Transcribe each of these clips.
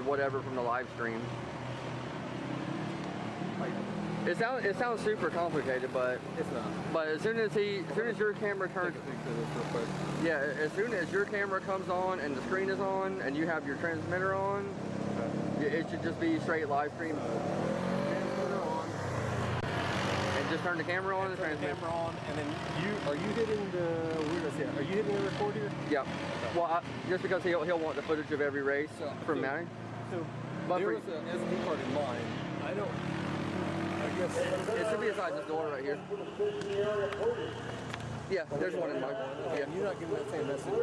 whatever from the live stream. It sounds super complicated, but it's not. But as soon as your camera turns, yeah, as soon as your camera comes on and the screen is on and you have your transmitter on, it should just be straight live stream. Transmitter on. And just turn the camera on and turn the camera on, and then are you hitting the Are you hitting the record here? Yeah. Well, just because he'll want the footage of every race from Maddie. So there was an SD card in mine. I guess it should be inside this door right here. Yeah, there's one in mine. Yeah. You're not getting that same message,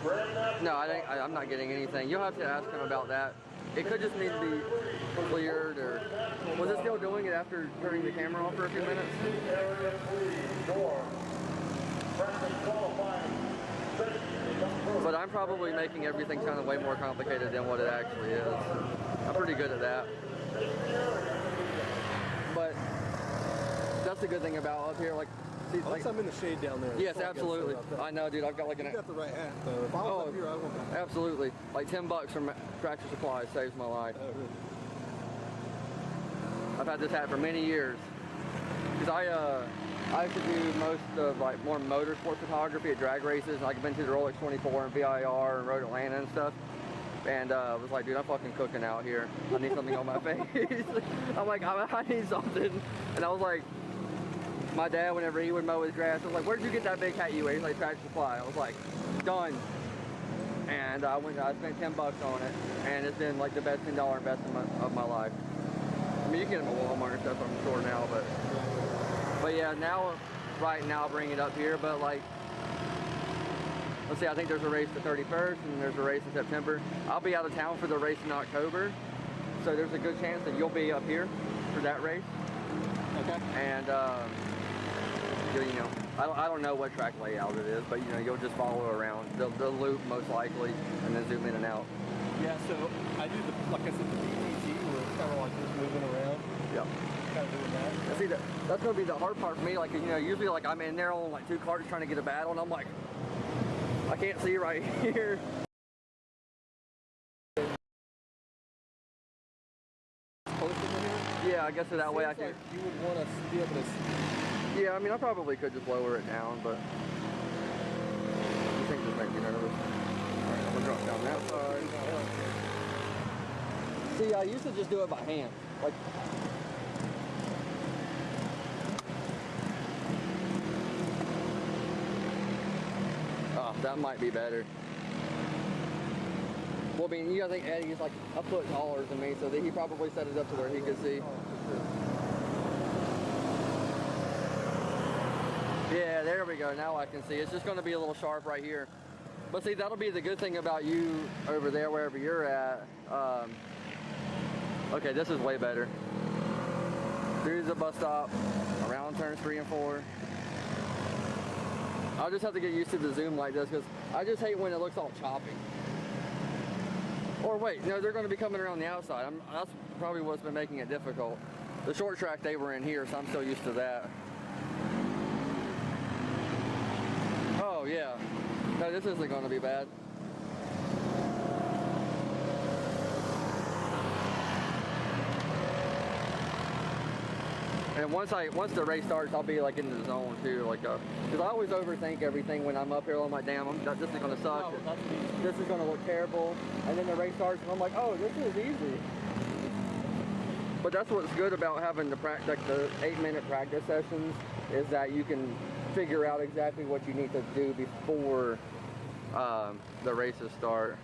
right? No, I'm not getting anything. You'll have to ask him about that. It could just need to be cleared, or was it still doing it after turning the camera off for a few minutes? But I'm probably making everything sound way more complicated than what it actually is. I'm pretty good at that. But that's the good thing about up here, like, see, like I'm in the shade down there. Yes, absolutely. I know, dude. I've got like You got the right hat, though. If I was up here, I wouldn't. Absolutely. Like $10 from Tractor Supply saves my life. Oh, really? I've had this hat for many years. Because I used to do most of like more motorsport photography at drag races. Like I've been to the Rolex 24 and VIR and Road Atlanta and stuff. And I was like, dude, I'm fucking cooking out here. I need something on my face. I'm like, I need something. And I was like, my dad, whenever he would mow his grass, I was like, where did you get that big hat you wear? He's like, Tractor Supply. I was like, done. And I spent $10 on it. And it's been like the best $10 investment of my life. I mean, you can get them at Walmart and stuff, I'm sure now, but yeah, right now I'll bring it up here, but like, let's see, I think there's a race the 31st and there's a race in September. I'll be out of town for the race in October, so there's a good chance that you'll be up here for that race. Okay. And, you know, I don't know what track layout it is, but you know, you'll just follow around the loop most likely, and then zoom in and out. Yeah, so I do like I said, the BTT, where it's kind of like just moving around. Yep. Kind of doing that. See, that's going to be the hard part for me. Like, you know, usually like I'm in there on like 2 carts trying to get a battle, and I'm like, I can't see right here. Yeah, I guess so that way I can. Like you would want to be able to see. Yeah, I mean, I probably could just lower it down, but I think this makes me nervous. Alright, I'm gonna drop down that side. See, I used to just do it by hand. Like, oh, that might be better. Well, I mean, you gotta think Eddie's like a foot taller than me, so that he probably set it up to where he could see. Yeah, there we go. Now I can see. It's just going to be a little sharp right here. But see, that'll be the good thing about you over there, wherever you're at. Okay, this is way better. Through the bus stop, around turns 3 and 4. I'll just have to get used to the zoom like this, because I just hate when it looks all choppy. Or wait, no, they're going to be coming around the outside. That's probably what's been making it difficult. The short track, they were in here, so I'm still used to that. Oh yeah, no, this isn't going to be bad. And once the race starts, I'll be like in the zone too, like, because I always overthink everything when I'm up here. I'm like, damn, this is gonna suck. This is gonna look terrible. And then the race starts, and I'm like, oh, this is easy. But that's what's good about having the 8-minute practice sessions, is that you can figure out exactly what you need to do before the races start.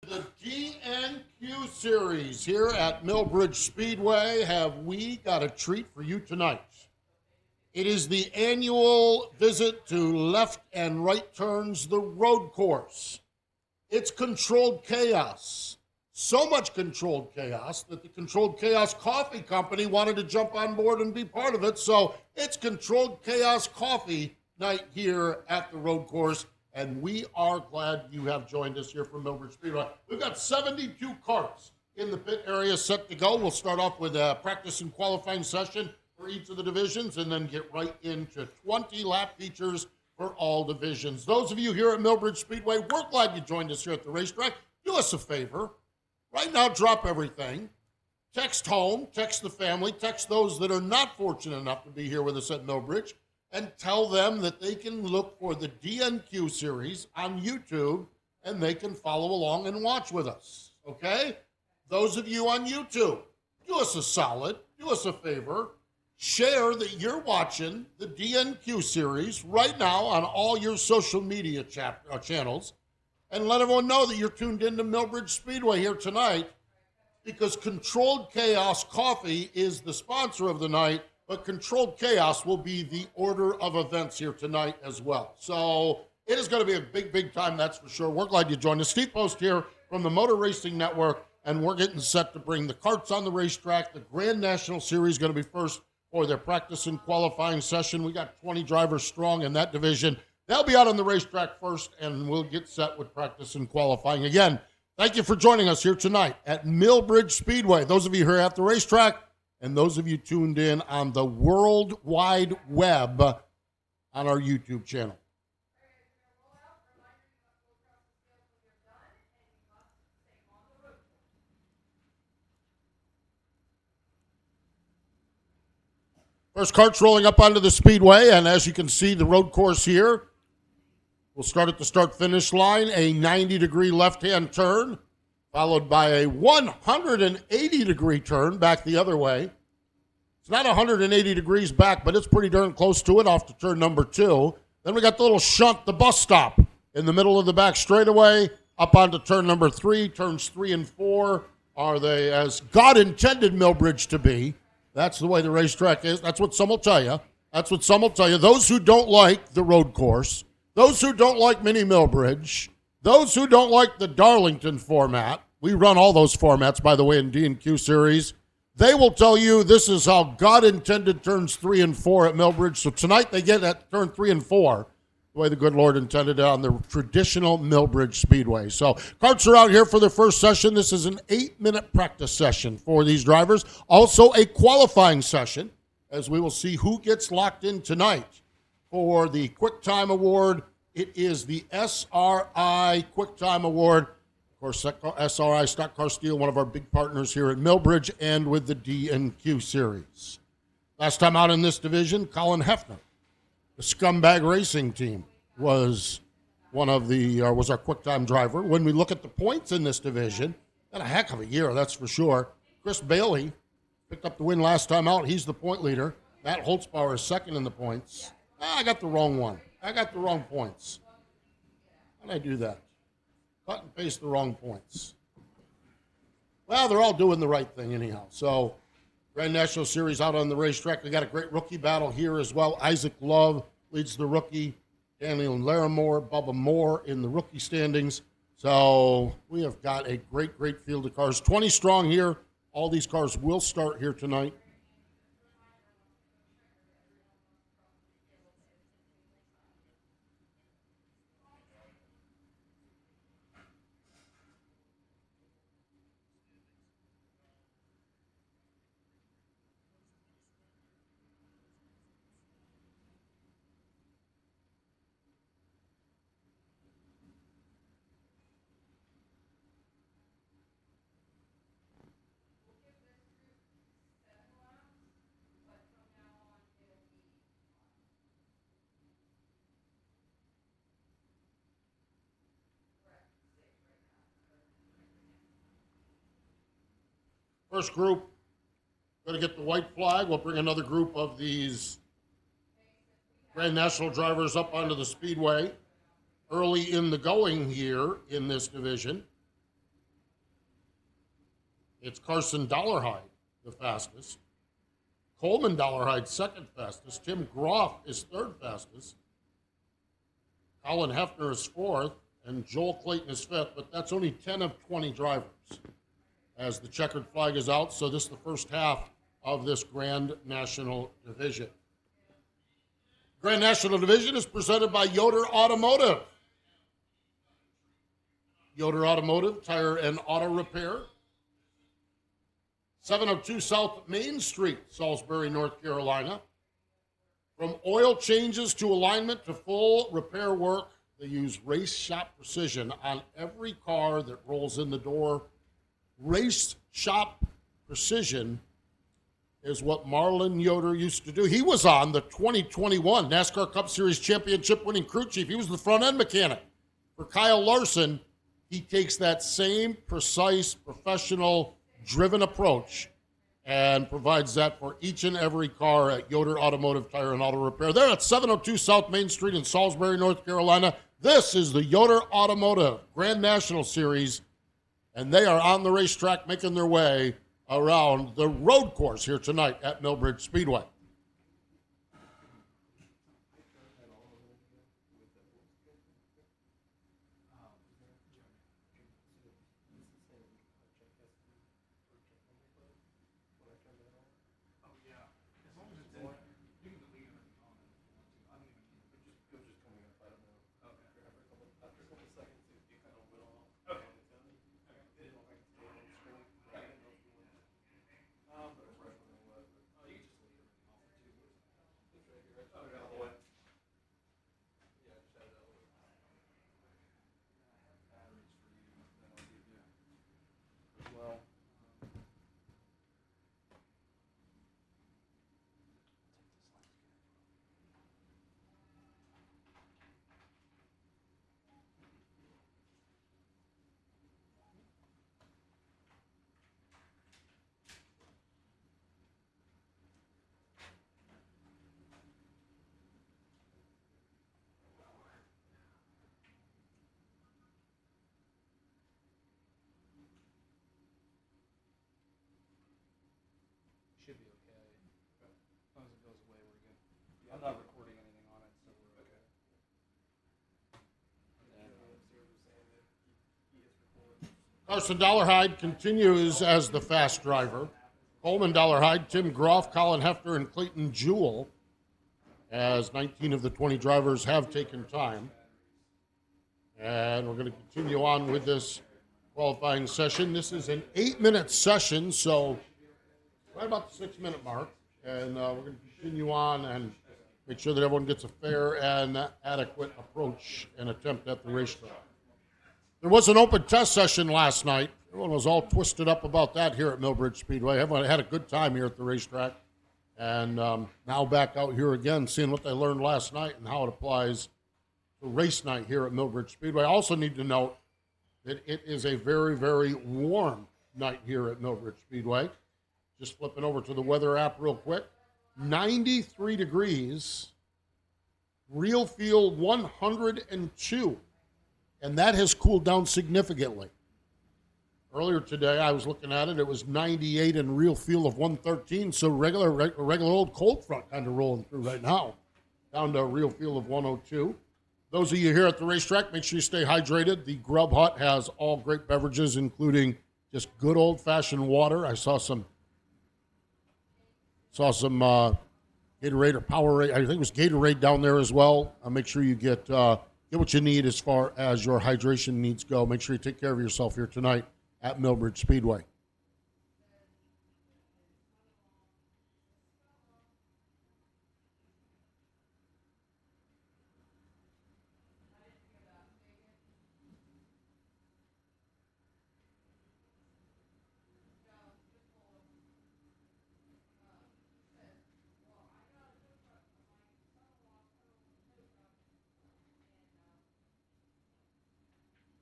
The DNQ series here at Millbridge Speedway. Have we got a treat for you tonight? It is the annual visit to left and right turns, the road course. It's controlled chaos. So much controlled chaos that the Controlled Chaos Coffee Company wanted to jump on board and be part of it. So it's Controlled Chaos Coffee night here at the road course. And we are glad you have joined us here from Millbridge Speedway. We've got 72 carts in the pit area set to go. We'll start off with a practice and qualifying session for each of the divisions and then get right into 20 lap features for all divisions. Those of you here at Millbridge Speedway, we're glad you joined us here at the racetrack. Do us a favor. Right now, drop everything. Text home, text the family, text those that are not fortunate enough to be here with us at Millbridge, and tell them that they can look for the DNQ series on YouTube, and they can follow along and watch with us, okay? Those of you on YouTube, do us a solid, do us a favor, share that you're watching the DNQ series right now on all your social media channels, and let everyone know that you're tuned into Millbridge Speedway here tonight, because Controlled Chaos Coffee is the sponsor of the night, but Controlled Chaos will be the order of events here tonight as well. So it is going to be a big, big time, that's for sure. We're glad you joined us. Steve Post here from the Motor Racing Network, and we're getting set to bring the carts on the racetrack. The Grand National Series is going to be first for their practice and qualifying session. We got 20 drivers strong in that division. They'll be out on the racetrack first, and we'll get set with practice and qualifying. Again, thank you for joining us here tonight at Millbridge Speedway. Those of you here at the racetrack, and those of you tuned in on the World Wide Web on our YouTube channel. First cart's rolling up onto the speedway, and as you can see, the road course here, we'll start at the start-finish line, a 90-degree left-hand turn, followed by a 180-degree turn back the other way. It's not 180 degrees back, but it's pretty darn close to it off to turn number 2. Then we got the little shunt, the bus stop, in the middle of the back straightaway, up onto turn number 3. Turns 3 and 4 are they as God intended Millbridge to be. That's the way the racetrack is. That's what some will tell you. That's what some will tell you. Those who don't like the road course, those who don't like Mini Millbridge, those who don't like the Darlington format, we run all those formats, by the way, in D&Q series, they will tell you this is how God intended turns 3 and 4 at Millbridge. So tonight they get at turn 3 and 4, the way the good Lord intended it on the traditional Millbridge Speedway. So carts are out here for their first session. This is an 8-minute practice session for these drivers. Also a qualifying session, as we will see who gets locked in tonight for the Quick Time Award. It is the SRI Quick Time Award. Of course, SRI Stock Car Steel, one of our big partners here at Millbridge and with the DNQ series. Last time out in this division, Colin Hefner, the Scumbag Racing Team, was was our quick time driver. When we look at the points in this division, had a heck of a year, that's for sure. Chris Bailey picked up the win last time out. He's the point leader. Matt Holtzbauer is second in the points. I got the wrong one. I got the wrong points. How did I do that? Cut and paste the wrong points. Well, they're all doing the right thing anyhow. So, Grand National Series out on the racetrack. We got a great rookie battle here as well. Isaac Love leads the rookie. Daniel Larimore, Bubba Moore in the rookie standings. So, we have got a great, great field of cars. 20 strong here. All these cars will start here tonight. First group, going to get the white flag. We'll bring another group of these Grand National drivers up onto the speedway early in the going here in this division. It's Carson Dollarhide, the fastest. Coleman Dollarhide, second fastest. Tim Groff is third fastest. Colin Hefner is fourth. And Joel Clayton is fifth. But that's only 10 of 20 drivers as the checkered flag is out. So this is the first half of this Grand National Division. Grand National Division is presented by Yoder Automotive. Yoder Automotive, tire and auto repair. 702 South Main Street, Salisbury, North Carolina. From oil changes to alignment to full repair work, they use Race Shop Precision on every car that rolls in the door. Race Shop Precision is what Marlon Yoder used to do. He was on the 2021 NASCAR Cup Series championship winning crew chief. He was the front end mechanic for Kyle Larson. He takes that same precise, professional, driven approach and provides that for each and every car at Yoder Automotive Tire and Auto Repair. They're at 702 South Main Street in Salisbury, North Carolina. This is the Yoder Automotive Grand National Series, and they are on the racetrack making their way around the road course here tonight at Millbridge Speedway. Should be okay. As long as it goes away, we're good. I'm not recording anything on it, so we're okay. Carson Dollarhide continues as the fast driver. Coleman Dollarhide, Tim Groff, Colin Hefner, and Clayton Jewell, as 19 of the 20 drivers have taken time. And we're going to continue on with this qualifying session. This is an 8-minute session, so right about the 6-minute mark, and we're going to continue on and make sure that everyone gets a fair and adequate approach and attempt at the racetrack. There was an open test session last night. Everyone was all twisted up about that here at Millbridge Speedway. Everyone had a good time here at the racetrack, and now back out here again, seeing what they learned last night and how it applies to race night here at Millbridge Speedway. I also need to note that it is a very, very warm night here at Millbridge Speedway. Just flipping over to the weather app real quick. 93 degrees, real feel 102, and that has cooled down significantly. Earlier today, I was looking at it, it was 98 and real feel of 113, so regular old cold front kind of rolling through right now, down to a real feel of 102. Those of you here at the racetrack, make sure you stay hydrated. The Grub Hut has all great beverages, including just good old-fashioned water. I saw some Gatorade or Powerade. I think it was Gatorade down there as well. Make sure you get what you need as far as your hydration needs go. Make sure you take care of yourself here tonight at Millbridge Speedway.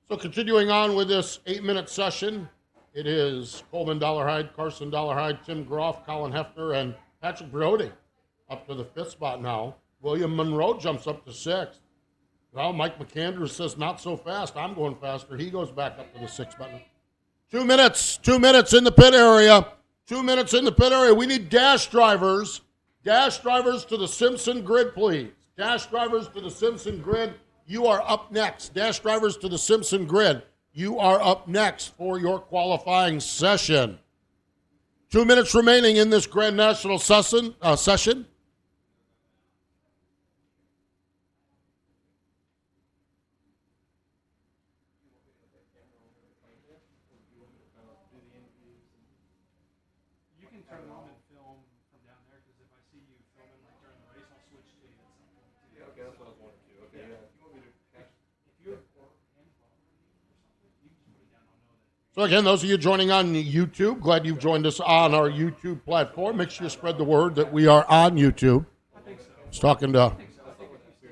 So continuing on with this 8-minute session, it is Coleman Dollarhide, Carson Dollarhide, Tim Groff, Colin Hefner, and Patrick Brody up to the 5th spot now. William Monroe jumps up to 6th. Well, Mike McAndrews says not so fast. I'm going faster. He goes back up to the 6th spot. 2 minutes. 2 minutes in the pit area. 2 minutes in the pit area. We need dash drivers. Dash drivers to the Simpson grid, please. Dash drivers to the Simpson grid. You are up next. Dash drivers to the Simpson grid. You are up next for your qualifying session. 2 minutes remaining in this Grand National session. You can turn on and film from down there because if I see you filming like during the race, I'll switch to you at some point. Too. Yeah, okay, that's what I was wanting to. Okay, yeah. If you want me to catch, if you record and or something, you can just put it down. I'll know that. So again, those of you joining on YouTube, glad you've joined us on our YouTube platform. Make sure you spread the word that we are on YouTube. I think so. I was talking to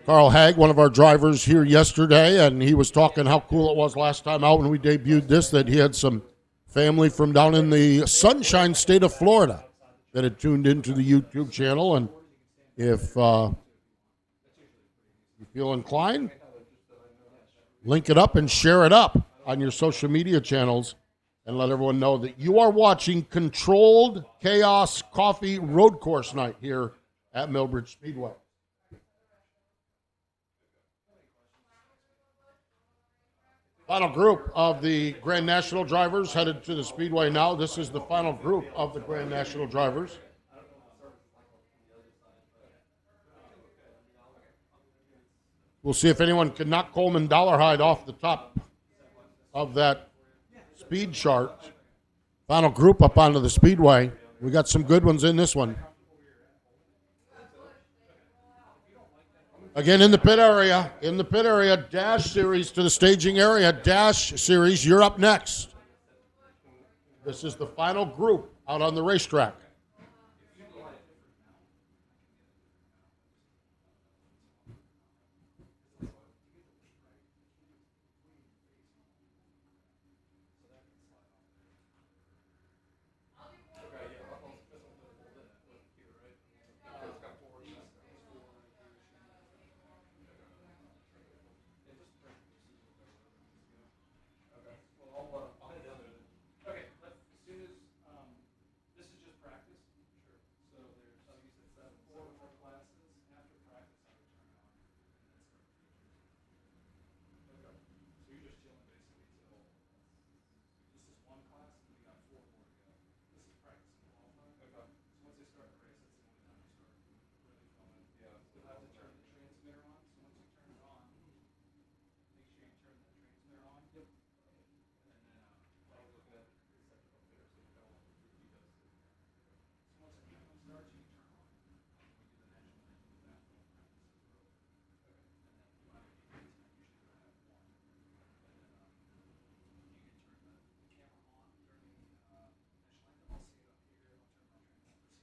Carl Hagg, one of our drivers here yesterday, and he was talking how cool it was last time out when we debuted this, that he had some family from down in the Sunshine State of Florida that had tuned into the YouTube channel. And if you feel inclined, link it up and share it up on your social media channels and let everyone know that you are watching Controlled Chaos Coffee Road Course Night here at Millbridge Speedway. Final group of the Grand National drivers headed to the Speedway now. This is the final group of the Grand National drivers. We'll see if anyone can knock Coleman Dollarhide off the top of that speed chart. Final group up onto the Speedway. We got some good ones in this one. Again, in the pit area, Dash Series to the staging area. Dash Series, you're up next. This is the final group out on the racetrack.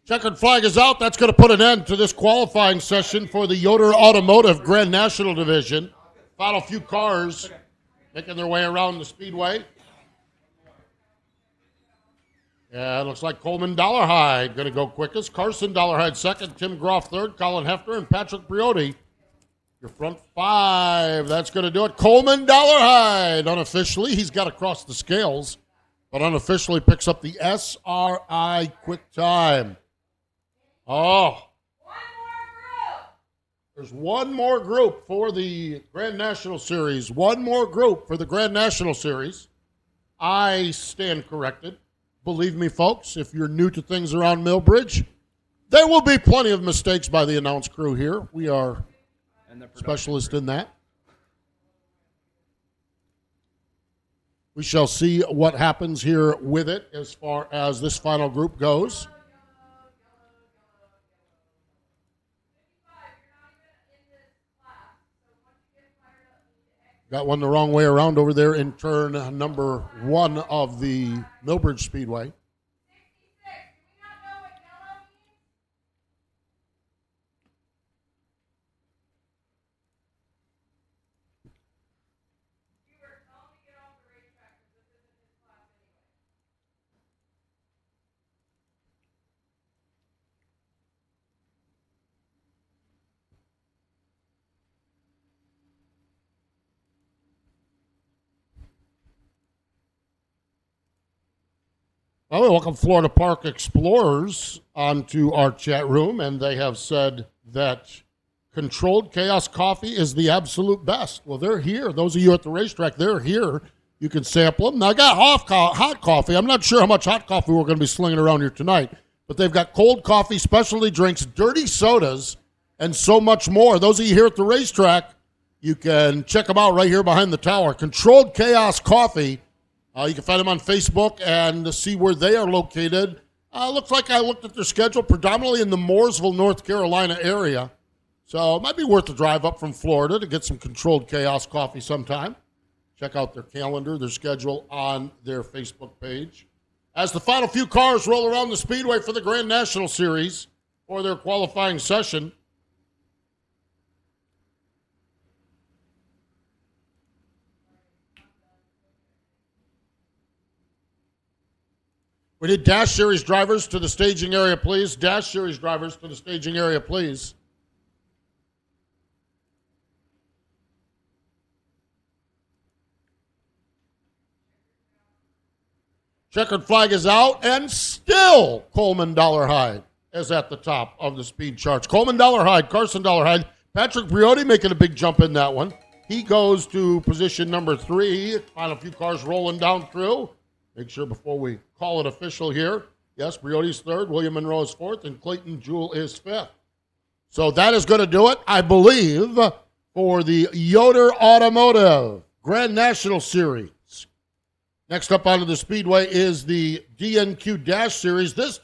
Checkered flag is out. That's going to put an end to this qualifying session for the Yoder Automotive Grand National Division. Final few cars making their way around the speedway. Yeah, it looks like Coleman Dollarhide going to go quickest. Carson Dollarhide second. Tim Groff third. Colin Hefner and Patrick Briotti. Your front five. That's going to do it. Coleman Dollarhide unofficially. He's got to cross the scales, but unofficially picks up the SRI quick time. Oh. There's one more group for the Grand National Series. One more group for the Grand National Series. I stand corrected. Believe me, folks, if you're new to things around Millbridge, there will be plenty of mistakes by the announce crew here. We are specialists in that. We shall see what happens here with it as far as this final group goes. Got one the wrong way around over there in turn number one of the Millbridge Speedway. Well, we welcome Florida Park Explorers onto our chat room, and they have said that Controlled Chaos Coffee is the absolute best. Well, they're here. Those of you at the racetrack, they're here. You can sample them. Now, I got hot coffee. I'm not sure how much hot coffee we're going to be slinging around here tonight, but they've got cold coffee, specialty drinks, dirty sodas, and so much more. Those of you here at the racetrack, you can check them out right here behind the tower. Controlled Chaos Coffee. You can find them on Facebook and see where they are located. Looks like I looked at their schedule, predominantly in the Mooresville, North Carolina area. So it might be worth a drive up from Florida to get some Controlled Chaos Coffee sometime. Check out their calendar, their schedule on their Facebook page. As the final few cars roll around the Speedway for the Grand National Series for their qualifying session, we need Dash Series drivers to the staging area, please. Dash Series drivers to the staging area, please. Checkered flag is out, and still Coleman Dollarhide is at the top of the speed charts. Coleman Dollarhide, Carson Dollarhide, Patrick Briotti making a big jump in that one. He goes to position number 3. Final few cars rolling down through. Make sure before we call it official here, yes, Briotti's 3rd, William Monroe is 4th, and Clayton Jewell is 5th. So that is going to do it, I believe, for the Yoder Automotive Grand National Series. Next up onto the Speedway is the DNQ Dash Series. This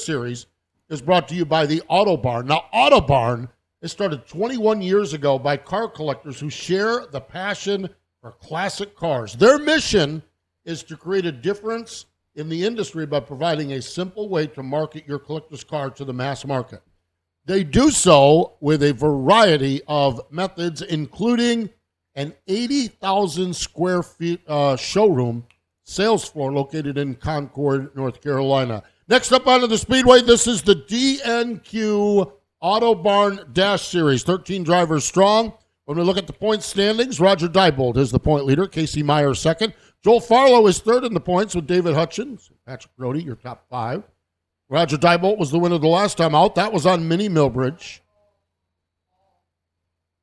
series is brought to you by the Auto Barn. Now, Auto Barn is started 21 years ago by car collectors who share the passion for classic cars. Their mission is to create a difference in the industry by providing a simple way to market your collector's car to the mass market. They do so with a variety of methods, including an 80,000 square feet showroom sales floor located in Concord, North Carolina. Next up onto the Speedway, this is the DNQ Auto Barn Dash Series, 13 drivers strong. When we look at the point standings, Roger Diebold is the point leader, Casey Meyer second. Joel Farlow is 3rd in the points with David Hutchins. Patrick Brody, your top 5. Roger Diebold was the winner the last time out. That was on Mini Millbridge.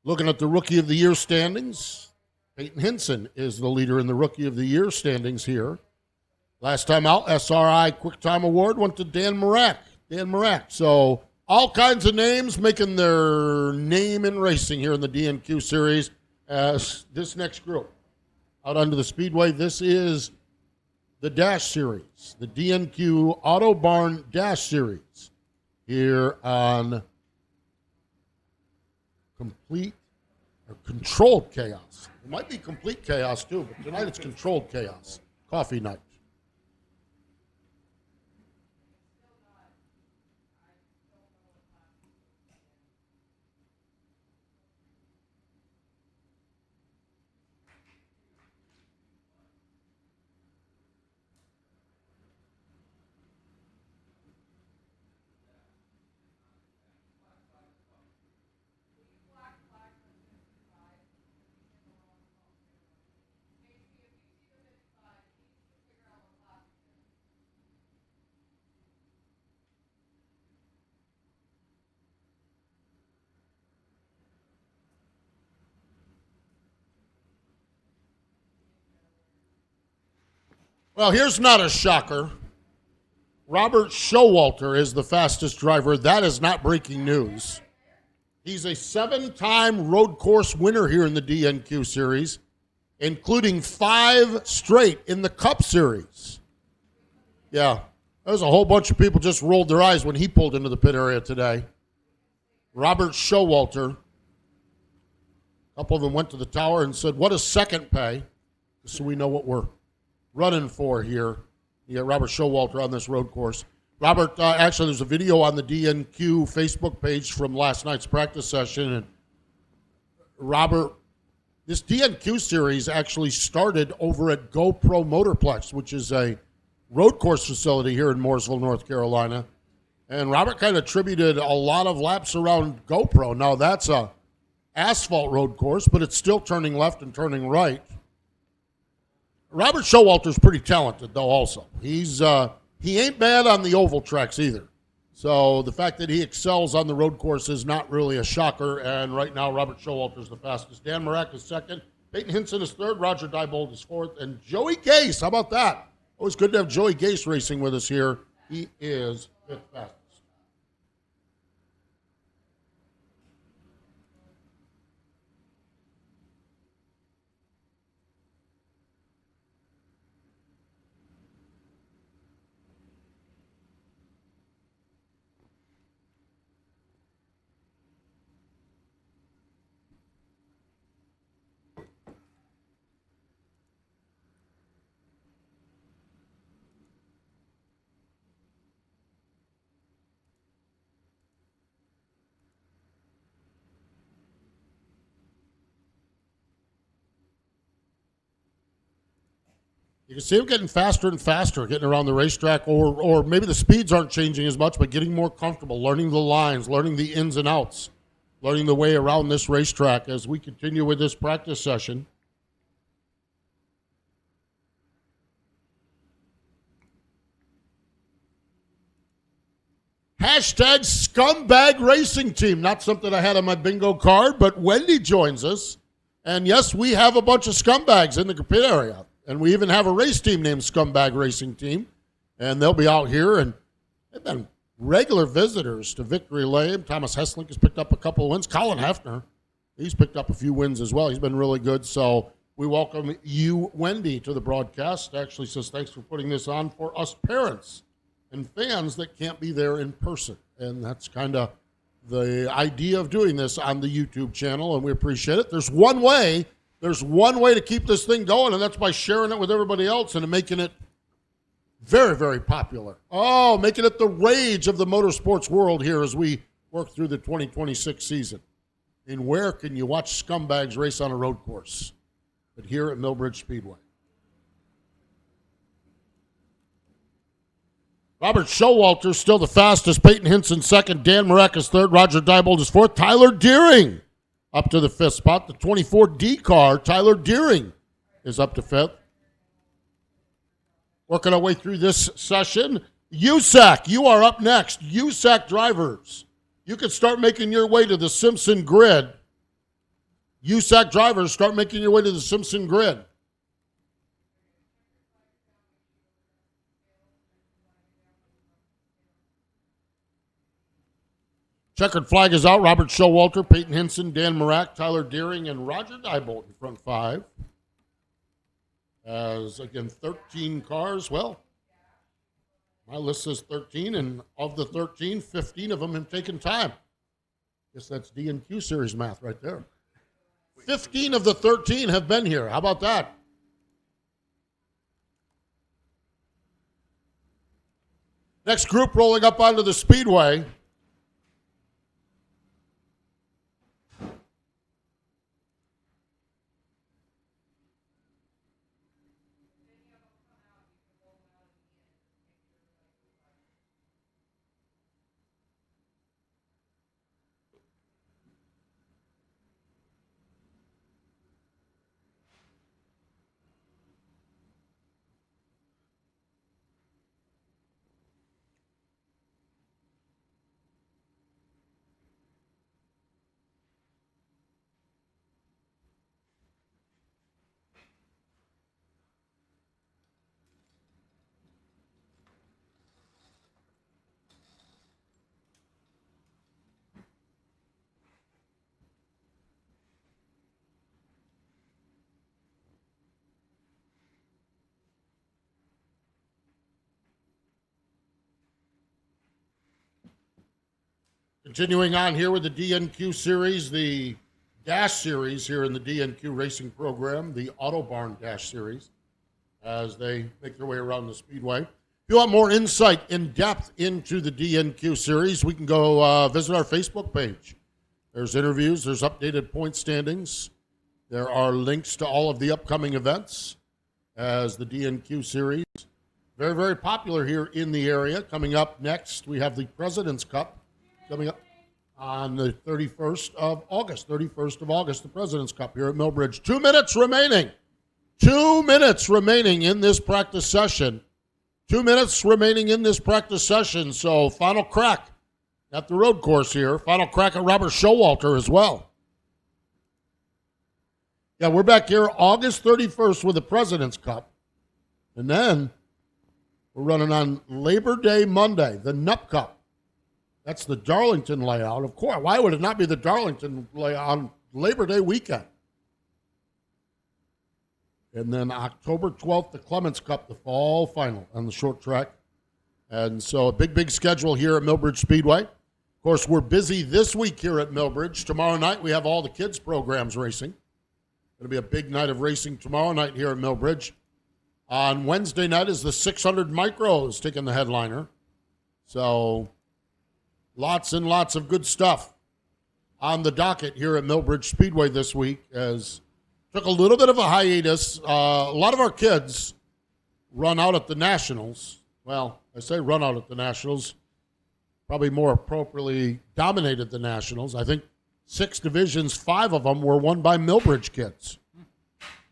Looking at the Rookie of the Year standings, Peyton Hinson is the leader in the Rookie of the Year standings here. Last time out, SRI Quick Time Award went to Dan Marak. So all kinds of names making their name in racing here in the DNQ series. As this next group out onto the Speedway, this is the Dash Series, the DNQ Auto Barn Dash Series here on Controlled Chaos. It might be Complete Chaos too, but tonight it's Controlled Chaos. Coffee night. Well, here's not a shocker. Robert Showalter is the fastest driver. That is not breaking news. He's a 7-time road course winner here in the DNQ series, including 5 straight in the Cup Series. Yeah, there's a whole bunch of people just rolled their eyes when he pulled into the pit area today. Robert Showalter. A couple of them went to the tower and said, what does second pay? So we know what we're running for here. You got Robert Showalter on this road course. Robert, actually, there's a video on the DNQ Facebook page from last night's practice session. And Robert, this DNQ series actually started over at GoPro Motorplex, which is a road course facility here in Mooresville, North Carolina. And Robert kind of attributed a lot of laps around GoPro. Now, that's a asphalt road course, but it's still turning left and turning right. Robert Showalter's pretty talented, though, also. He's he ain't bad on the oval tracks either. So the fact that he excels on the road course is not really a shocker. And right now, Robert Showalter is the fastest. Dan Marak is second. Peyton Hinson is third. Roger Diebold is fourth. And Joey Gase, how about that? Always good to have Joey Gase racing with us here. He is fifth fastest. You can see him getting faster and faster, getting around the racetrack, or maybe the speeds aren't changing as much, but getting more comfortable, learning the lines, learning the ins and outs, learning the way around this racetrack as we continue with this practice session. Hashtag scumbag racing team. Not something I had on my bingo card, but Wendy joins us. And yes, we have a bunch of scumbags in the pit area. And we even have a race team named Scumbag Racing Team. And they'll be out here. And they've been regular visitors to Victory Lane. Thomas Hesslink has picked up a couple of wins. Colin Hefner, he's picked up a few wins as well. He's been really good. So we welcome you, Wendy, to the broadcast. Actually says thanks for putting this on for us parents and fans that can't be there in person. And that's kind of the idea of doing this on the YouTube channel, and we appreciate it. There's one way to keep this thing going, and that's by sharing it with everybody else and making it very, very popular. Oh, making it the rage of the motorsports world here as we work through the 2026 season. And where can you watch scumbags race on a road course? But here at Millbridge Speedway. Robert Showalter still the fastest. Peyton Hinson second. Dan Marek is third. Roger Diebold is fourth. Tyler Deering up to the fifth spot. The 24D car, Tyler Deering, is up to fifth. Working our way through this session. USAC, you are up next. USAC drivers, you can start making your way to the Simpson grid. USAC drivers, start making your way to the Simpson grid. Checkered flag is out. Robert Showalter, Peyton Hinson, Dan Marak, Tyler Deering, and Roger Diebold in front five. As, again, 13 cars. Well, my list says 13, and of the 13, 15 of them have taken time. Guess that's DNQ series math right there. 15 of the 13 have been here. How about that? Next group rolling up onto the speedway. Continuing on here with the DNQ series, the Dash series here in the DNQ racing program, the Auto Barn Dash series, as they make their way around the speedway. If you want more insight in depth into the DNQ series, we can go visit our Facebook page. There's interviews, there's updated point standings. There are links to all of the upcoming events as the DNQ series. Very, very popular here in the area. Coming up next, we have the President's Cup coming up on the 31st of August. 31st of August, the President's Cup here at Millbridge. 2 minutes remaining. 2 minutes remaining in this practice session. 2 minutes remaining in this practice session, so final crack at the road course here. Final crack at Robert Showalter as well. Yeah, we're back here August 31st with the President's Cup. And then we're running on Labor Day Monday, the Nup Cup. That's the Darlington layout. Of course, why would it not be the Darlington layout on Labor Day weekend? And then October 12th, the Clements Cup, the fall final on the short track. And so a big schedule here at Millbridge Speedway. Of course, we're busy this week here at Millbridge. Tomorrow night, we have all the kids' programs racing. It'll be a big night of racing tomorrow night here at Millbridge. On Wednesday night is the 600 Micros taking the headliner. So lots and lots of good stuff on the docket here at Millbridge Speedway this week, as took a little bit of a hiatus. A lot of our kids run out at the Nationals. Well, I say run out at the Nationals. Probably more appropriately dominated the Nationals. I think 6 divisions, 5 of them were won by Millbridge kids.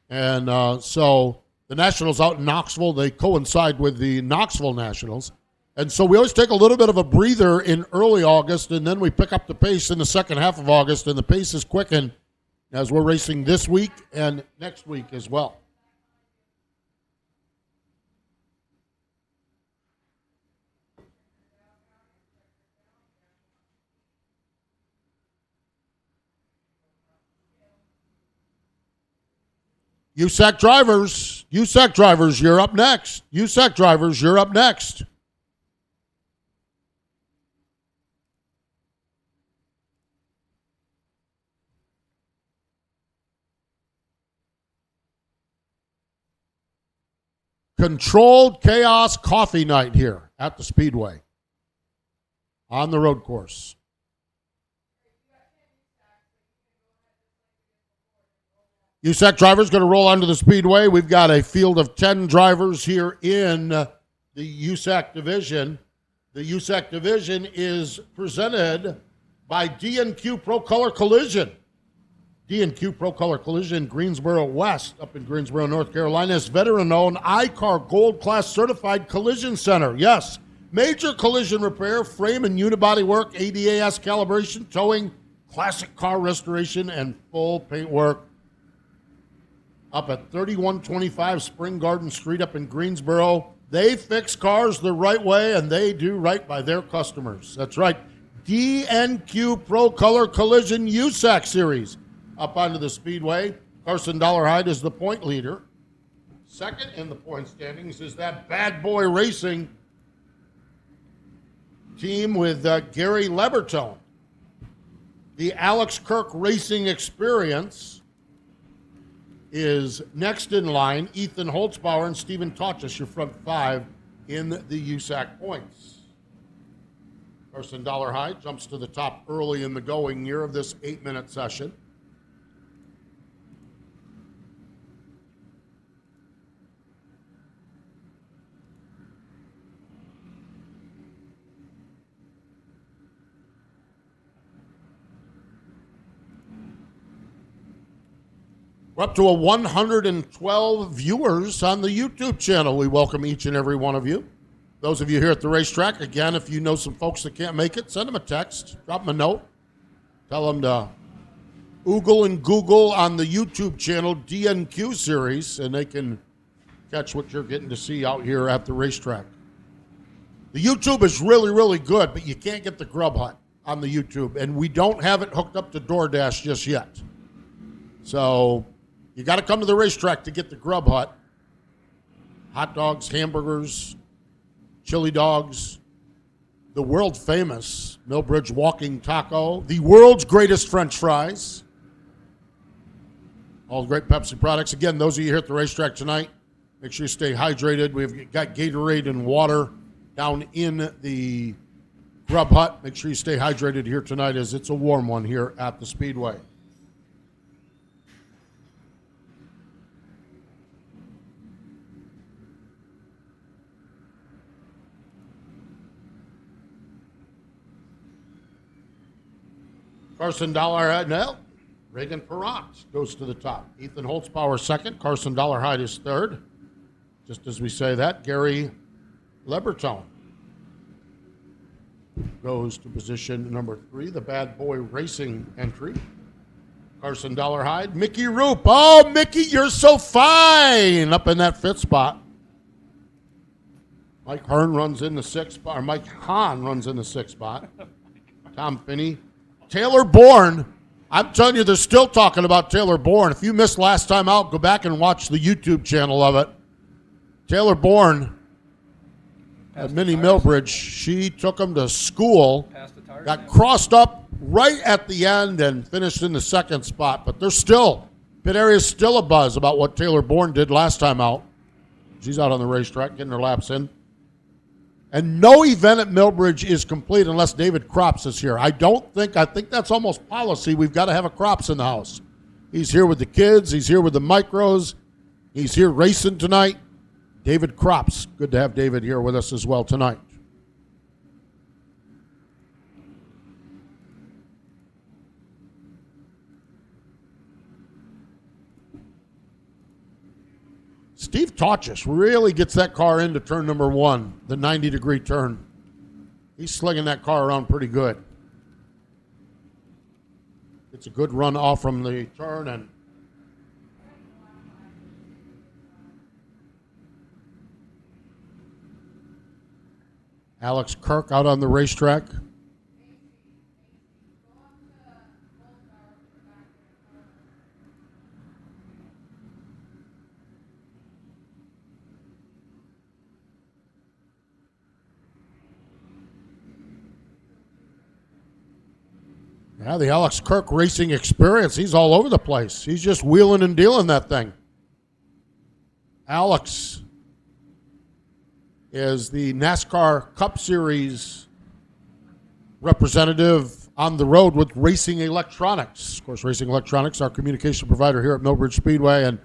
And so the Nationals out in Knoxville, they coincide with the Knoxville Nationals. And so we always take a little bit of a breather in early August, and then we pick up the pace in the second half of August, and the pace is quickened as we're racing this week and next week as well. USAC drivers, you're up next. USAC drivers, you're up next. Controlled chaos coffee night here at the Speedway on the road course. USAC drivers going to roll onto the Speedway. We've got a field of 10 drivers here in the USAC division. The USAC division is presented by DNQ Pro Color Collision. DNQ Pro Color Collision, Greensboro West, up in Greensboro, North Carolina, is veteran-owned iCar Gold Class Certified Collision Center. Yes, major collision repair, frame and unibody work, ADAS calibration, towing, classic car restoration, and full paint work. Up at 3125 Spring Garden Street up in Greensboro. They fix cars the right way, and they do right by their customers. That's right. DNQ Pro Color Collision USAC Series up onto the Speedway. Carson Dollarhide is the point leader. Second in the point standings is that Bad Boy Racing team with Gary Lebertone. The Alex Kirk Racing Experience is next in line. Ethan Holtzbauer and Stephen Tauchus, your front 5 in the USAC points. Carson Dollarhide jumps to the top early in the going year of this 8-minute session. We're up to a 112 viewers on the YouTube channel. We welcome each and every one of you. Those of you here at the racetrack, again, if you know some folks that can't make it, send them a text, drop them a note. Tell them to oogle and Google on the YouTube channel DNQ series, and they can catch what you're getting to see out here at the racetrack. The YouTube is really, really good, but you can't get the Grub Hut on the YouTube, and we don't have it hooked up to DoorDash just yet. So you got to come to the racetrack to get the Grub Hut. Hot dogs, hamburgers, chili dogs, the world famous Millbridge Walking Taco, the world's greatest French fries, all the great Pepsi products. Again, those of you here at the racetrack tonight, make sure you stay hydrated. We've got Gatorade and water down in the Grub Hut. Make sure you stay hydrated here tonight, as it's a warm one here at the Speedway. Carson Dollarhide, no. Reagan Perrott goes to the top. Ethan Holtzbauer second. Carson Dollarhide is third. Just as we say that, Gary Lebertone goes to position number 3, the Bad Boy Racing entry. Carson Dollarhide, Mickey Roop. Oh, Mickey, you're so fine up in that 5th spot. Mike Hearn runs in the 6th spot, or Mike Hahn runs in the 6th spot. Tom Finney. Taylor Bourne. I'm telling you, they're still talking about Taylor Bourne. If you missed last time out, go back and watch the YouTube channel of it. Taylor Bourne at Minnie Millbridge, she took him to school, got crossed up right at the end and finished in the 2nd spot. But there's still, pit area's still a buzz about what Taylor Bourne did last time out. She's out on the racetrack getting her laps in. And no event at Millbridge is complete unless David Crops is here. I think that's almost policy. We've got to have a Crops in the house. He's here with the kids. He's here with the micros. He's here racing tonight. David Crops. Good to have David here with us as well tonight. Steve Tauchus really gets that car into turn number 1, the 90-degree turn. He's slinging that car around pretty good. It's a good run off from the turn, and Alex Kirk out on the racetrack. Yeah, the Alex Kirk racing experience, he's all over the place. He's just wheeling and dealing that thing. Alex is the NASCAR Cup Series representative on the road with Racing Electronics. Of course, Racing Electronics, our communication provider here at Millbridge Speedway, and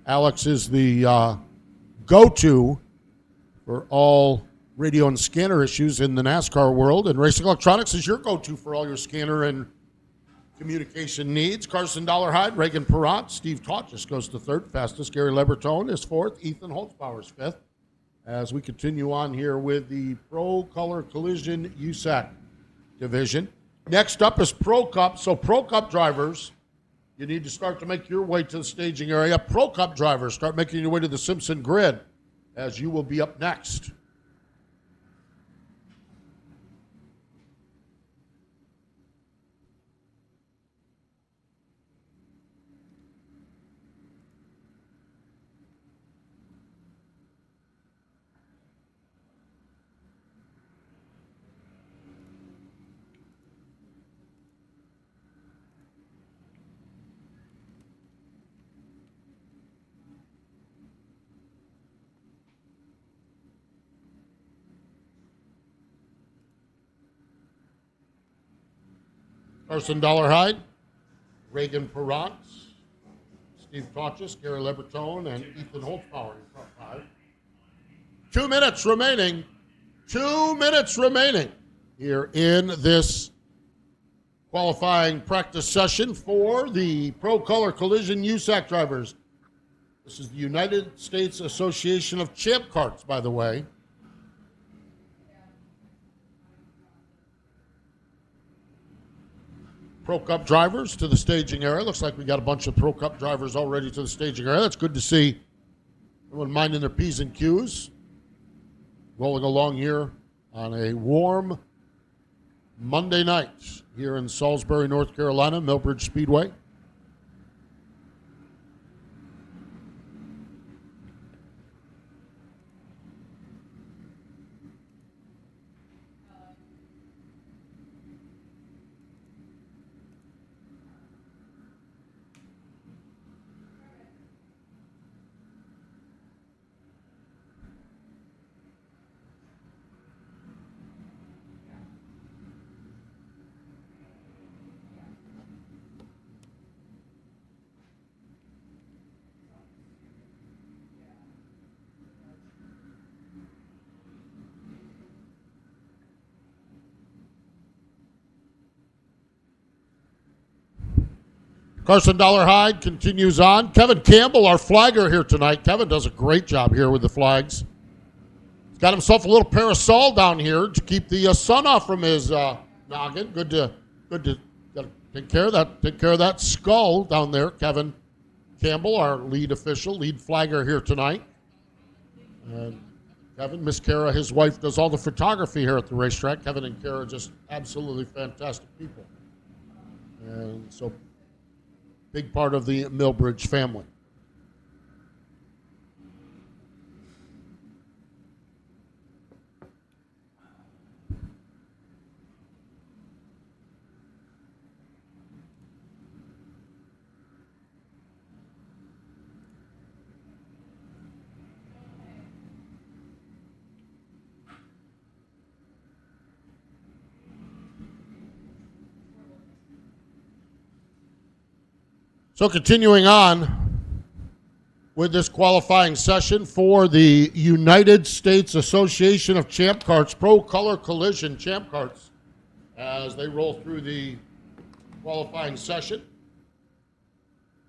Alex is the go-to for all radio and scanner issues in the NASCAR world, and Racing Electronics is your go-to for all your scanner and communication needs. Carson Dollarhide, Reagan Perrott, Steve Tauchus goes to 3rd, fastest. Gary Lebertone is 4th, Ethan Holtzbauer's 5th. As we continue on here with the Pro Color Collision USAC division. Next up is Pro Cup. So Pro Cup drivers, you need to start to make your way to the staging area. Pro Cup drivers, start making your way to the Simpson grid, as you will be up next. Carson Dollarhide, Reagan Perrott, Steve Tauchus, Gary Lebertone, and Ethan Holtzbauer in front 5. 2 minutes remaining. 2 minutes remaining here in this qualifying practice session for the Pro Color Collision USAC drivers. This is the United States Association of Champ Karts, by the way. Pro Cup drivers to the staging area. Looks like we got a bunch of Pro Cup drivers already to the staging area. That's good to see. Everyone minding their P's and Q's. Rolling along here on a warm Monday night here in Salisbury, North Carolina, Millbridge Speedway. Carson Dollarhide continues on. Kevin Campbell, our flagger here tonight. Kevin does a great job here with the flags. got himself a little parasol down here to keep the sun off from his noggin. Good to gotta take care of that. Take care of that skull down there. Kevin Campbell, our lead official, lead flagger here tonight. And Kevin, Miss Kara, his wife, does all the photography here at the racetrack. Kevin and Kara are just absolutely fantastic people. And so, big part of the Millbridge family. So continuing on with this qualifying session for the United States Association of Champ Karts Pro Color Collision Champ Karts as they roll through the qualifying session.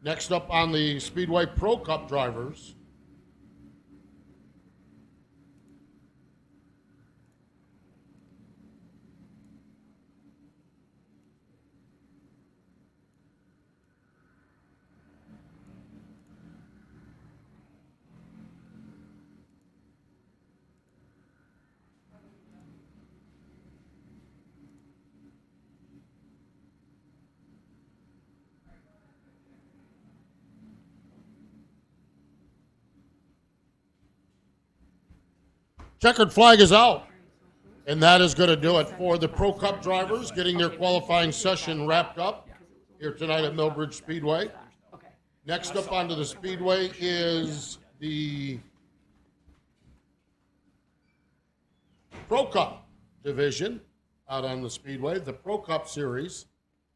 Next up on the Speedway Pro Cup drivers, checkered flag is out. And that is going to do it for the Pro Cup drivers getting their qualifying session wrapped up here tonight at Millbridge Speedway. Next up onto the Speedway is the Pro Cup division out on the Speedway, the Pro Cup Series.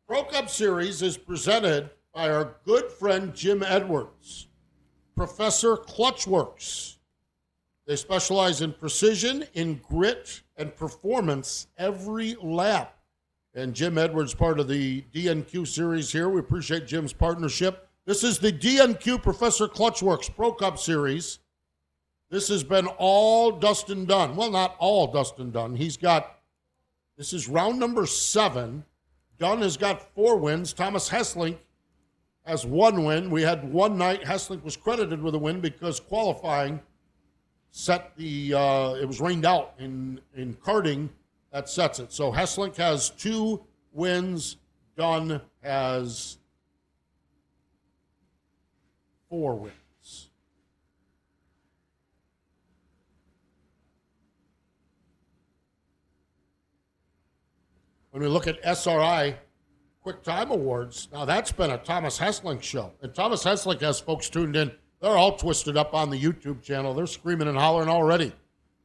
Pro Cup Series is presented by our good friend Jim Edwards, Professor Clutchworks. They specialize in precision, in grit, and performance every lap. And Jim Edwards, part of the DNQ series here. We appreciate Jim's partnership. This is the DNQ Professor Clutchworks Pro Cup Series. This has been all Dustin done. Well, not all Dustin done. This is round number 7. Dunn has got 4 wins. Thomas Hesslink has 1 win. We had one night. Hesslink was credited with a win because qualifying it was rained out in karting. That sets it. So Hesslink has 2 wins. Dunn has 4 wins. When we look at SRI Quick Time Awards, now that's been a Thomas Hesslink show. And Thomas Hesslink has folks tuned in. They're all twisted up on the YouTube channel. They're screaming and hollering already.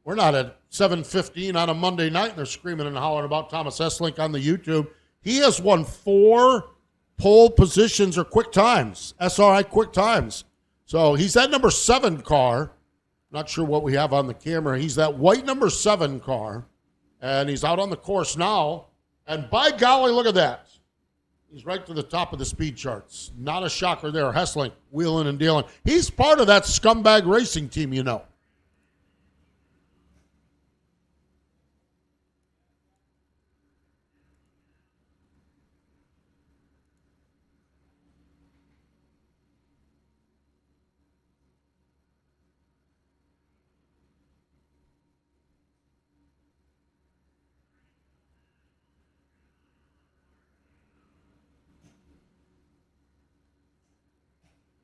We're not at 7:15 on a Monday night, and they're screaming and hollering about Thomas Hesslink on the YouTube. He has won 4 pole positions or quick times, SRI quick times. So he's that number 7 car. Not sure what we have on the camera. He's that white number 7 car, and he's out on the course now. And by golly, look at that. He's right to the top of the speed charts. Not a shocker there. Hesslink, wheeling and dealing. He's part of that scumbag racing team, you know.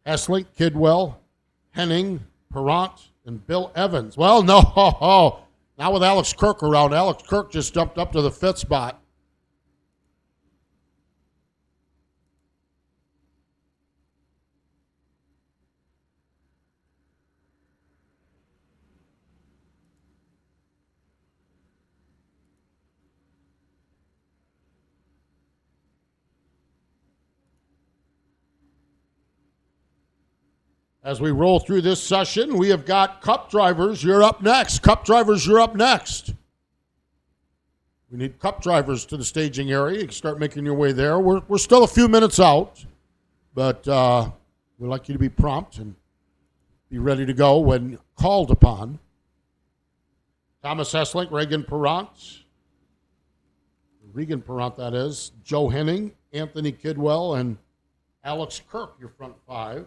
Hesslink, Kidwell, Henning, Perrant, and Bill Evans. Well, no, not with Alex Kirk around. Alex Kirk just jumped up to the 5th spot. As we roll through this session, we have got Cup drivers. You're up next. Cup drivers, you're up next. We need Cup drivers to the staging area. You can start making your way there. We're still a few minutes out, but we'd like you to be prompt and be ready to go when called upon. Thomas Hesslink, Regan Perrant, that is, Joe Henning, Anthony Kidwell, and Alex Kirk, your front five.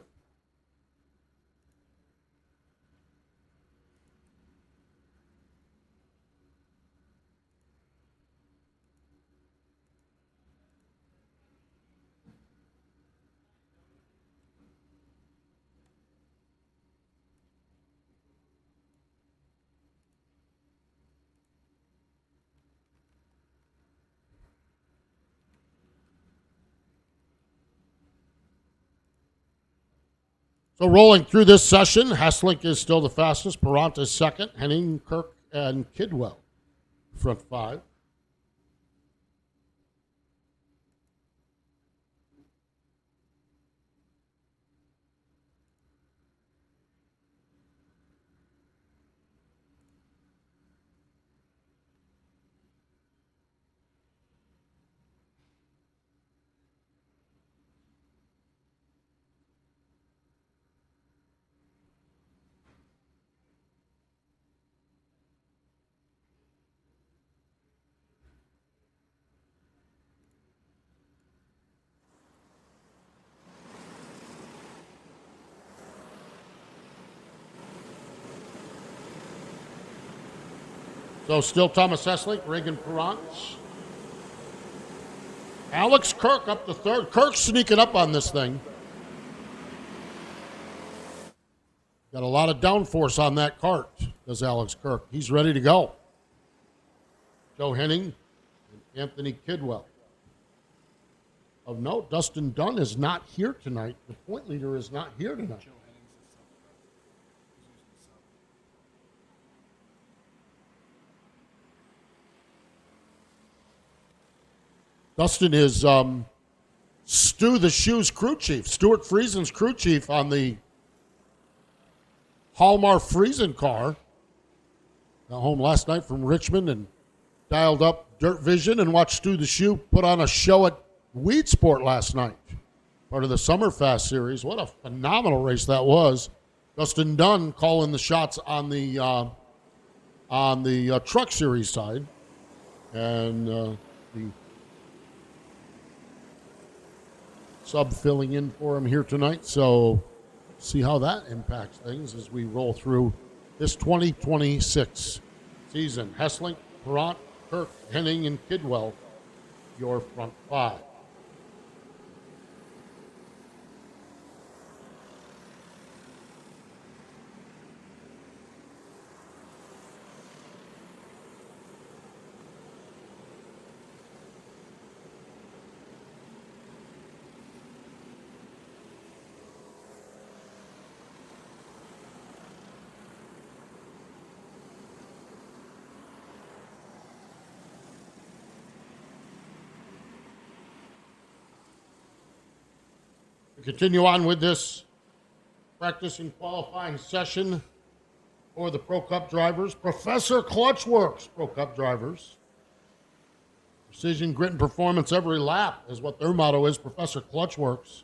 So rolling through this session, Hesslink is still the fastest. Perrant is second. Henning, Kirk, and Kidwell, front five. So still Thomas Hesslink, Regan Perrant. Alex Kirk up to third. Kirk's sneaking up on this thing. Got a lot of downforce on that cart, does Alex Kirk. He's ready to go. Joe Henning and Anthony Kidwell. Of note, Dustin Dunn is not here tonight. The point leader is not here tonight. Dustin is Stu the Shoes crew chief, Stuart Friesen's crew chief on the Hallmar Friesen car. Got home last night from Richmond and dialed up Dirt Vision and watched Stu the Shoe put on a show at Weed Sport last night, part of the Summerfest series. What a phenomenal race that was. Dustin Dunn calling the shots on the truck series side, and the sub filling in for him here tonight. So see how that impacts things as we roll through this 2026 season. Hesslink, Perrant, Kirk, Henning, and Kidwell, your front five. Continue on with this practice and qualifying session for the Pro Cup drivers. Professor Clutchworks Pro Cup drivers. Precision, grit, and performance every lap is what their motto is, Professor Clutchworks.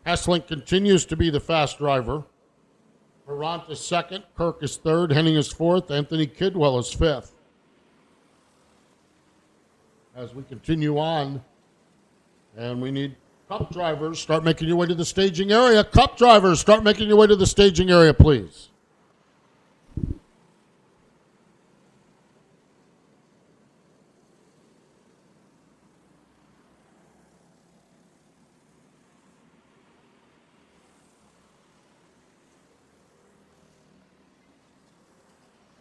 Hesslink continues to be the fast driver. Perrant is second, Kirk is third, Henning is fourth, Anthony Kidwell is fifth. As we continue on, and we need Cup drivers, start making your way to the staging area. Cup drivers, start making your way to the staging area, please.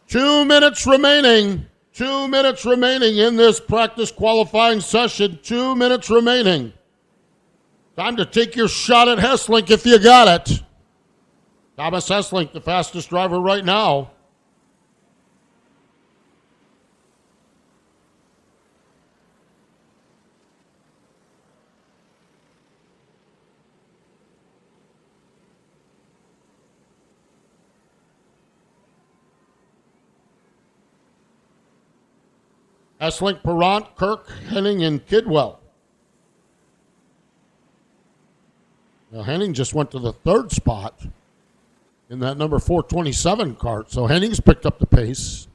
2 minutes remaining. 2 minutes remaining in this practice qualifying session. 2 minutes remaining. Time to take your shot at Hesslink if you got it. Thomas Hesslink, the fastest driver right now. Esslink, Perrant, Kirk, Henning, and Kidwell. Now, Henning just went to the third spot in that number 427 cart. So Henning's picked up the pace.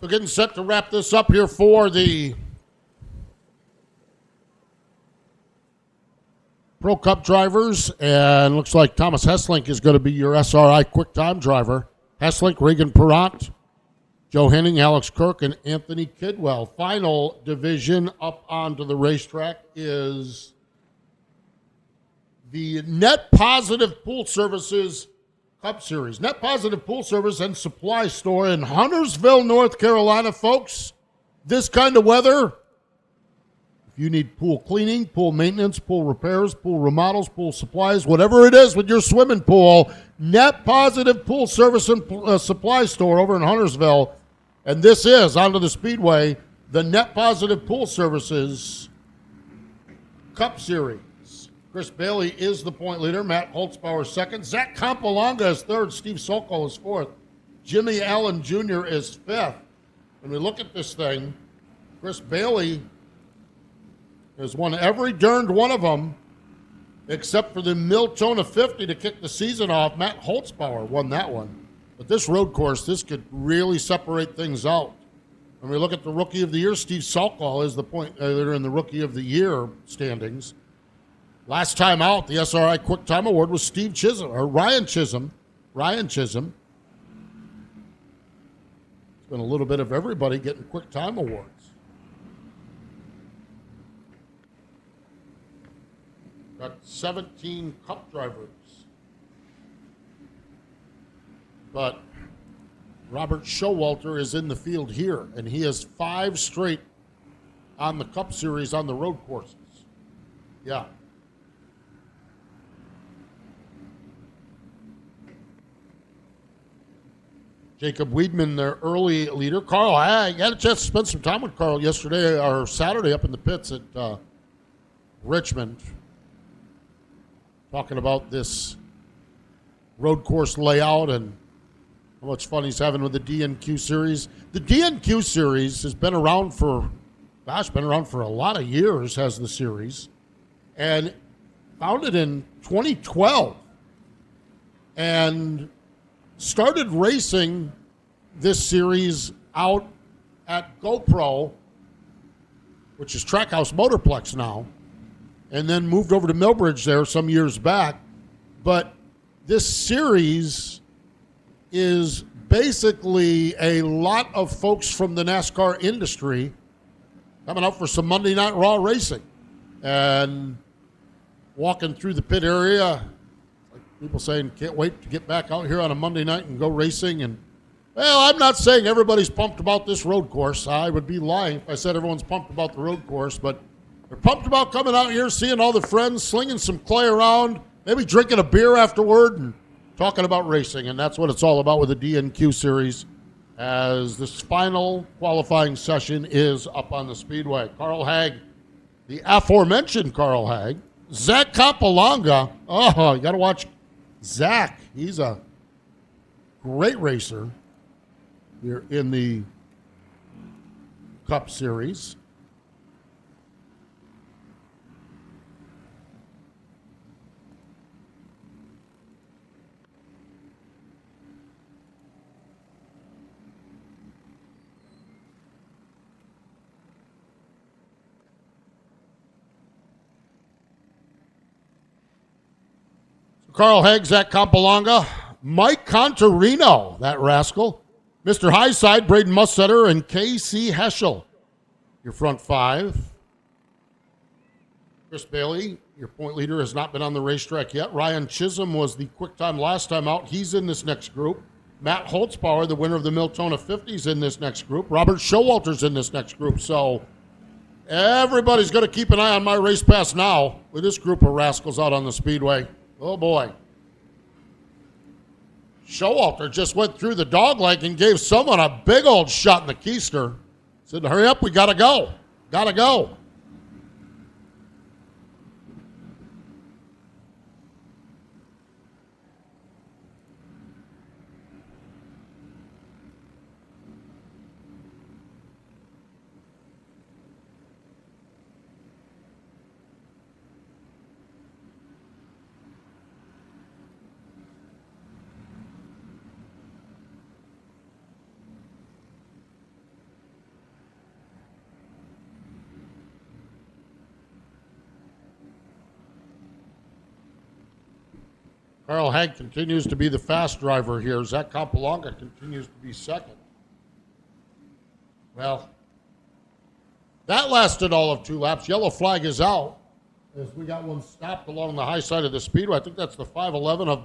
So getting set to wrap this up here for the Pro Cup drivers. And looks like Thomas Hesslink is going to be your SRI quick time driver. Hesslink, Regan Perrant, Joe Henning, Alex Kirk, and Anthony Kidwell. Final division up onto the racetrack is the Net Positive Pool Services Cup Series. Net Positive Pool Service and Supply Store in Huntersville, North Carolina, folks. This kind of weather, if you need pool cleaning, pool maintenance, pool repairs, pool remodels, pool supplies, whatever it is with your swimming pool, Net Positive Pool Service and Supply Store over in Huntersville. And this is, onto the Speedway, the Net Positive Pool Services Cup Series. Chris Bailey is the point leader. Matt Holtzbauer second. Zach Campolonga is third. Steve Sokol is fourth. Jimmy Allen Jr. is fifth. When we look at this thing, Chris Bailey has won every darned one of them except for the Miltona 50 to kick the season off. Matt Holtzbauer won that one. But this road course, this could really separate things out. When we look at the Rookie of the Year, Steve Sokol is the point leader in the Rookie of the Year standings. Last time out, the SRI Quick Time Award was Ryan Chisholm. It's been a little bit of everybody getting Quick Time Awards. Got 17 Cup drivers. But Robert Showalter is in the field here, and he has 5 straight on the Cup Series on the road courses. Yeah. Jacob Weedman, their early leader. Carl, I had a chance to spend some time with Carl yesterday or Saturday up in the pits at Richmond, talking about this road course layout and how much fun he's having with the DNQ series. The DNQ series has been around for a lot of years, has the series, and founded in 2012. And started racing this series out at GoPro, which is Trackhouse Motorplex now, and then moved over to Millbridge there some years back. But this series is basically a lot of folks from the NASCAR industry coming out for some Monday Night Raw racing and walking through the pit area. People saying, can't wait to get back out here on a Monday night and go racing. And, well, I'm not saying everybody's pumped about this road course. I would be lying if I said everyone's pumped about the road course. But they're pumped about coming out here, seeing all the friends, slinging some clay around, maybe drinking a beer afterward and talking about racing. And that's what it's all about with the DNQ series, as this final qualifying session is up on the Speedway. Carl Hagg, the aforementioned Carl Hagg. Zach Campolonga. Oh, you got to watch Zach. He's a great racer here in the Cup Series. Carl Hagg, Zach Campolonga, Mike Contarino, that rascal, Mr. Highside, Braden Mussetter, and K.C. Heschel, your front five. Chris Bailey, your point leader, has not been on the racetrack yet. Ryan Chisholm was the quick time last time out. He's in this next group. Matt Holtzbauer, the winner of the Miltona 50s, in this next group. Robert Showalter's in this next group. So everybody's going to keep an eye on my race pass now with this group of rascals out on the speedway. Oh, boy. Showalter just went through the dog leg and gave someone a big old shot in the keister. Said, hurry up, we got to go. Got to go. Carl Haig continues to be the fast driver here. Zach Campolonga continues to be second. Well, that lasted all of 2 laps. Yellow flag is out as we got one stopped along the high side of the speedway. I think that's the 511 of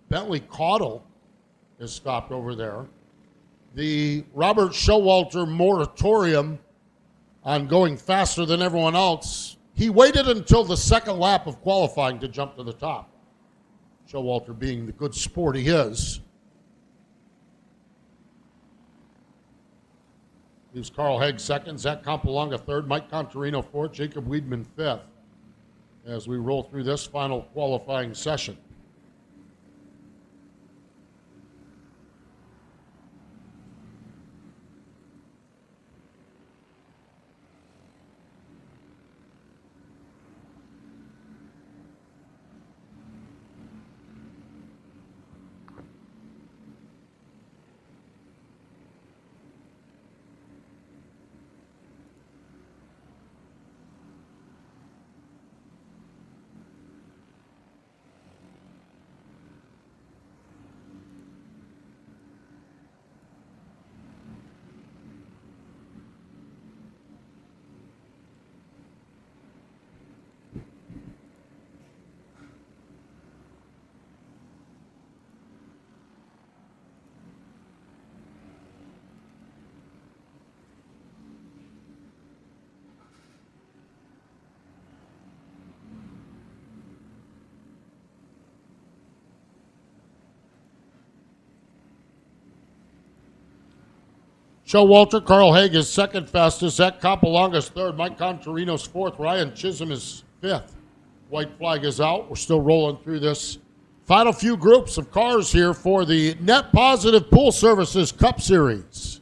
Bentley Caudle is stopped over there. The Robert Showalter moratorium on going faster than everyone else, he waited until the second lap of qualifying to jump to the top. Showalter being the good sport he is. Leaves Carl Haig second, Zach Campolonga third, Mike Contarino fourth, Jacob Weidman fifth as we roll through this final qualifying session. Showalter, Carl Haig is second fastest. Zach Campolonga's third. Mike Contarino's fourth. Ryan Chisholm is fifth. White flag is out. We're still rolling through this final few groups of cars here for the Net Positive Pool Services Cup Series.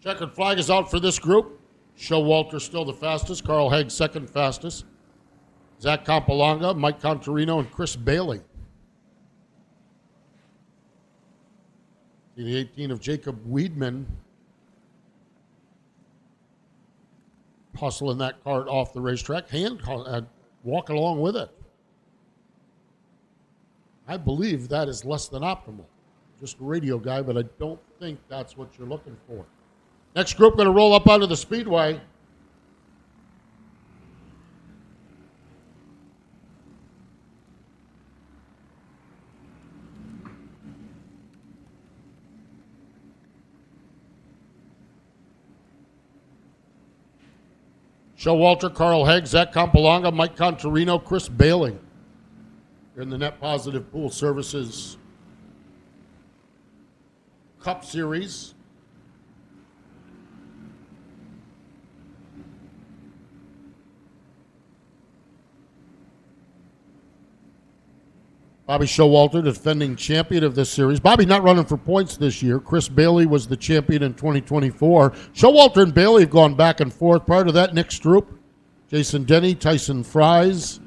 Checkered flag is out for this group. Showalter still the fastest. Carl Haig second fastest. Zach Campolonga, Mike Contarino, and Chris Bailey. See the 18 of Jacob Weidman hustling that cart off the racetrack. Walking along with it. I believe that is less than optimal. Just a radio guy, but I don't think that's what you're looking for. Next group going to roll up onto the speedway. Showalter, Carl Haig, Zach Campolonga, Mike Contarino, Chris Bailey. You're in the Net Positive Pool Services Cup Series. Bobby Showalter, defending champion of this series. Bobby not running for points this year. Chris Bailey was the champion in 2024. Showalter and Bailey have gone back and forth. Prior to that, Nick Stroop, Jason Denny, Tyson Fries,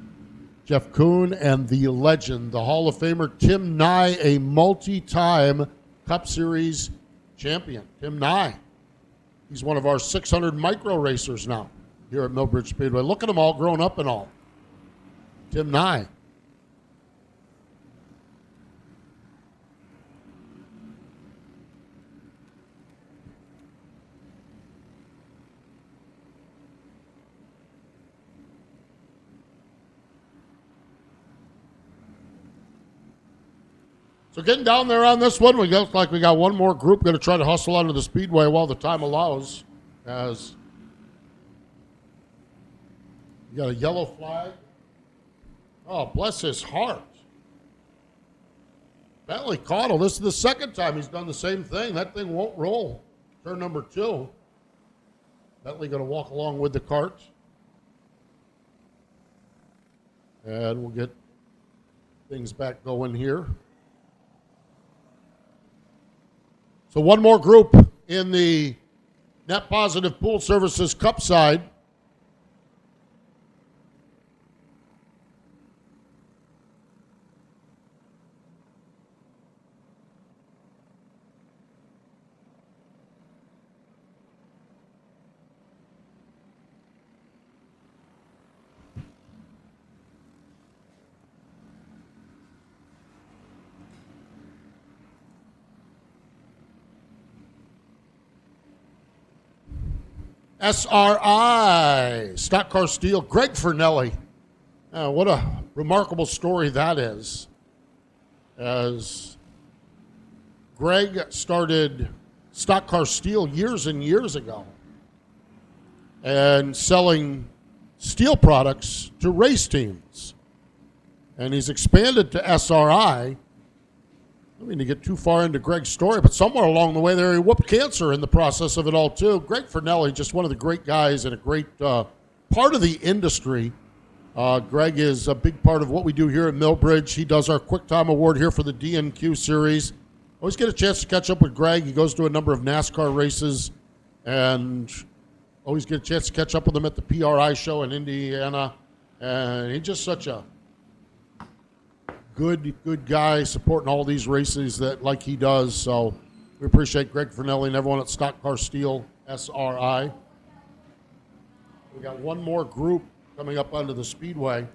Jeff Kuhn, and the legend, the Hall of Famer Tim Nye, a multi-time Cup Series champion. Tim Nye. He's one of our 600 micro racers now here at Millbridge Speedway. Look at them all grown up and all. Tim Nye. So getting down there on this one, we look like we got one more group going to try to hustle onto the speedway while the time allows. As you got a yellow flag. Oh, bless his heart. Bentley Caudle, this is the second time he's done the same thing. That thing won't roll. Turn number 2. Bentley going to walk along with the cart. And we'll get things back going here. So one more group in the Net Positive Pool Services Cup side. SRI, Stock Car Steel, Greg Fernelli. What a remarkable story that is. As Greg started Stock Car Steel years and years ago and selling steel products to race teams. And he's expanded to SRI. I don't mean to get too far into Greg's story, but somewhere along the way there, he whooped cancer in the process of it all, too. Greg Fernelli, just one of the great guys and a great part of the industry. Greg is a big part of what we do here at Millbridge. He does our Quick Time Award here for the DNQ series. Always get a chance to catch up with Greg. He goes to a number of NASCAR races and always get a chance to catch up with him at the PRI show in Indiana. And he's just such a good guy supporting all these races that like he does. So we appreciate Greg Fernelli and everyone at Stock Car Steel SRI. We got one more group coming up onto the speedway.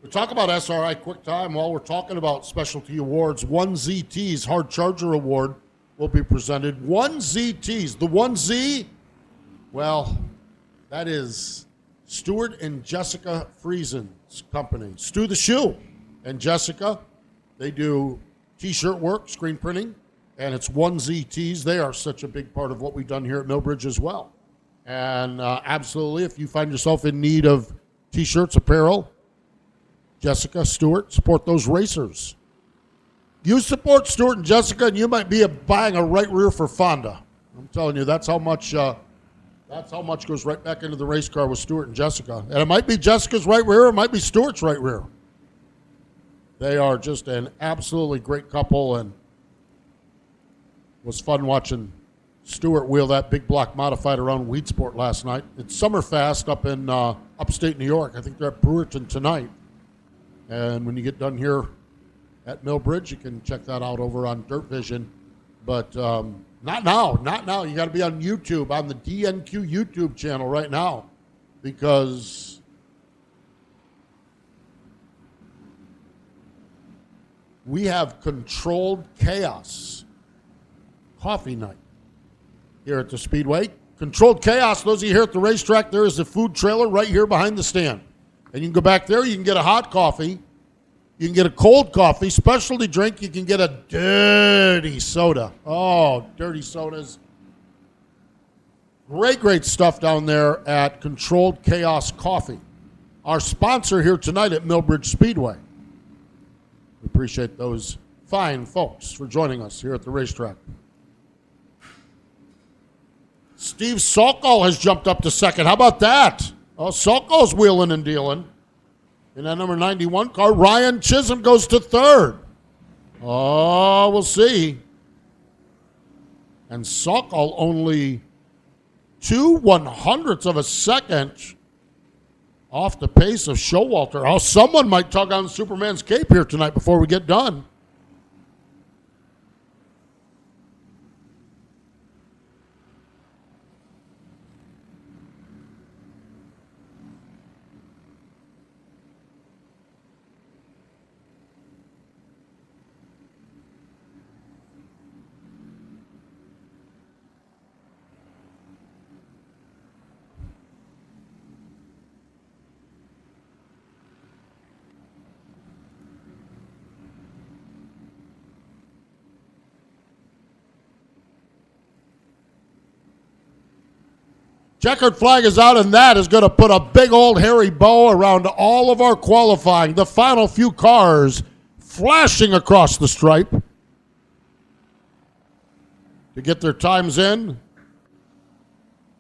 We talk about SRI Quick Time while we're talking about specialty awards. 1ZT's Hard Charger Award will be presented. 1ZT's, the 1Z, well, that is Stuart and Jessica Friesen's company. Stu the Shoe and Jessica, they do T-shirt work, screen printing, and it's 1ZTs. They are such a big part of what we've done here at Millbridge as well. And absolutely, if you find yourself in need of T-shirts, apparel, Jessica, Stuart, support those racers. You support Stuart and Jessica, and you might be buying a right rear for Fonda. I'm telling you, that's how much goes right back into the race car with Stuart and Jessica. And it might be Jessica's right rear, it might be Stuart's right rear. They are just an absolutely great couple, and it was fun watching Stuart wheel that big block modified around Weedsport last night. It's Summerfest up in upstate New York. I think they're at Brewerton tonight. And when you get done here at Millbridge, you can check that out over on Dirt Vision. But not now. You got to be on YouTube, on the DNQ YouTube channel right now, because we have Controlled Chaos coffee night here at the Speedway. Controlled Chaos, those of you here at the racetrack, there is a food trailer right here behind the stand. And you can go back there, you can get a hot coffee, you can get a cold coffee, specialty drink, you can get a dirty soda. Oh, dirty sodas. Great stuff down there at Controlled Chaos Coffee. Our sponsor here tonight at Millbridge Speedway. We appreciate those fine folks for joining us here at the racetrack. Steve Sokol has jumped up to second. How about that? Oh, Sokol's wheeling and dealing in that number 91 car. Ryan Chisholm goes to third. Oh, we'll see. And Sokol only 2/100ths of a second off the pace of Showalter. Oh, someone might tug on Superman's cape here tonight before we get done. Checkered flag is out, and that is going to put a big old hairy bow around all of our qualifying. The final few cars flashing across the stripe to get their times in.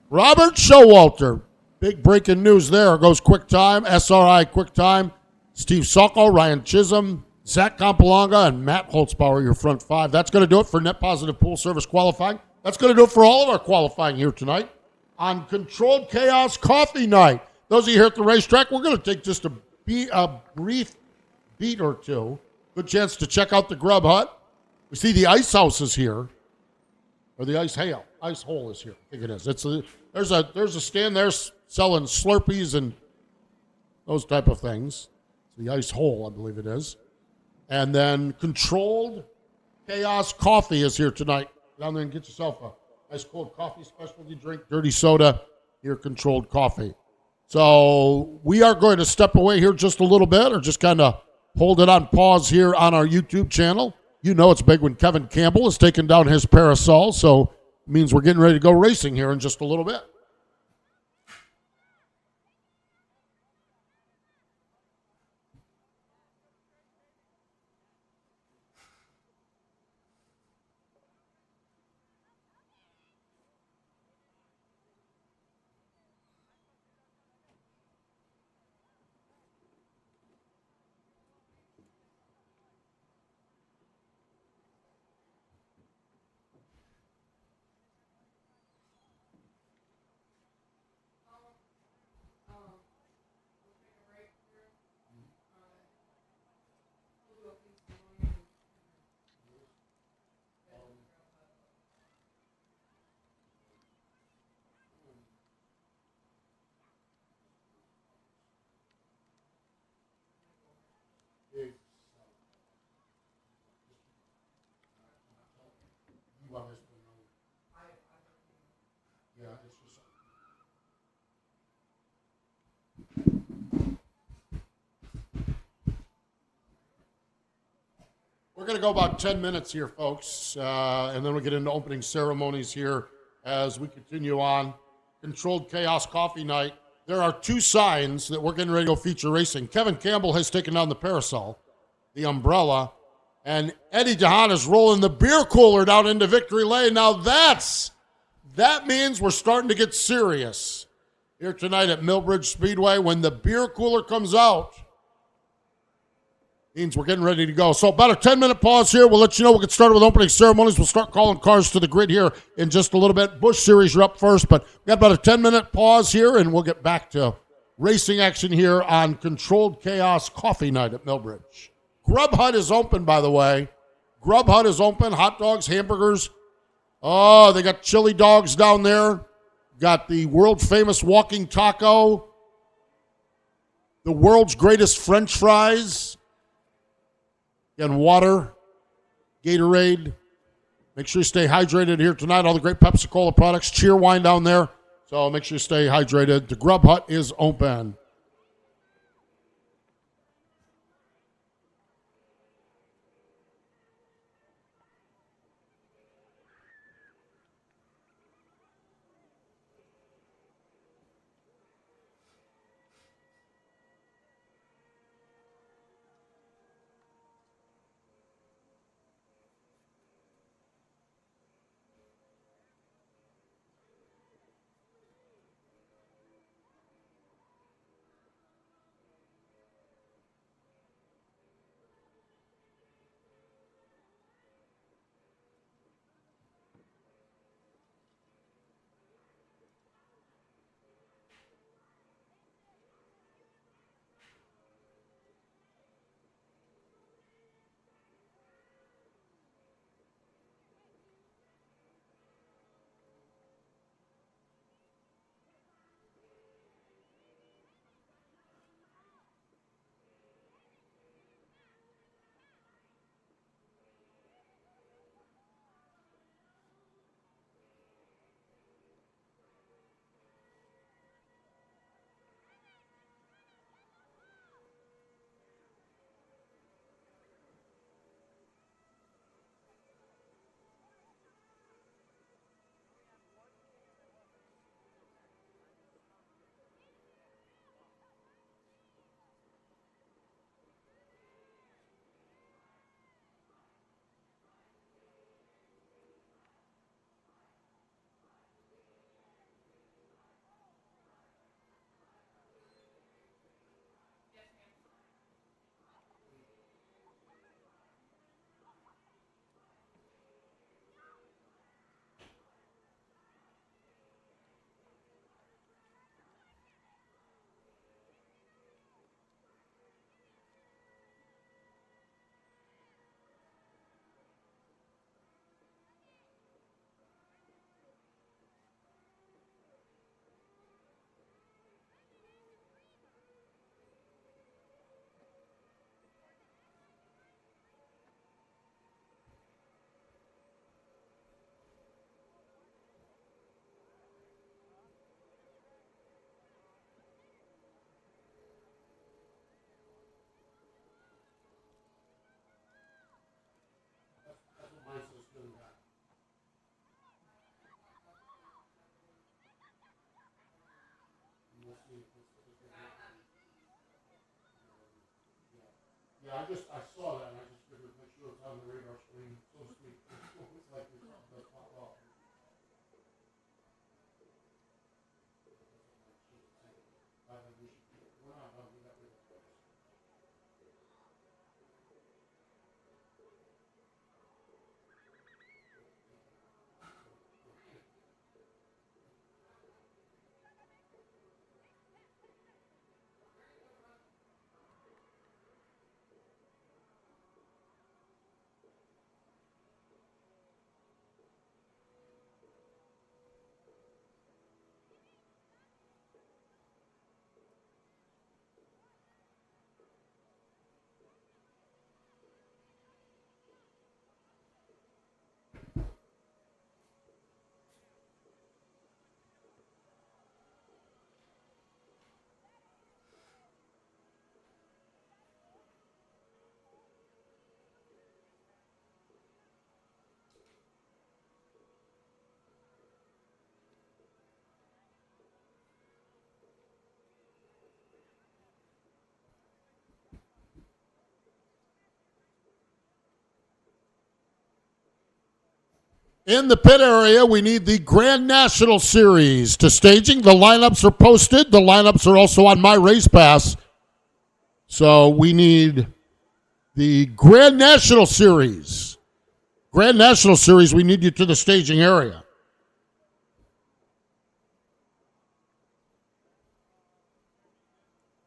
Robert Showalter, big breaking news there. Goes quick time, SRI quick time. Steve Socko, Ryan Chisholm, Zach Campolonga, and Matt Holtzbauer, your front five. That's going to do it for Net Positive Pool Service qualifying. That's going to do it for all of our qualifying here tonight on Controlled Chaos Coffee Night. Those of you here at the racetrack, we're going to take just a brief beat or two. Good chance to check out the Grub Hut. We see the Ice House is here, or the Ice Hole is here. I think it is. There's a stand there selling Slurpees and those type of things. It's the Ice Hole, I believe it is. And then Controlled Chaos Coffee is here tonight. Down there and get yourself a ice cold coffee specialty drink, dirty soda, your Controlled Coffee. So we are going to step away here just a little bit, or just kind of hold it on pause here on our YouTube channel. You know it's big when Kevin Campbell has taken down his parasol, so it means we're getting ready to go racing here in just a little bit. We're going to go about 10 minutes here, folks, and then we'll get into opening ceremonies here as we continue on. Controlled Chaos Coffee Night. There are two signs that we're getting ready to go feature racing. Kevin Campbell has taken down the parasol, the umbrella, and Eddie DeHaan is rolling the beer cooler down into Victory Lane. Now that means we're starting to get serious here tonight at Millbridge Speedway. When the beer cooler comes out, means we're getting ready to go. So about a 10-minute pause here. We'll let you know. We'll get started with opening ceremonies. We'll start calling cars to the grid here in just a little bit. Busch Series, you're up first, but we got about a 10-minute pause here, and we'll get back to racing action here on Controlled Chaos Coffee Night at Millbridge. Grub Hut is open, by the way. Grub Hut is open. Hot dogs, hamburgers. Oh, they got chili dogs down there. Got the world-famous walking taco. The world's greatest French fries. And water, Gatorade. Make sure you stay hydrated here tonight. All the great Pepsi-Cola products. Cheer wine down there. So make sure you stay hydrated. The Grub Hut is open. Yeah, I saw that and I just figured make sure it's on the radar screen, so to speak. It's like there's something that pop up. I think we should, we're not done with that radar. In the pit area, we need the Grand National Series to staging. The lineups are posted. The lineups are also on my race pass. So we need the Grand National Series. Grand National Series, we need you to the staging area.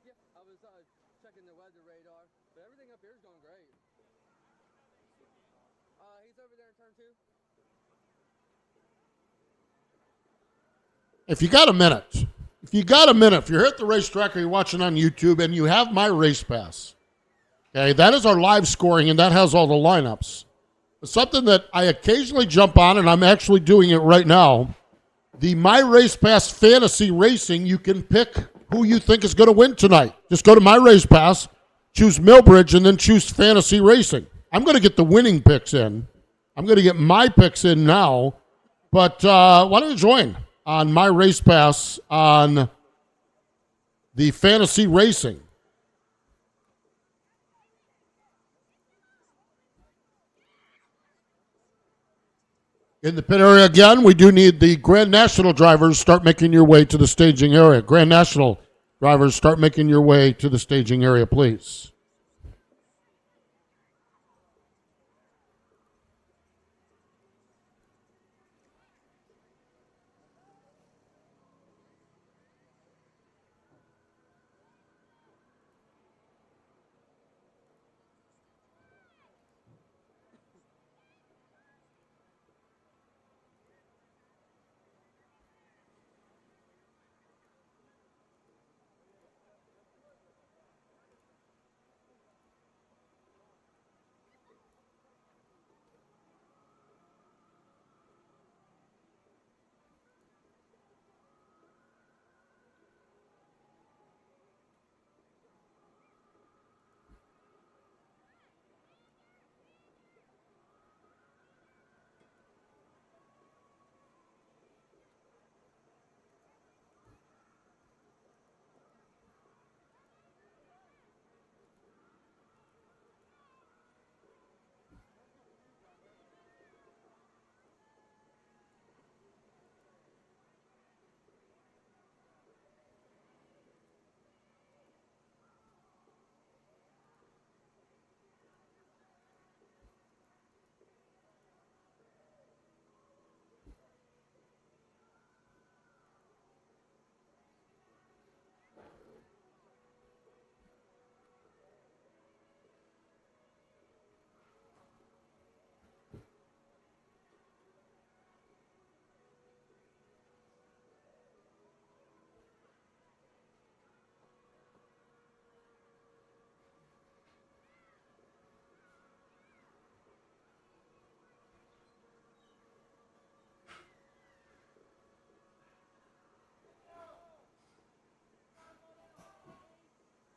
Yeah, I was checking the weather radar, but everything up here is going great. He's over there in turn 2. If you got a minute, if you're here at the racetrack or you're watching on YouTube and you have my race pass, okay, that is our live scoring and that has all the lineups. Something that I occasionally jump on, and I'm actually doing it right now, the My Race Pass Fantasy Racing, you can pick who you think is going to win tonight. Just go to My Race Pass, choose Millbridge, and then choose Fantasy Racing. I'm going to get the winning picks in. I'm going to get my picks in now, but why don't you join on My Race Pass on the Fantasy Racing. In the pit area again, we do need the Grand National drivers start making your way to the staging area. Grand National drivers start making your way to the staging area, please.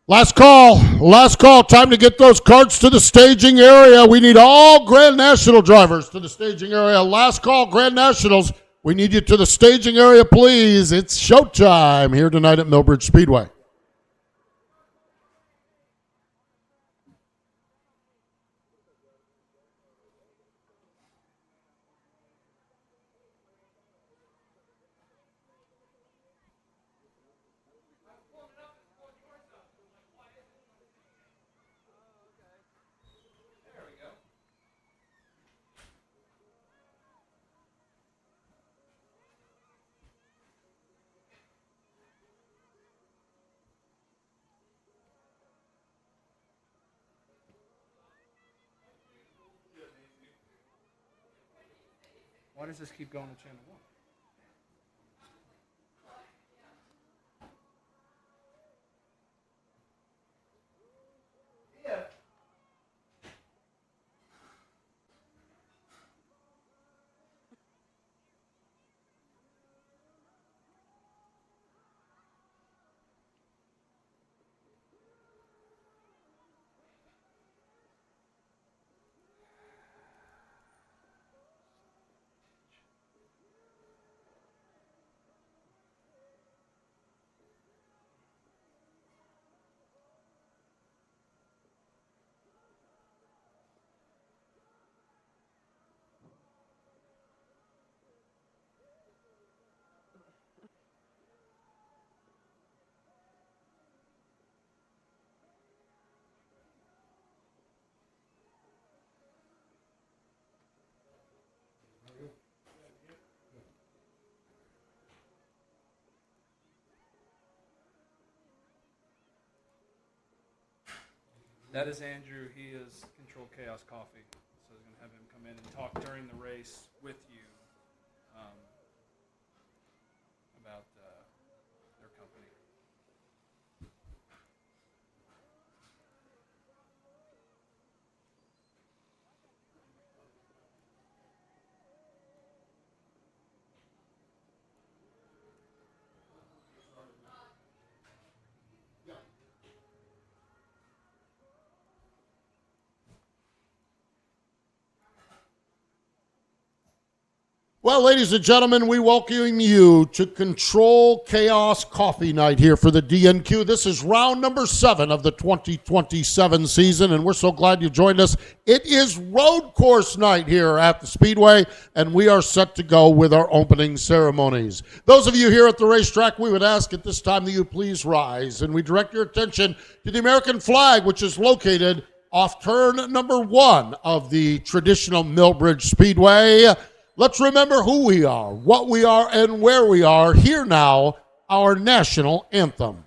Last call. Time to get those carts to the staging area. We need all Grand National drivers to the staging area. Last call, Grand Nationals. We need you to the staging area, please. It's showtime here tonight at Millbridge Speedway. Why does this keep going to channel 1? That is Andrew. He is Control Chaos Coffee. So we're going to have him come in and talk during the race with you about their company. Well, ladies and gentlemen, we welcome you to Control Chaos Coffee Night here for the DNQ. This is round number 7 of the 2027 season, and we're so glad you joined us. It is road course night here at the Speedway, and we are set to go with our opening ceremonies. Those of you here at the racetrack, we would ask at this time that you please rise, and we direct your attention to the American flag, which is located off turn number 1 of the traditional Millbridge Speedway. Let's remember who we are, what we are, and where we are. Here now, our national anthem.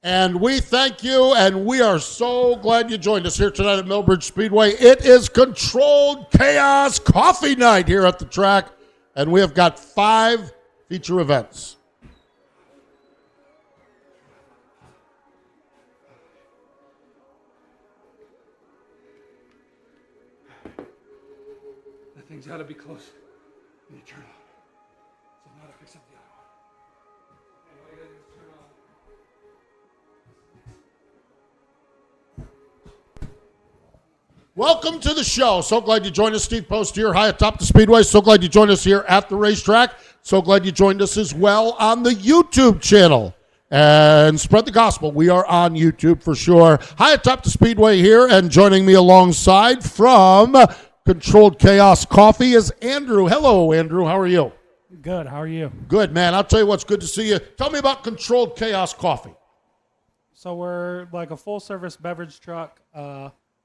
And we thank you, and we are so glad you joined us here tonight at Millbridge Speedway. It is Controlled Chaos Coffee Night here at the track, and we have got 5 feature events. Everything's got to be close. And you turn on. So now to fix up the other one. And what you gotta do is turn on. Welcome to the show. So glad you joined us. Steve Post here, high atop the Speedway. So glad you joined us here at the racetrack. So glad you joined us as well on the YouTube channel. And spread the gospel. We are on YouTube for sure. High atop the Speedway here, and joining me alongside from Controlled Chaos Coffee is Andrew. Hello, Andrew. How are you? Good. How are you? Good, man. I'll tell you what's good to see you. Tell me about Controlled Chaos Coffee. So we're like a full-service beverage truck,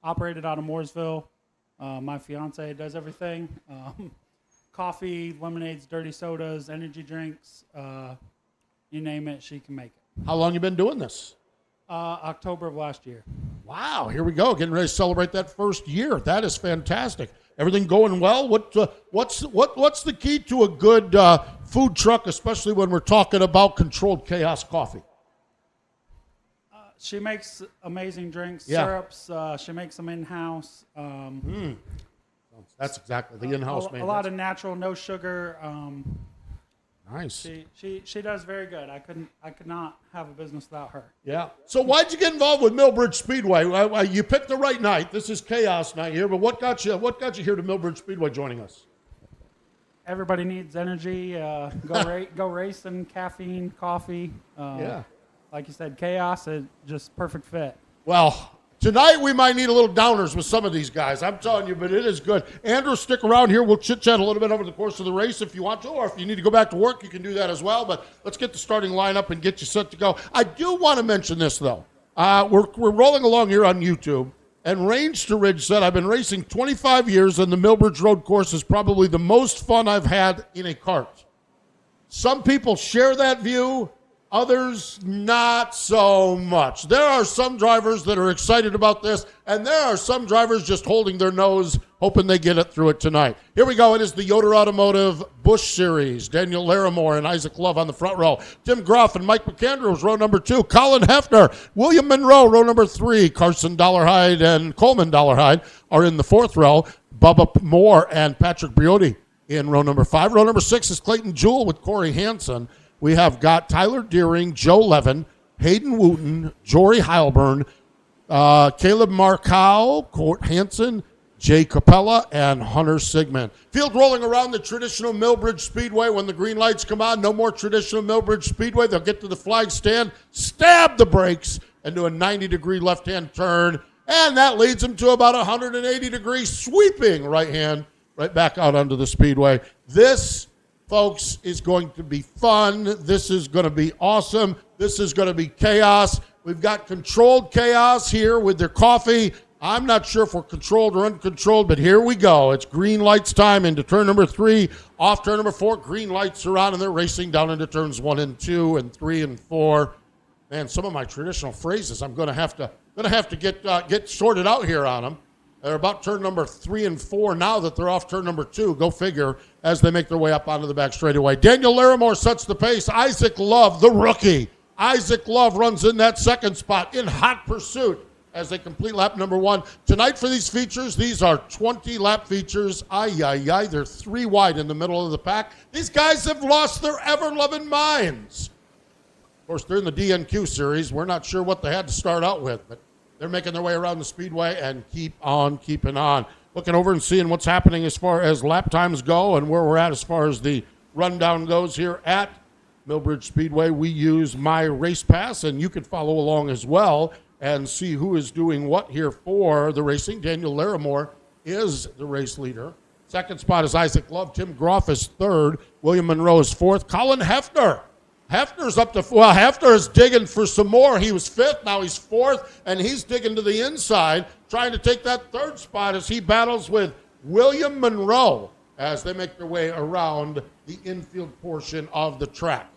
operated out of Mooresville. My fiance does everything. Coffee, lemonades, dirty sodas, energy drinks, you name it, she can make it. How long you been doing this? October of last year. Wow, here we go. Getting ready to celebrate that first year. That is fantastic. Everything going well? What's the key to a good food truck, especially when we're talking about Controlled Chaos Coffee? She makes amazing drinks, Yeah. syrups. She makes them in-house. That's exactly the in-house a lot of natural, no sugar. Nice. She does very good. I could not have a business without her. Yeah. So why'd you get involved with Millbridge Speedway? You picked the right night. This is Chaos Night here, but what got you here to Millbridge Speedway joining us? Everybody needs energy. Go racing, caffeine, coffee. Yeah. Like you said, chaos is just perfect fit. Well, tonight we might need a little downers with some of these guys. I'm telling you, but it is good. Andrew, stick around here. We'll chit-chat a little bit over the course of the race if you want to, or if you need to go back to work, you can do that as well. But let's get the starting lineup and get you set to go. I do want to mention this, though. We're rolling along here on YouTube, and Range to Ridge said, I've been racing 25 years, and the Millbridge Road Course is probably the most fun I've had in a kart. Some people share that view. Others, not so much. There are some drivers that are excited about this, and there are some drivers just holding their nose, hoping they get it through it tonight. Here we go. It is the Yoder Automotive Busch Series. Daniel Larimore and Isaac Love on the front row. Tim Groff and Mike McAndrews, row number 2. Colin Hefner, William Monroe, row number 3. Carson Dollarhide and Coleman Dollarhide are in the 4th row. Bubba Moore and Patrick Briotti in row number 5. Row number 6 is Clayton Jewell with Corey Hansen. We have got Tyler Deering, Joe Levin, Hayden Wooten, Jory Heilburn, Caleb Markow, Court Hansen, Jay Capella, and Hunter Sigmund. Field rolling around the traditional Millbridge Speedway. When the green lights come on, no more traditional Millbridge Speedway. They'll get to the flag stand, stab the brakes, and do a 90-degree left-hand turn. And that leads them to about 180-degree sweeping right hand right back out onto the speedway. This, folks, is going to be fun. This is going to be awesome. This is going to be chaos. We've got Controlled Chaos here with their coffee. I'm not sure if we're controlled or uncontrolled, but here we go. It's green lights time into turn number 3. Off turn number 4, green lights are on, and they're racing down into turns 1 and 2 and 3 and 4. Man, some of my traditional phrases I'm going to have to get sorted out here on them. They're about turn number 3 and 4 now that they're off turn number 2. Go figure, as they make their way up onto the back straightaway. Daniel Larimore sets the pace. Isaac Love, the rookie. Isaac Love runs in that second spot in hot pursuit as they complete lap number 1. Tonight for these features, these are 20-lap features. They're 3 wide in the middle of the pack. These guys have lost their ever-loving minds. Of course, they're in the DNQ series. We're not sure what they had to start out with, but they're making their way around the speedway and keep on keeping on. Looking over and seeing what's happening as far as lap times go and where we're at as far as the rundown goes here at Millbridge Speedway. We use My Race Pass, and you can follow along as well and see who is doing what here for the racing. Daniel Larimore is the race leader. Second spot is Isaac Love. Tim Groff is 3rd. William Monroe is 4th. Colin Hefner. Hefner is digging for some more. He was 5th, now he's 4th, and he's digging to the inside, trying to take that 3rd spot as he battles with William Monroe as they make their way around the infield portion of the track.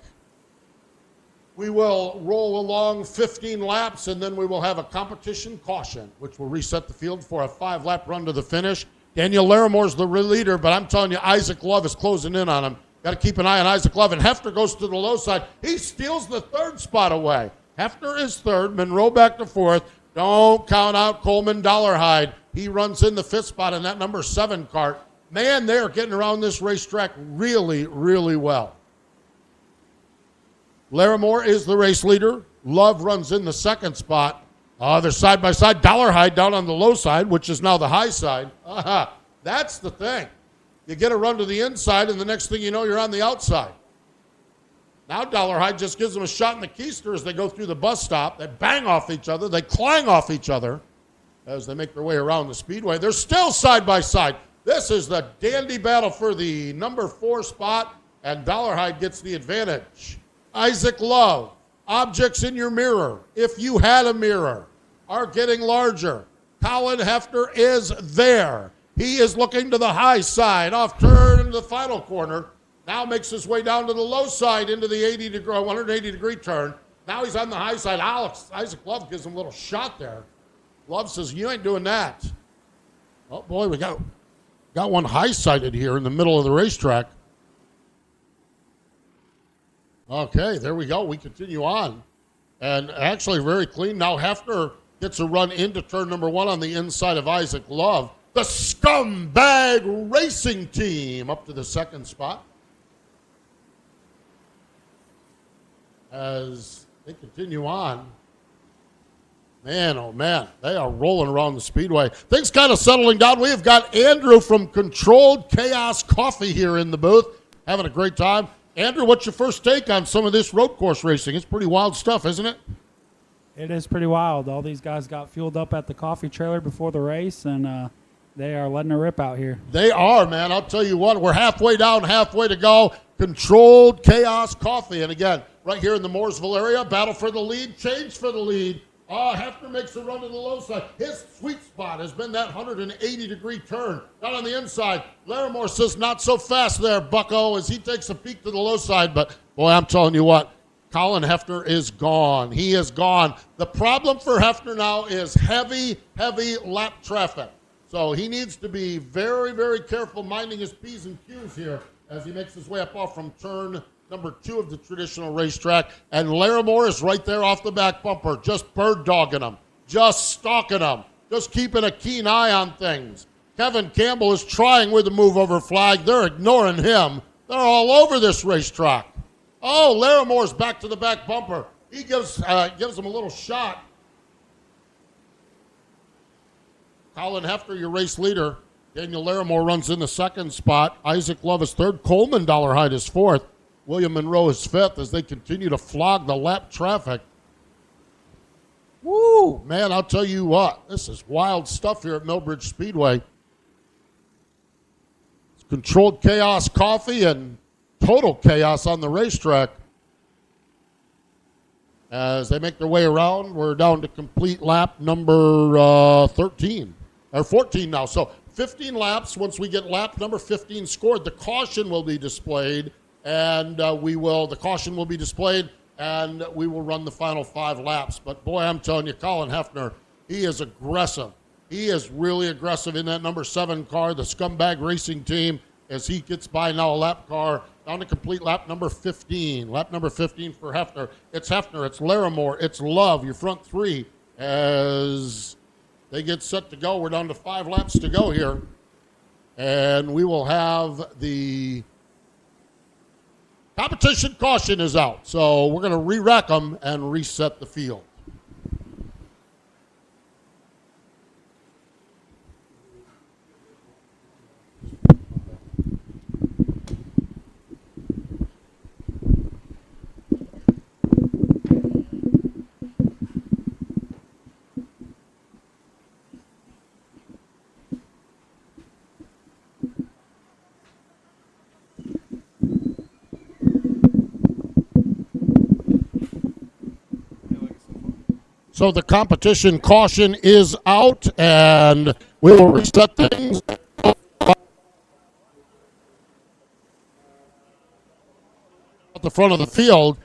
We will roll along 15 laps, and then we will have a competition caution, which will reset the field for a 5-lap run to the finish. Daniel Larimore's the leader, but I'm telling you, Isaac Love is closing in on him. Got to keep an eye on Isaac Love. And Hefner goes to the low side. He steals the 3rd spot away. Hefner is 3rd. Monroe back to 4th. Don't count out Coleman Dollarhide. He runs in the 5th spot in that number 7 cart. Man, they are getting around this racetrack really, really well. Larimore is the race leader. Love runs in the second spot. They're side by side. Dollarhide down on the low side, which is now the high side. That's the thing. You get a run to the inside, and the next thing you know, you're on the outside. Now Dollarhide just gives them a shot in the keister as they go through the bus stop. They bang off each other. They clang off each other as they make their way around the speedway. They're still side by side. This is the dandy battle for the number 4 spot, and Dollarhide gets the advantage. Isaac Love, objects in your mirror, if you had a mirror, are getting larger. Colin Hefner is there. He is looking to the high side, off turn into the final corner. Now makes his way down to the low side into the 180-degree turn. Now he's on the high side. Isaac Love gives him a little shot there. Love says, you ain't doing that. Oh, boy, we got one high-sided here in the middle of the racetrack. Okay, there we go. We continue on. And actually very clean. Now Hefner gets a run into turn number 1 on the inside of Isaac Love. The Scumbag Racing Team up to the second spot. As they continue on, man, oh man, they are rolling around the speedway. Things kind of settling down. We have got Andrew from Controlled Chaos Coffee here in the booth, having a great time. Andrew, what's your first take on some of this road course racing? It's pretty wild stuff, isn't it? It is pretty wild. All these guys got fueled up at the coffee trailer before the race, and they are letting a rip out here. They are, man. I'll tell you what, we're halfway down, halfway to go. Controlled Chaos Coffee. And again, right here in the Mooresville area, battle for the lead, change for the lead. Hefner makes a run to the low side. His sweet spot has been that 180-degree turn. Down on the inside, Larimore says, not so fast there, bucko, as he takes a peek to the low side. But, boy, I'm telling you what, Colin Hefner is gone. He is gone. The problem for Hefner now is heavy, heavy lap traffic. So he needs to be very, very careful minding his P's and Q's here as he makes his way up off from turn number 2 of the traditional racetrack. And Larimore is right there off the back bumper, just bird dogging him, just stalking him, just keeping a keen eye on things. Kevin Campbell is trying with the move over flag. They're ignoring him. They're all over this racetrack. Oh, Larimore's back to the back bumper. He gives him a little shot. Colin Hefner, your race leader. Daniel Larimore runs in the second spot. Isaac Love is third. Coleman Dollarhide is fourth. William Monroe is fifth as they continue to flog the lap traffic. Woo! Man, I'll tell you what. This is wild stuff here at Millbridge Speedway. It's Controlled Chaos Coffee and total chaos on the racetrack. As they make their way around, we're down to complete lap number 13. Or 14 now. So 15 laps. Once we get lap number 15 scored, the caution will be displayed. And the caution will be displayed, and we will run the final 5 laps. But, boy, I'm telling you, Colin Hefner, he is aggressive. He is really aggressive in that number 7 car, the Scumbag Racing Team, as he gets by now a lap car down to complete lap number 15. Lap number 15 for Hefner. It's Hefner, it's Larimore, it's Love, your front 3, as they get set to go. We're down to 5 laps to go here. And we will have the competition caution is out, so we're going to re-rack them and reset the field. So the competition caution is out, and we will reset things. At the front of the field.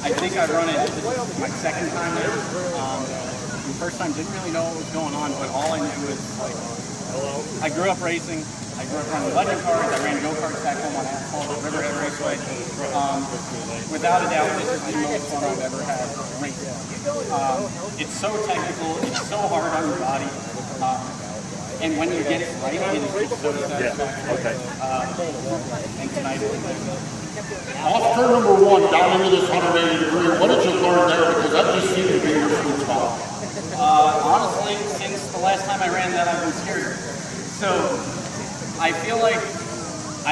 I think I run it. This is my second time there. The first time didn't really know what was going on, but all I knew was like, I grew up racing. I grew up running legend cars. I ran go-karts back home on asphalt at Riverhead Raceway. Without a doubt, this is the most fun I've ever had racing. It's so technical. It's so hard on your body. And when you get it right, it is just so satisfying. Okay. And tonight it was Off turn number one, down into this 180 degree, what did you learn there? Because that just seemed to be your sweet spot. honestly, since the last time I ran that, I've been scared. So I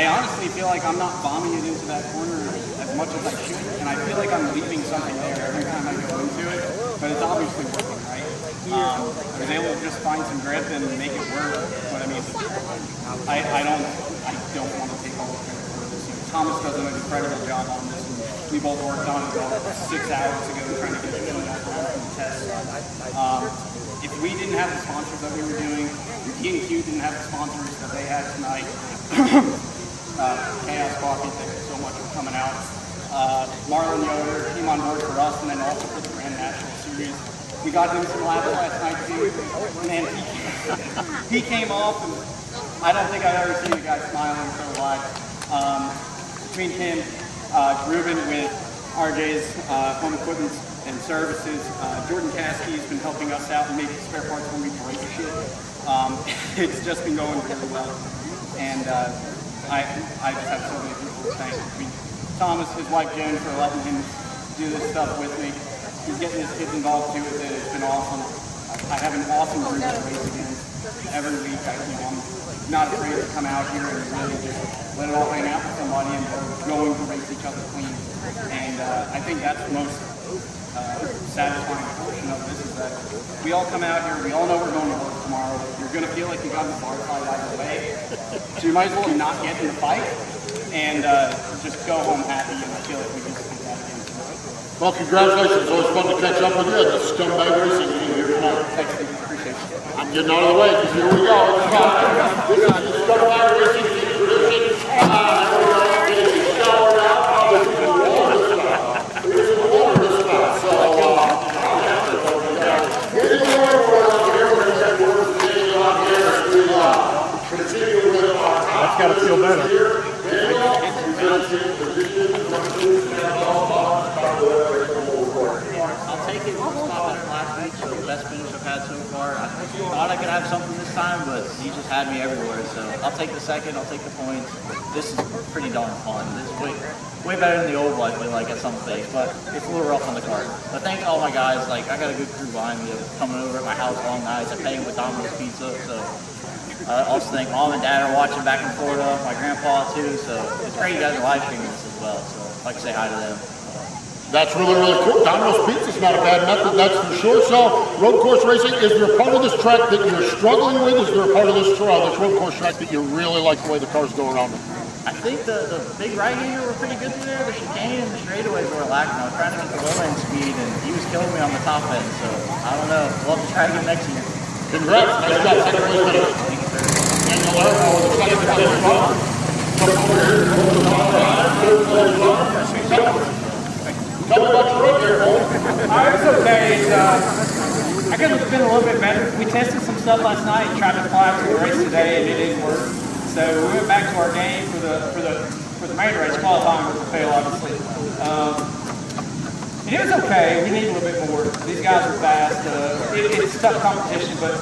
honestly feel like I'm not bombing it into that corner as much as I should, and I feel like I'm leaving something there every time I go into it, but it's obviously working, right? I was able to just find some grip and make it work, but I mean, I don't want to take all the credit for this. Thomas does an incredible job on this, and we both worked on it about 6 hours ago trying to get it done after the test. If we didn't have the sponsors that we were doing, DNQ didn't have the sponsors that they had tonight, Chaos Coffee, thank you so much for coming out. Marlon Yoder came on board for us and then also for the Grand National Series. We got him some laps last night too. Man, he came off, and I don't think I've ever seen a guy smiling so wide. Between him, Ruben with RJ's Home Equipment and Services, Jordan Caskey's been helping us out and making spare parts when we break shit. It's just been going really well, and I just have so many people to thank. I mean, Thomas, his wife Joan, for letting him do this stuff with me. He's getting his kids involved too with it. It's been awesome. I have an awesome group to race against every week. I'm not afraid to come out here and really just let it all hang out with somebody, and we're going to race each other clean. And I think that's the most satisfying portion of this, is that we all come out here, we all know we're going to work tomorrow. You're going to feel like you got the bar fight out of the way. So you might as well not get in the fight and just go home happy. And I feel like we just did that again. Well, congratulations. It's always fun to catch up with you. The Scumbag Racing team here tonight. Thanks, Steve. Appreciate it. I'm getting out of the way because here we go. It's time. This is the Scumbag Racing team tradition. Here we go. Getting the shower out. There's some water this time. There's some water this time. So, get in the water for us here. We're going to get work continue on here as we continue with our top. That's got to feel better. I'll take it. Stop better last week, so the best finish I've had so far. I thought I could have something this time, but he just had me everywhere. So I'll take the second. I'll take the points. This is pretty darn fun. This is way better than the old I feel like at some things, but it's a little rough on the card. But thank all my guys. Like I got a good crew behind me coming over at my house long nights. I pay with Domino's Pizza, so. I also think Mom and Dad are watching back in Florida, my grandpa too, so it's great you guys are live streaming this as well, so I'd like to say hi to them. That's really, really cool. Domino's Pizza's not a bad method, that's for sure. So, road course racing, is there a part of this track that you're struggling with? Is there a part of this road course track that you really like the way the cars go around it? I think the big right-hander were pretty good there. The chicane and the straightaways were lacking. I was trying to get the low-end speed, and he was killing me on the top end, so I don't know. We'll have to try again next year. Congrats, nice job. Second place finish. Daniel Lerner with the second place run. Tell me about your road here, Cole. It's okay. I could have been a little bit better. We tested some stuff last night and tried to apply for the race today, and it didn't work. So we went back to our game for the main race, qualifying with the fail, obviously. And it was okay. We need a little bit more. These guys are fast. It's tough competition, but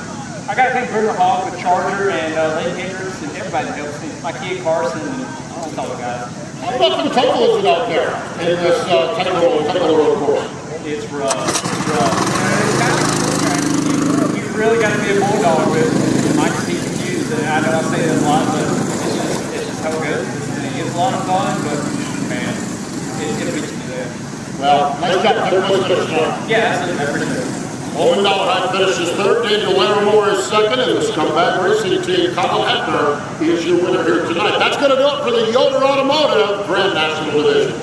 I got to thank Bruno Hogg with Charger and Lane Hendricks and everybody that helps me. My kid Carson and all the guys. How about the total is it out there in this technical road course? It's rough. It's rough. It's kind of cool. You really got to be a bulldog with it. Might be confused. And I know I say that a lot, but it's just how it goes. It gets a lot of fun, but man, it'll beat you to death. Well, nice job. Second place finish now. Yeah, absolutely. I appreciate it. Owen Dollarhide finishes third. Daniel Larimore is second, and the Scumbag Racing team, Kyle Hepner, is your winner here tonight. That's going to do it for the Yoder Automotive Grand National Division.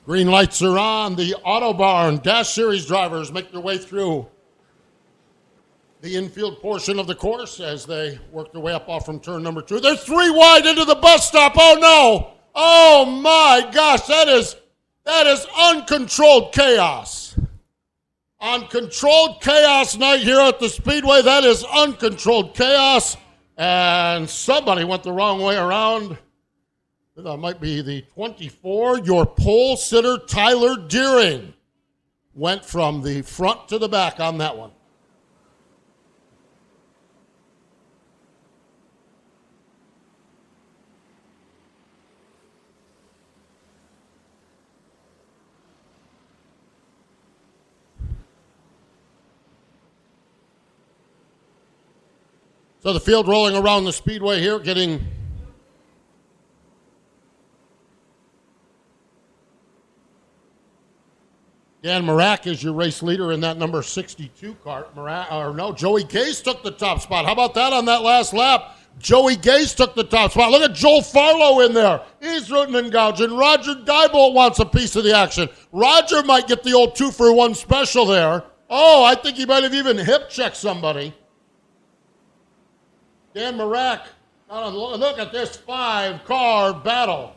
Green lights are on. The Autobarn Dash Series drivers make their way through the infield portion of the course as they work their way up off from turn number 2. They're 3 wide into the bus stop. Oh, no. Oh, my gosh. That is uncontrolled chaos. Uncontrolled chaos night here at the Speedway. That is uncontrolled chaos. And somebody went the wrong way around. That might be the 24. Your pole sitter, Tyler Deering, went from the front to the back on that one. So the field rolling around the Speedway here, getting Dan Marak is your race leader in that number 62 cart. Joey Gase took the top spot. How about that on that last lap? Joey Gase took the top spot. Look at Joel Farlow in there. He's rooting and gouging. Roger Diebold wants a piece of the action. Roger might get the old 2-for-1 special there. Oh, I think he might have even hip checked somebody. Dan Marak, look at this 5-car battle.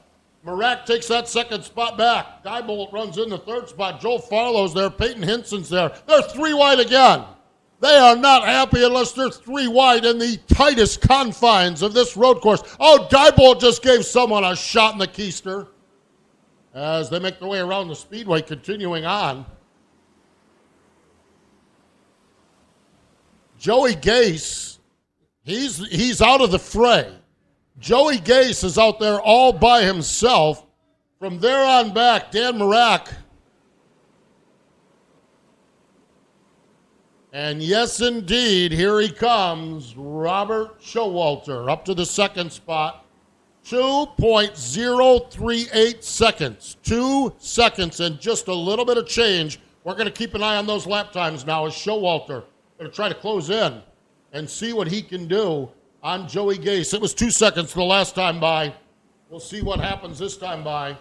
Marak takes that second spot back. Diebold runs in the third spot. Joel Farlow's there. Peyton Hinson's there. They're 3 wide again. They are not happy unless they're 3 wide in the tightest confines of this road course. Oh, Diebold just gave someone a shot in the keister as they make their way around the Speedway, continuing on. Joey Gase, he's out of the fray. Joey Gase is out there all by himself. From there on back, Dan Marak. And yes, indeed, here he comes, Robert Showalter, up to the second spot. 2.038 seconds. 2 seconds and just a little bit of change. We're going to keep an eye on those lap times now as Showalter going to try to close in and see what he can do on Joey Gase. It was 2 seconds the last time by. We'll see what happens this time by.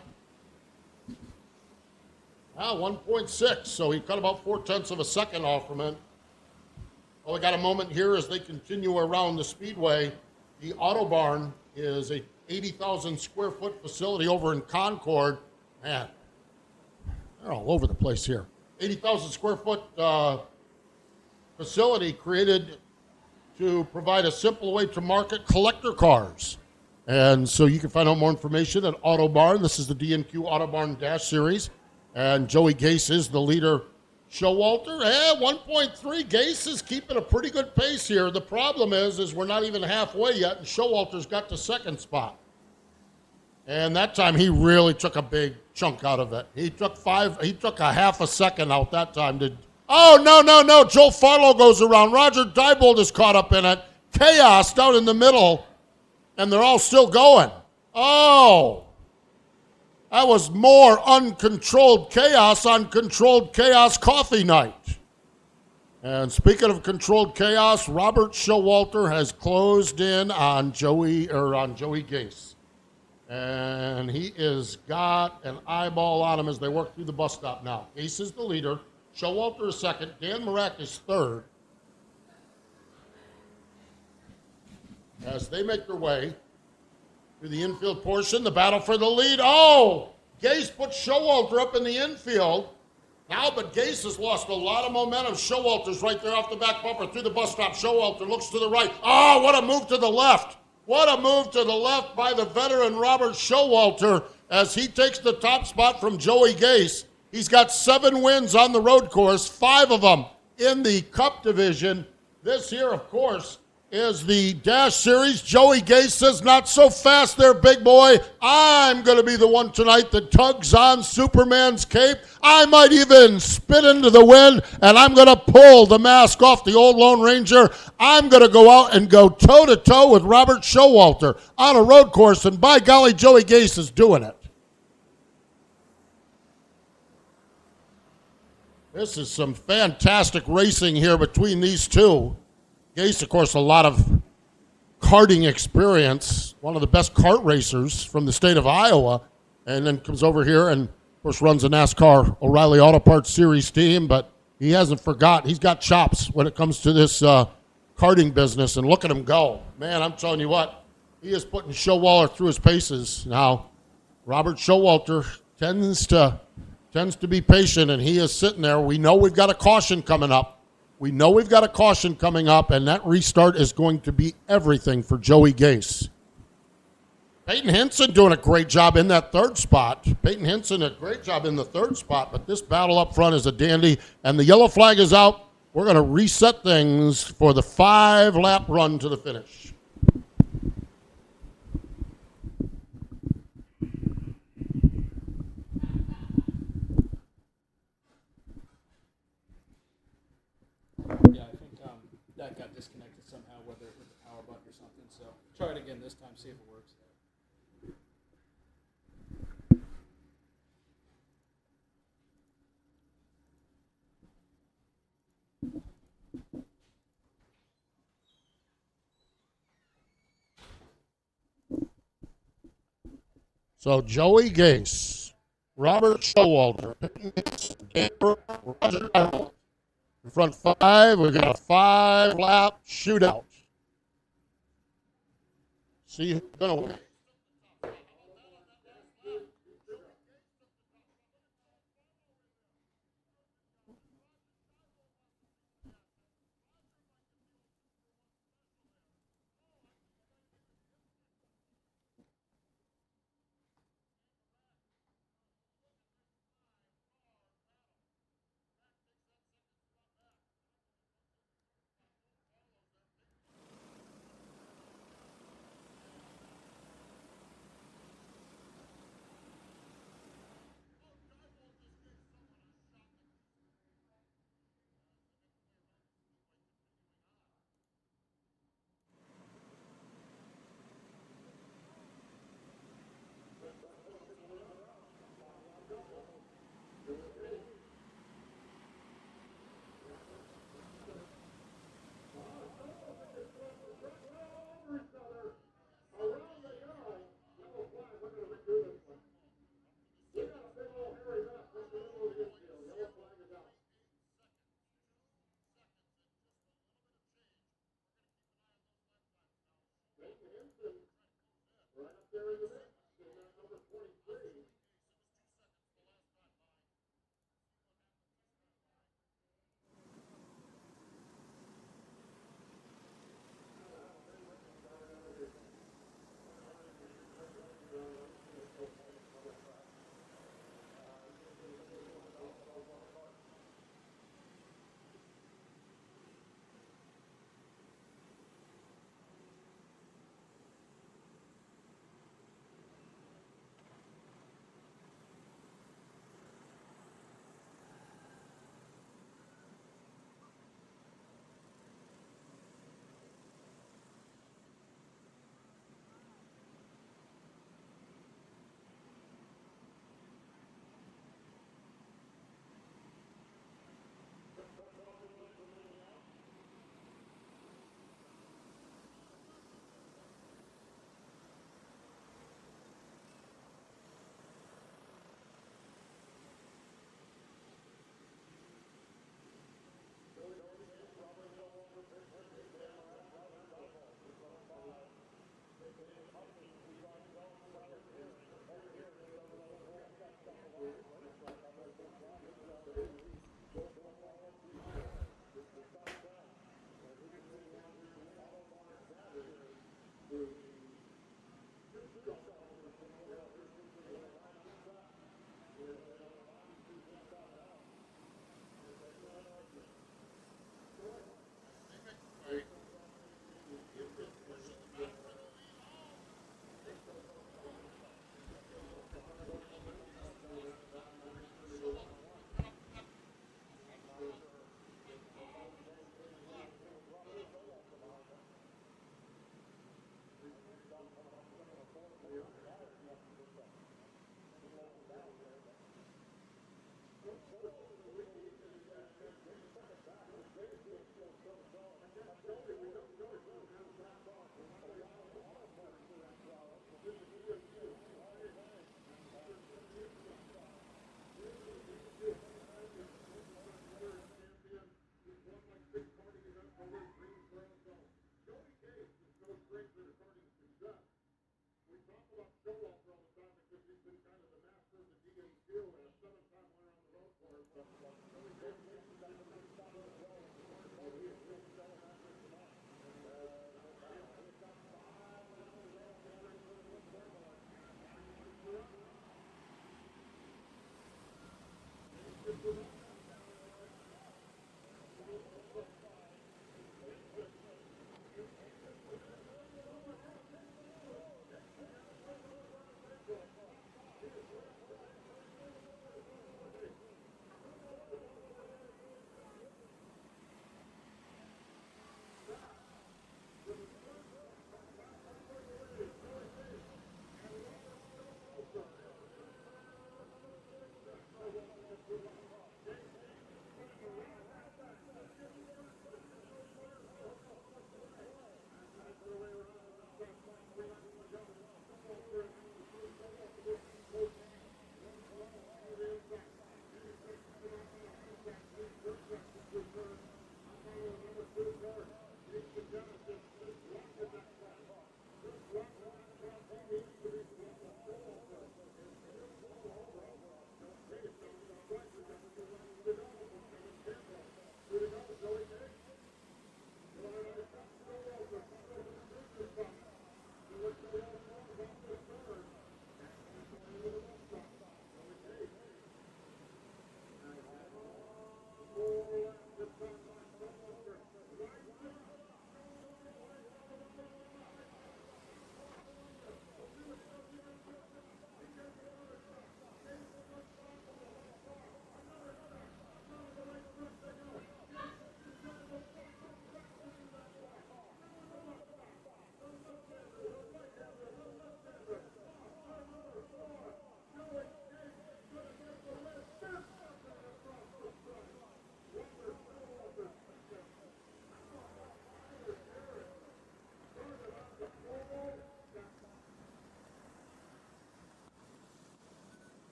1.6, so he cut about 0.4 of a second off from it. Well, we got a moment here as they continue around the Speedway. The Autobarn is a 80,000 square foot facility over in Concord. Man, they're all over the place here. 80,000 square foot facility created to provide a simple way to market collector cars. And so you can find out more information at Autobarn. This is the DNQ Autobarn Dash Series. And Joey Gase is the leader. Showalter, 1.3. Gase is keeping a pretty good pace here. The problem is we're not even halfway yet, and Showalter's got the second spot. And that time he really took a big chunk out of it. He took a half a second out that time. Oh, no. Joel Farlow goes around. Roger Diebold is caught up in it. Chaos down in the middle, and they're all still going. Oh, that was more uncontrolled chaos on Controlled Chaos Coffee Night. And speaking of controlled chaos, Robert Showalter has closed in on Joey Gase. And he has got an eyeball on him as they work through the bus stop now. Gase is the leader. Showalter is second. Dan Marak is third. As they make their way through the infield portion, the battle for the lead. Oh, Gase put Showalter up in the infield. Now, but Gase has lost a lot of momentum. Showalter's right there off the back bumper through the bus stop. Showalter looks to the right. Oh, what a move to the left. What a move to the left by the veteran Robert Showalter as he takes the top spot from Joey Gase. He's got 7 wins on the road course, 5 of them in the Cup division. This here, of course, is the Dash Series. Joey Gase says, not so fast there, big boy. I'm going to be the one tonight that tugs on Superman's cape. I might even spit into the wind, and I'm going to pull the mask off the old Lone Ranger. I'm going to go out and go toe-to-toe with Robert Showalter on a road course, and by golly, Joey Gase is doing it. This is some fantastic racing here between these two. Gase, of course, a lot of karting experience, one of the best kart racers from the state of Iowa, and then comes over here and course, runs a NASCAR O'Reilly Auto Parts Series team, but he hasn't forgot. He's got chops when it comes to this karting business, and look at him go. Man, I'm telling you what, he is putting Showalter through his paces. Now, Robert Showalter tends to be patient, and he is sitting there. We know we've got a caution coming up. And that restart is going to be everything for Joey Gase. Peyton Henson doing a great job in that third spot. But this battle up front is a dandy, and the yellow flag is out. We're going to reset things for the 5-lap run to the finish. Yeah, I think that got disconnected somehow, whether it was the power button or something. So try it again this time, see if it works. So Joey Gase, Robert Showalter, Roger Arnold. In front 5, we've got a 5-lap shootout. See who's going to win.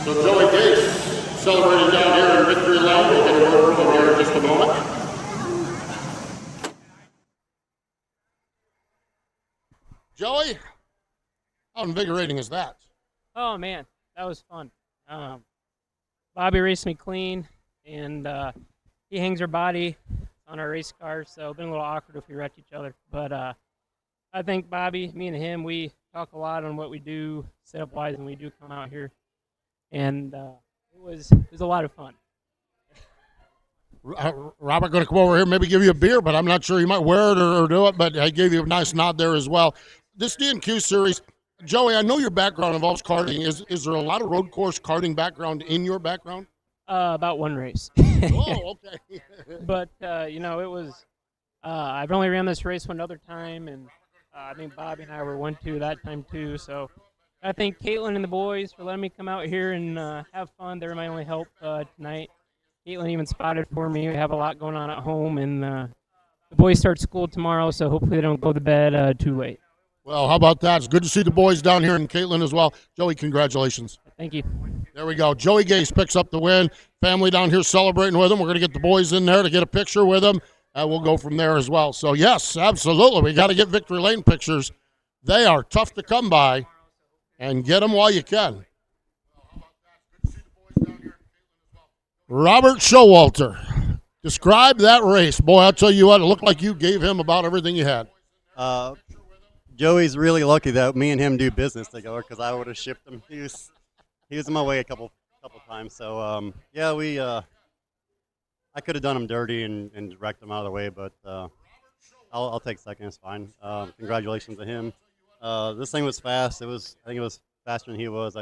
So Joey Gase celebrating down here in Victory Lane. We'll get a word from him here in just a moment. Joey, how invigorating is that? Oh man, that was fun. Bobby raced me clean, and he hangs her body on our race car, so it's been a little awkward if we wrecked each other. But I think Bobby, me and him, we talk a lot on what we do setup wise, and we do come out here, and it was a lot of fun. Robert going to come over here, maybe give you a beer, but I'm not sure he might wear it or do it, but I gave you a nice nod there as well. This DNQ series, Joey, I know your background involves karting. Is there a lot of road course karting background in your background? About one race. Oh, okay. But, it was I've only ran this race one other time, and I think Bobby and I were 1-2 that time too, so I thank Caitlin and the boys for letting me come out here and have fun. They're my only help tonight. Caitlin even spotted for me. We have a lot going on at home, and the boys start school tomorrow, so hopefully they don't go to bed too late. Well, how about that? It's good to see the boys down here and Caitlin as well. Joey, congratulations. Thank you. There we go. Joey Gase picks up the win. Family down here celebrating with him. We're going to get the boys in there to get a picture with them. We'll go from there as well. So, yes, absolutely. We got to get Victory Lane pictures. They are tough to come by, and get them while you can. Robert Showalter, describe that race. Boy, I'll tell you what, it looked like you gave him about everything you had. Joey's really lucky that me and him do business together because I would have shipped him. He was in my way a couple times. So, I could have done him dirty and wrecked him out of the way, but I'll take second. It's fine. Congratulations to him. This thing was fast. I think it was faster than he was.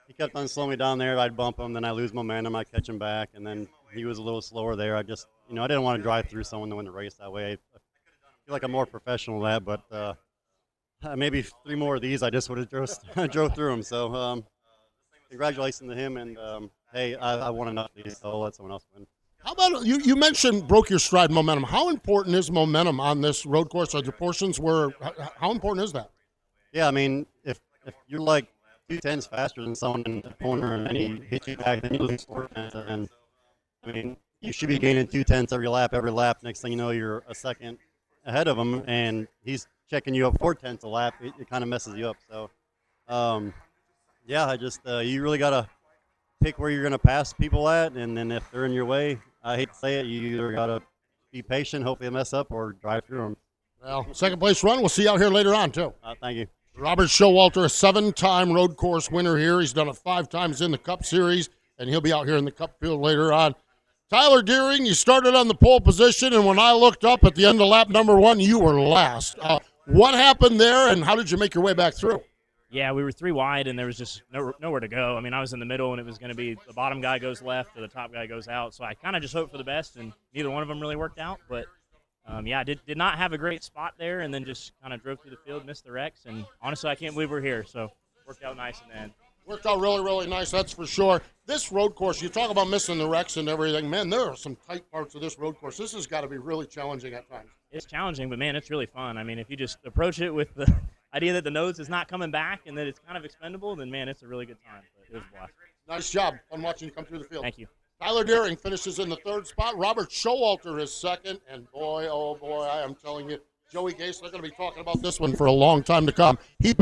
He kept on slowing me down there. I'd bump him, then I lose momentum. I'd catch him back, and then he was a little slower there. I didn't want to drive through someone to win the race that way. I feel like I'm more professional at that, but maybe 3 more of these, I just would have drove through them. So congratulations to him. And hey, I won enough of these, so I'll let someone else win. How about you mentioned broke your stride momentum. How important is momentum on this road course? Are there portions where how important is that? Yeah, I mean, if you're like 2/10s faster than someone in the corner and then he hits you back, then you lose 4/10. And I mean, you should be gaining 2/10s every lap. Next thing you know, you're a second ahead of him, and he's checking you up 4/10s a lap. It kind of messes you up. So, yeah, I just you really gotta pick where you're gonna pass people at, and then if they're in your way, I hate to say it, you either gotta be patient, hope they mess up, or drive through them. Well, second place run. We'll see you out here later on too. Thank you. Robert Showalter, a 7-time road course winner here. He's done it 5 times in the Cup Series, and he'll be out here in the Cup field later on. Tyler Deering, you started on the pole position, and when I looked up at the end of lap number 1, you were last. What happened there, and how did you make your way back through? Yeah, we were 3 wide, and there was just nowhere to go. I mean, I was in the middle, and it was going to be the bottom guy goes left or the top guy goes out. So I kind of just hoped for the best, and neither one of them really worked out. But, yeah, did not have a great spot there, and then just kind of drove through the field, missed the wrecks. And, honestly, I can't believe we're here. So worked out nice in the end. Worked out really, really nice, that's for sure. This road course, you talk about missing the wrecks and everything. Man, there are some tight parts of this road course. This has got to be really challenging at times. It's challenging, but, man, it's really fun. I mean, if you just approach it with the idea that the nose is not coming back and that it's kind of expendable, then, man, it's a really good time. But it was a blast. Nice job. Fun watching you come through the field. Thank you. Tyler Deering finishes in the 3rd spot. Robert Showalter is 2nd. And, boy, oh, boy, I am telling you, Joey Gase, they're going to be talking about this one for a long time to come. He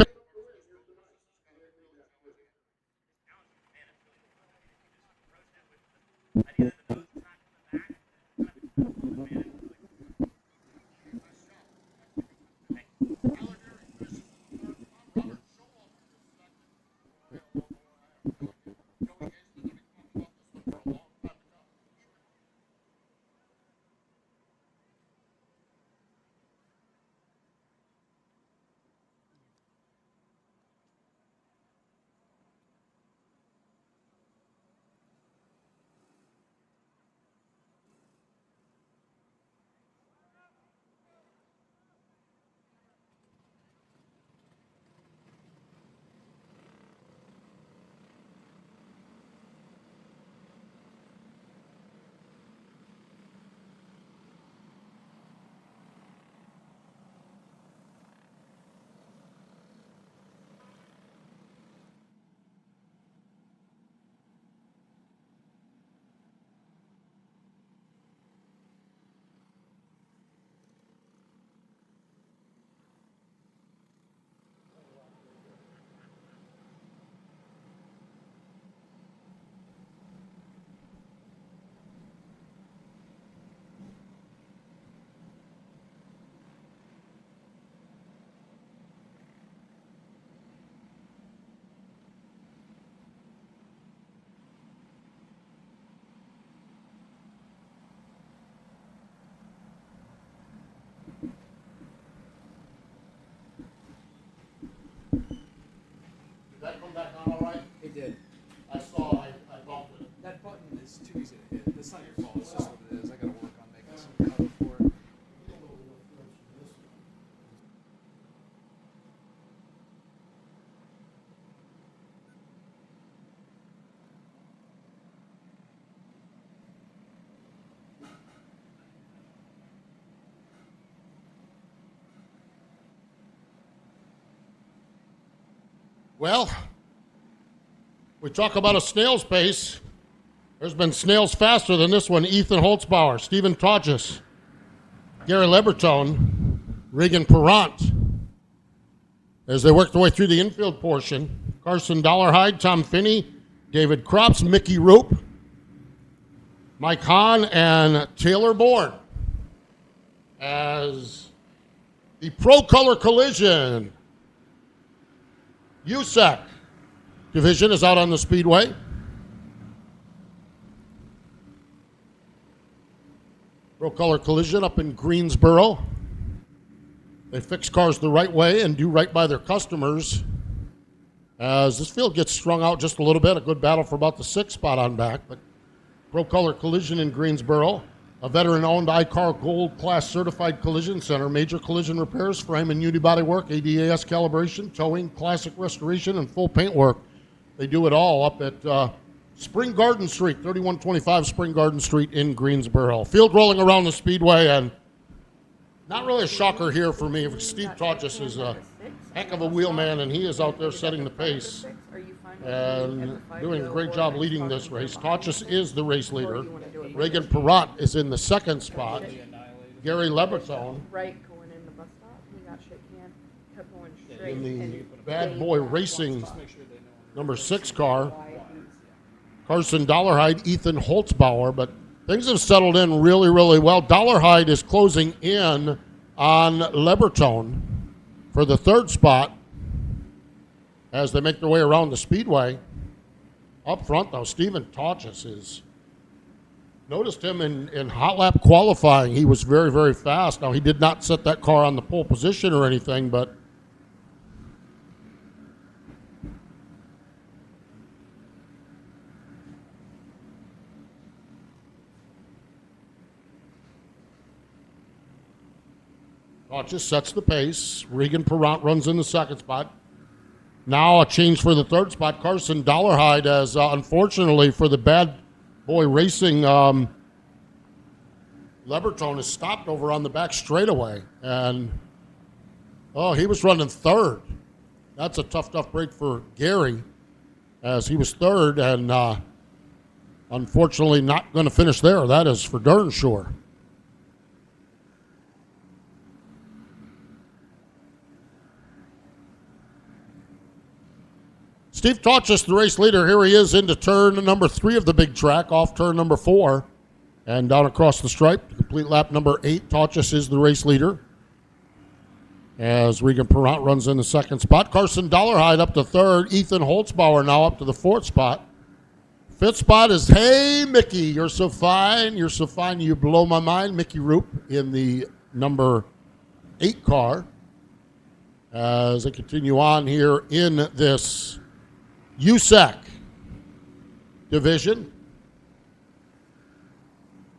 that come back on all right? It did. I saw, I bumped it. That button is too easy to hit. It's not your fault. It's just what it is. I got to work on making some cover for it. Well, we talk about a snail's pace. There's been snails faster than this one. Ethan Holtzbauer, Stephen Todges, Gary Lebertone, Regan Perrant. As they work their way through the infield portion, Carson Dollarhide, Tom Finney, David Krops, Mickey Roop, Mike Hahn, and Taylor Bourne. As the Pro Color Collision USAC division is out on the speedway. Pro Color Collision up in Greensboro. They fix cars the right way and do right by their customers. As this field gets strung out just a little bit, a good battle for about the 6th spot on back. But Pro Color Collision in Greensboro. A veteran-owned iCar Gold Class Certified Collision Center. Major collision repairs, frame and unibody work, ADAS calibration, towing, classic restoration, and full paint work. They do it all up at Spring Garden Street, 3125 Spring Garden Street in Greensboro. Field rolling around the speedway, and not really a shocker here for me. Steve Todges is a heck of a wheelman, and he is out there setting the pace and doing a great job leading this race. Todges is the race leader. Reagan Perrott is in the second spot. Gary Lebertone Right, going in the bus stop, he got shit can, kept going straight. in the and Bad Boy Racing number 6 car. Carson Dollarhide, Ethan Holtzbauer, but things have settled in really, really well. Dollarhide is closing in on Lebertone for the third spot as they make their way around the speedway. Up front, though, Stephen Todges is. Noticed him in hot lap qualifying. He was very, very fast. Now, he did not set that car on the pole position or anything, but Todges sets the pace. Regan Perrott runs in the second spot. Now a change for the third spot. Carson Dollarhide, as unfortunately for the Bad Boy Racing, Lebertone is stopped over on the back straightaway. And, he was running third. That's a tough break for Gary, as he was third and unfortunately not going to finish there. That is for darn sure. Steve Todges, the race leader. Here he is into turn number 3 of the big track, off turn number 4, and down across the stripe. Complete lap number 8. Todges is the race leader, as Regan Perrott runs in the second spot. Carson Dollarhide up to third. Ethan Holtzbauer now up to the fourth spot. Fifth spot is, hey, Mickey, you're so fine. You're so fine. You blow my mind. Mickey Roop in the number 8 car as they continue on here in this USAC division.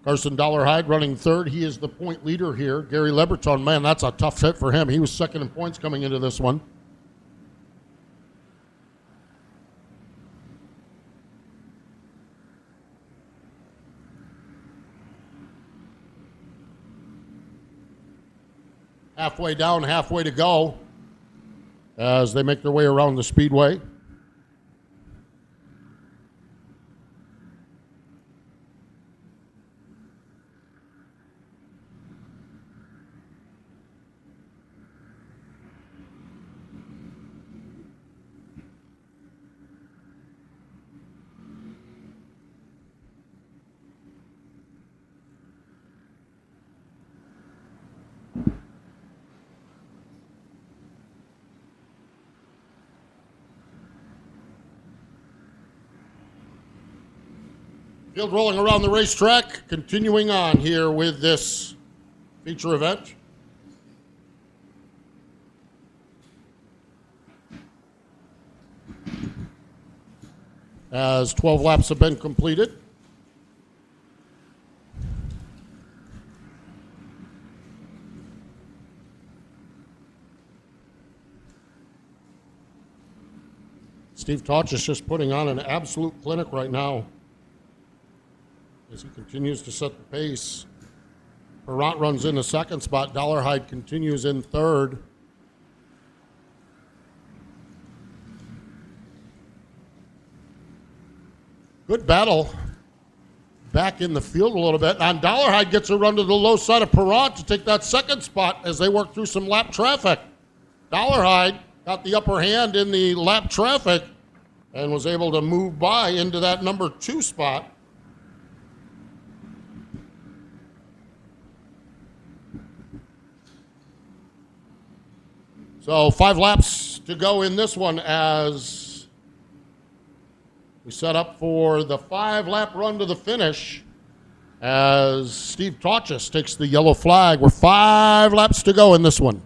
Carson Dollarhide running third. He is the point leader here. Gary Lebertone, man, that's a tough hit for him. He was second in points coming into this one. Halfway down, halfway to go as they make their way around the speedway. Field rolling around the racetrack, continuing on here with this feature event. As 12 laps have been completed. Steve Todges is just putting on an absolute clinic right now as he continues to set the pace. Perrott runs in the second spot. Dollarhide continues in third. Good battle back in the field a little bit. And Dollarhide gets a run to the low side of Perrott to take that second spot as they work through some lap traffic. Dollarhide got the upper hand in the lap traffic and was able to move by into that number 2 spot. So 5 laps to go in this one as we set up for the 5-lap run to the finish as Steve Todges takes the yellow flag. We're 5 laps to go in this one.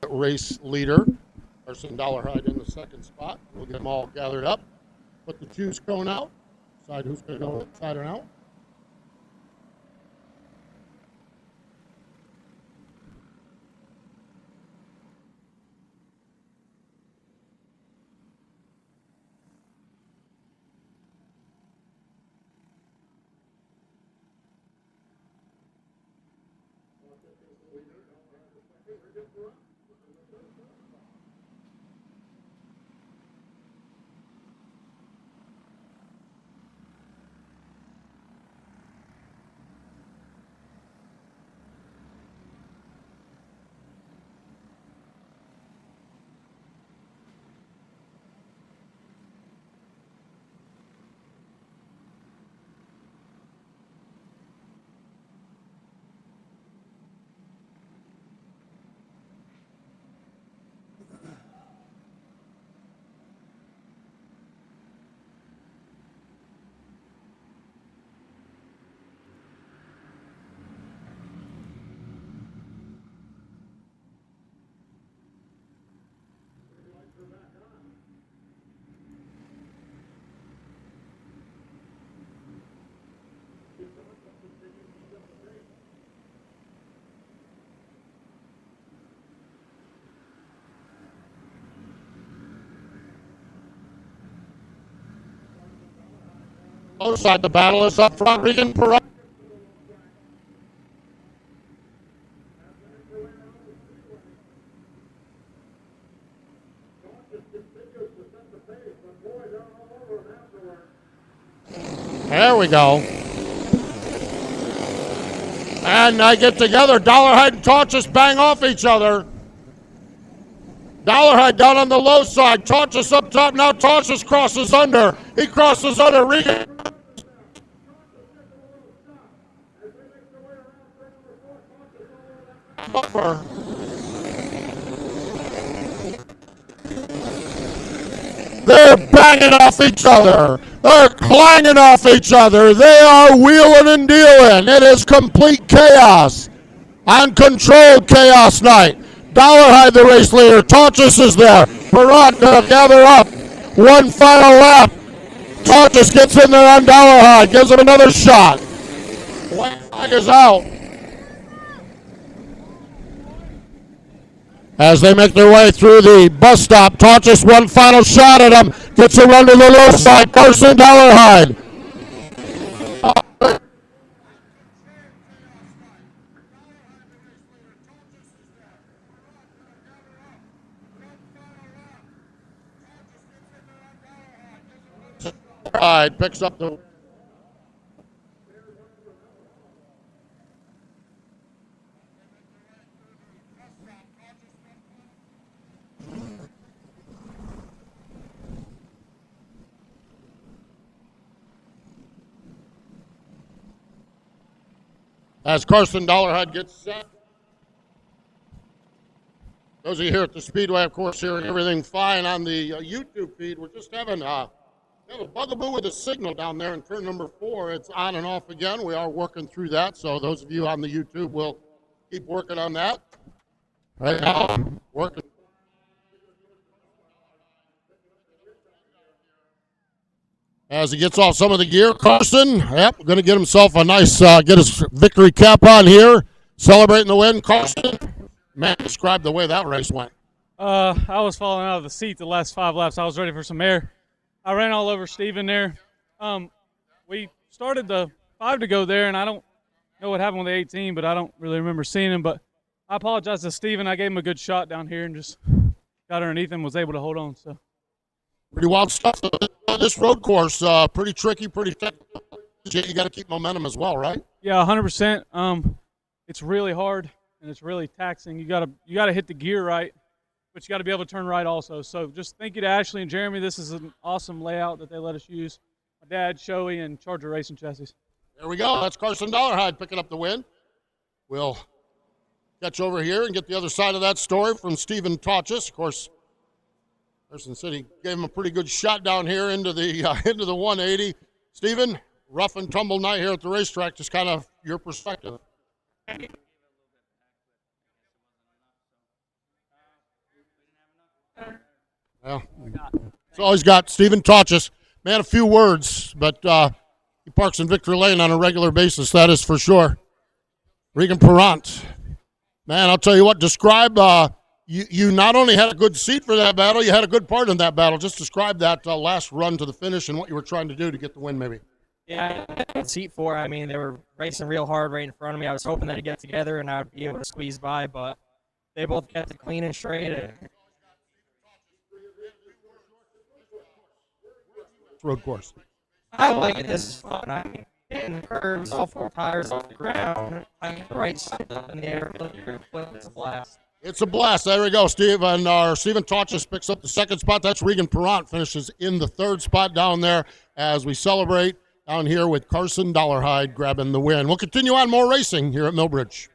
race leader. Carson Dollarhide in the second spot. We'll get them all gathered up. Put the choose cone out. Decide who's going to go inside and out. Outside the battle is up front. Regan Perot. There we go. And I get together. Dollarhide and Taunchus bang off each other. Dollarhide down on the low side. Taunchus up top. Now Taunchus crosses under. He crosses under. Regan. They're banging off each other. They're clanging off each other. They are wheeling and dealing. It is complete chaos. Uncontrolled chaos night. Dollarhide, the race leader. Taunchus is there. Perot going to gather up. One final lap. Taunchus gets in there on Dollarhide. Gives him another shot. White flag is out. As they make their way through the bus stop, Taunchus one final shot at him. Gets a run to the low side. Carson Dollarhide. Picks up the as Carson Dollarhide gets set. Those of you here at the Speedway, of course, hearing everything fine on the YouTube feed. We're just having a bugaboo with a signal down there in turn number 4. It's on and off again. We are working through that, so those of you on the YouTube will keep working on that. Right now, working. As he gets off some of the gear, Carson, going to get himself a nice, get his victory cap on here, celebrating the win. Carson, man, describe the way that race went. I was falling out of the seat the last 5 laps. I was ready for some air. I ran all over Steven there. We started the 5 to go there, and I don't know what happened with the 18, but I don't really remember seeing him. But I apologize to Steven. I gave him a good shot down here and just got underneath him, was able to hold on. So pretty wild stuff. This road course, pretty tricky, pretty technical. You got to keep momentum as well, right? Yeah, 100%. It's really hard and it's really taxing. You gotta hit the gear right, but you got to be able to turn right also. So just thank you to Ashley and Jeremy. This is an awesome layout that they let us use. My dad, Shoei, and Charger Racing Chassis. There we go. That's Carson Dollarhide picking up the win. We'll catch over here and get the other side of that story from Stephen Taunchus. Of course, Carson City gave him a pretty good shot down here into the 180. Stephen, rough and tumble night here at the racetrack. Just kind of your perspective. Well, it's always got Stephen Tauchus. Man, a few words, but he parks in Victory Lane on a regular basis, that is for sure. Regan Perrant. Man, I'll tell you what, describe, you not only had a good seat for that battle, you had a good part in that battle. Just describe that last run to the finish and what you were trying to do to get the win, maybe. Yeah, I had a seat for it. I mean, they were racing real hard right in front of me. I was hoping they'd get together and I'd be able to squeeze by, but they both kept it clean and straight. Road course. I like it. This is fun. I mean, hitting the curves, all 4 tires off the ground. I get the right side up in the air. It's a blast. It's a blast. There we go, Steve. And our Stephen Tauchus picks up the second spot. That's Regan Perrant finishes in the third spot down there as we celebrate down here with Carson Dollarhide grabbing the win. We'll continue on more racing here at Millbridge.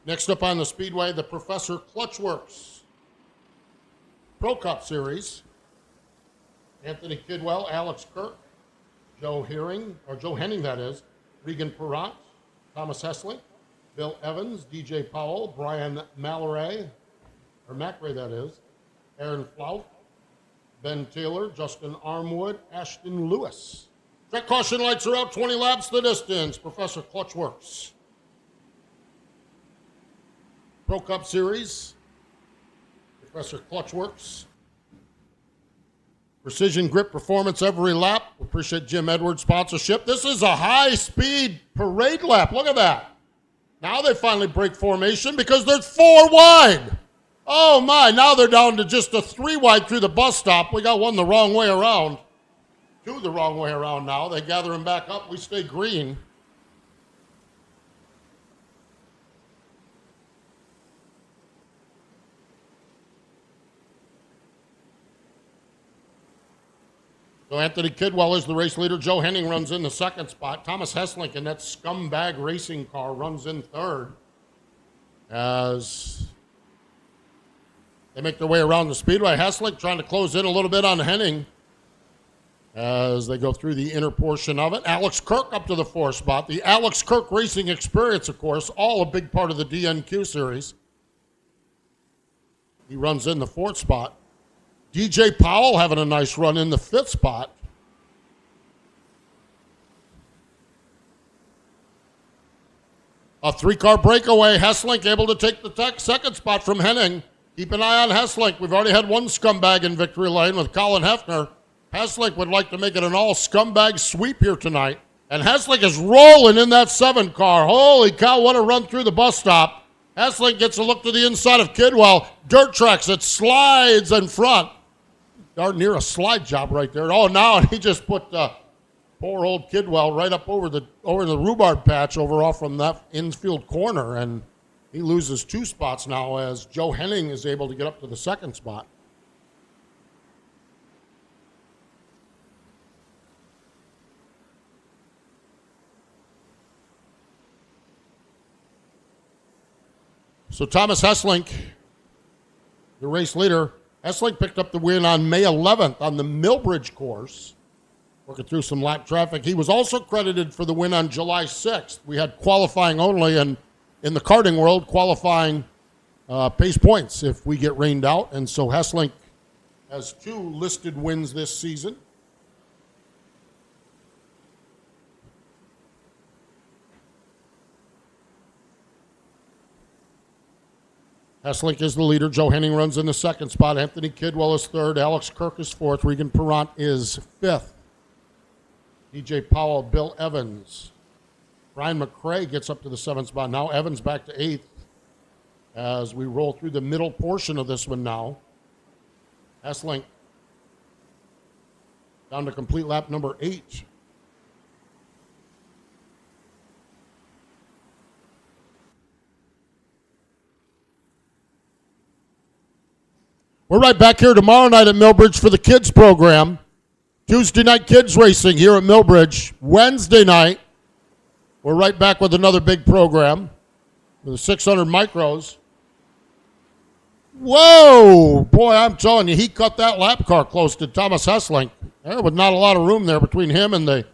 Next up on the Speedway, the Professor Clutchworks Pro Cup Series. Anthony Kidwell, Alex Kirk, Joe Henning, that is, Regan Perrant, Thomas Hessling, Bill Evans, DJ Powell, Brian Macrae, that is, Aaron Flout, Ben Taylor, Justin Armwood, Ashton Lewis. Track caution lights are out, 20 laps the distance. Professor Clutchworks Pro Cup Series, Professor Clutchworks. Precision grip performance every lap. We appreciate Jim Edwards' sponsorship. This is a high-speed parade lap. Look at that. Now they finally break formation because there's 4 wide. Oh, my. Now they're down to just a 3 wide through the bus stop. We got one the wrong way around. 2 the wrong way around now. They gather him back up. We stay green. So Anthony Kidwell is the race leader. Joe Henning runs in the second spot. Thomas Hesslink in that scumbag racing car runs in third as they make their way around the speedway. Hesslink trying to close in a little bit on Henning as they go through the inner portion of it. Alex Kirk up to the fourth spot. The Alex Kirk Racing Experience, of course, all a big part of the DNQ series. He runs in the fourth spot. DJ Powell having a nice run in the fifth spot. A three-car breakaway. Hesslink able to take the second spot from Henning. Keep an eye on Hesslink. We've already had one scumbag in victory lane with Colin Hefner. Hesslink would like to make it an all-scumbag sweep here tonight. And Hesslink is rolling in that 7 car. Holy cow, what a run through the bus stop. Hesslink gets a look to the inside of Kidwell. Dirt tracks, it slides in front. Darn near a slide job right there. Oh, now he just put poor old Kidwell right up over the rhubarb patch over off from that infield corner. And he loses 2 spots now as Joe Henning is able to get up to the second spot. So Thomas Hesslink, the race leader, Hesslink picked up the win on May 11th on the Millbridge course, working through some lap traffic. He was also credited for the win on July 6th. We had qualifying only, and in the karting world, qualifying pays points if we get rained out. And so Hesslink has 2 listed wins this season. Hesslink is the leader. Joe Henning runs in the second spot. Anthony Kidwell is third. Alex Kirk is fourth. Regan Perrant is fifth. DJ Powell, Bill Evans. Brian McCrae gets up to the 7th spot. Now Evans back to 8th as we roll through the middle portion of this one now. Hesslink down to complete lap number 8. We're right back here tomorrow night at Millbridge for the kids program. Tuesday night kids racing here at Millbridge. Wednesday night, we're right back with another big program with the 600 micros. Whoa! Boy, I'm telling you, he cut that lap car close to Thomas Hesslink. There was not a lot of room there between him and the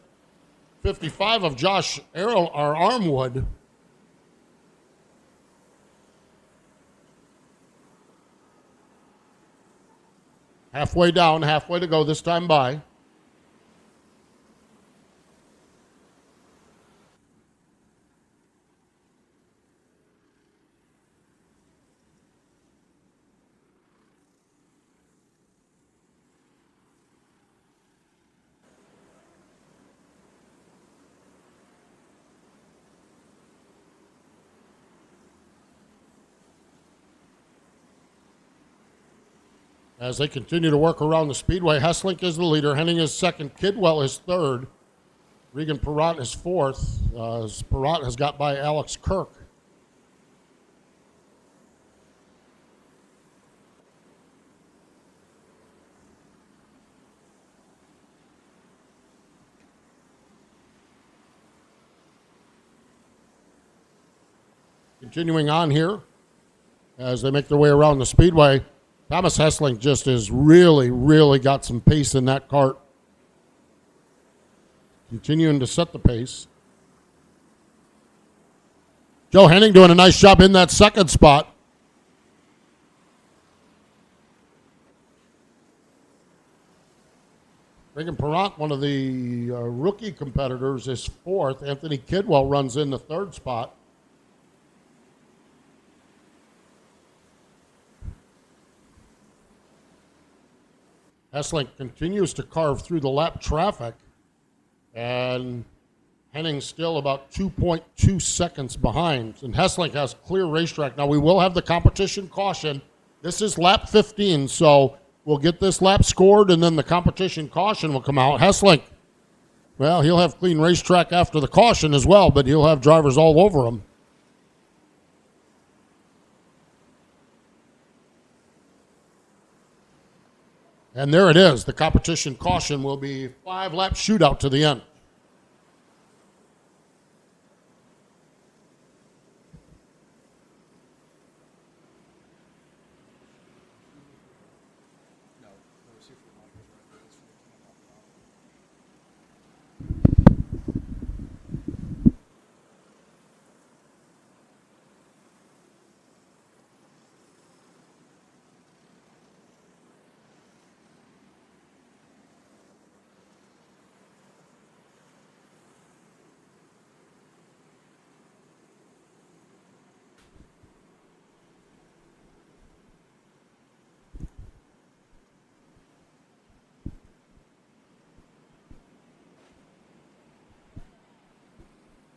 55 of Josh Armwood. Halfway down, halfway to go this time by. As they continue to work around the speedway, Hesslink is the leader. Henning is second. Kidwell is third. Regan Perrant is fourth. Perrant has got by Alex Kirk. Continuing on here, as they make their way around the speedway, Thomas Hesslink just has really got some pace in that kart. Continuing to set the pace. Joe Henning doing a nice job in that second spot. Regan Perrant, one of the rookie competitors, is fourth. Anthony Kidwell runs in the third spot. Hesslink continues to carve through the lap traffic, and Henning still about 2.2 seconds behind. And Hesslink has clear racetrack. Now, we will have the competition caution. This is lap 15, so we'll get this lap scored, and then the competition caution will come out. Hesslink, well, he'll have clean racetrack after the caution as well, but he'll have drivers all over him. And there it is. The competition caution will be 5-lap shootout to the end.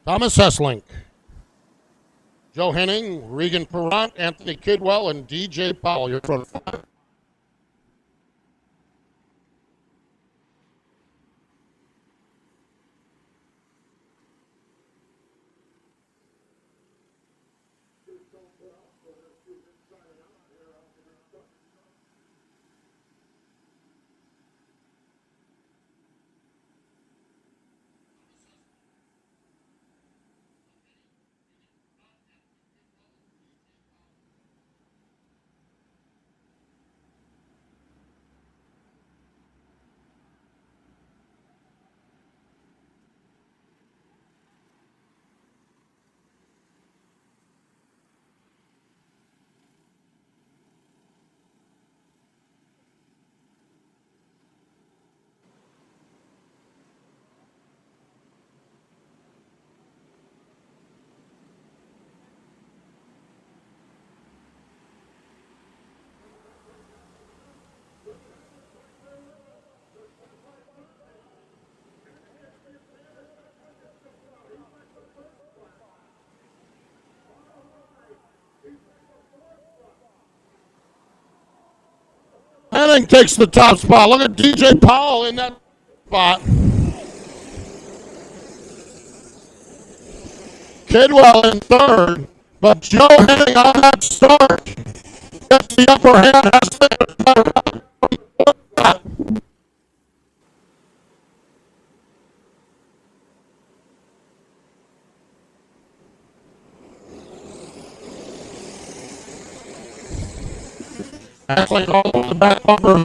Thomas Hesslink, Joe Henning, Regan Perrant, Anthony Kidwell, and DJ Powell. Your front five. Henning takes the top spot. Look at DJ Powell in that spot. Kidwell in third, but Joe Henning on that start gets the upper hand. Actually, all over the back bumper.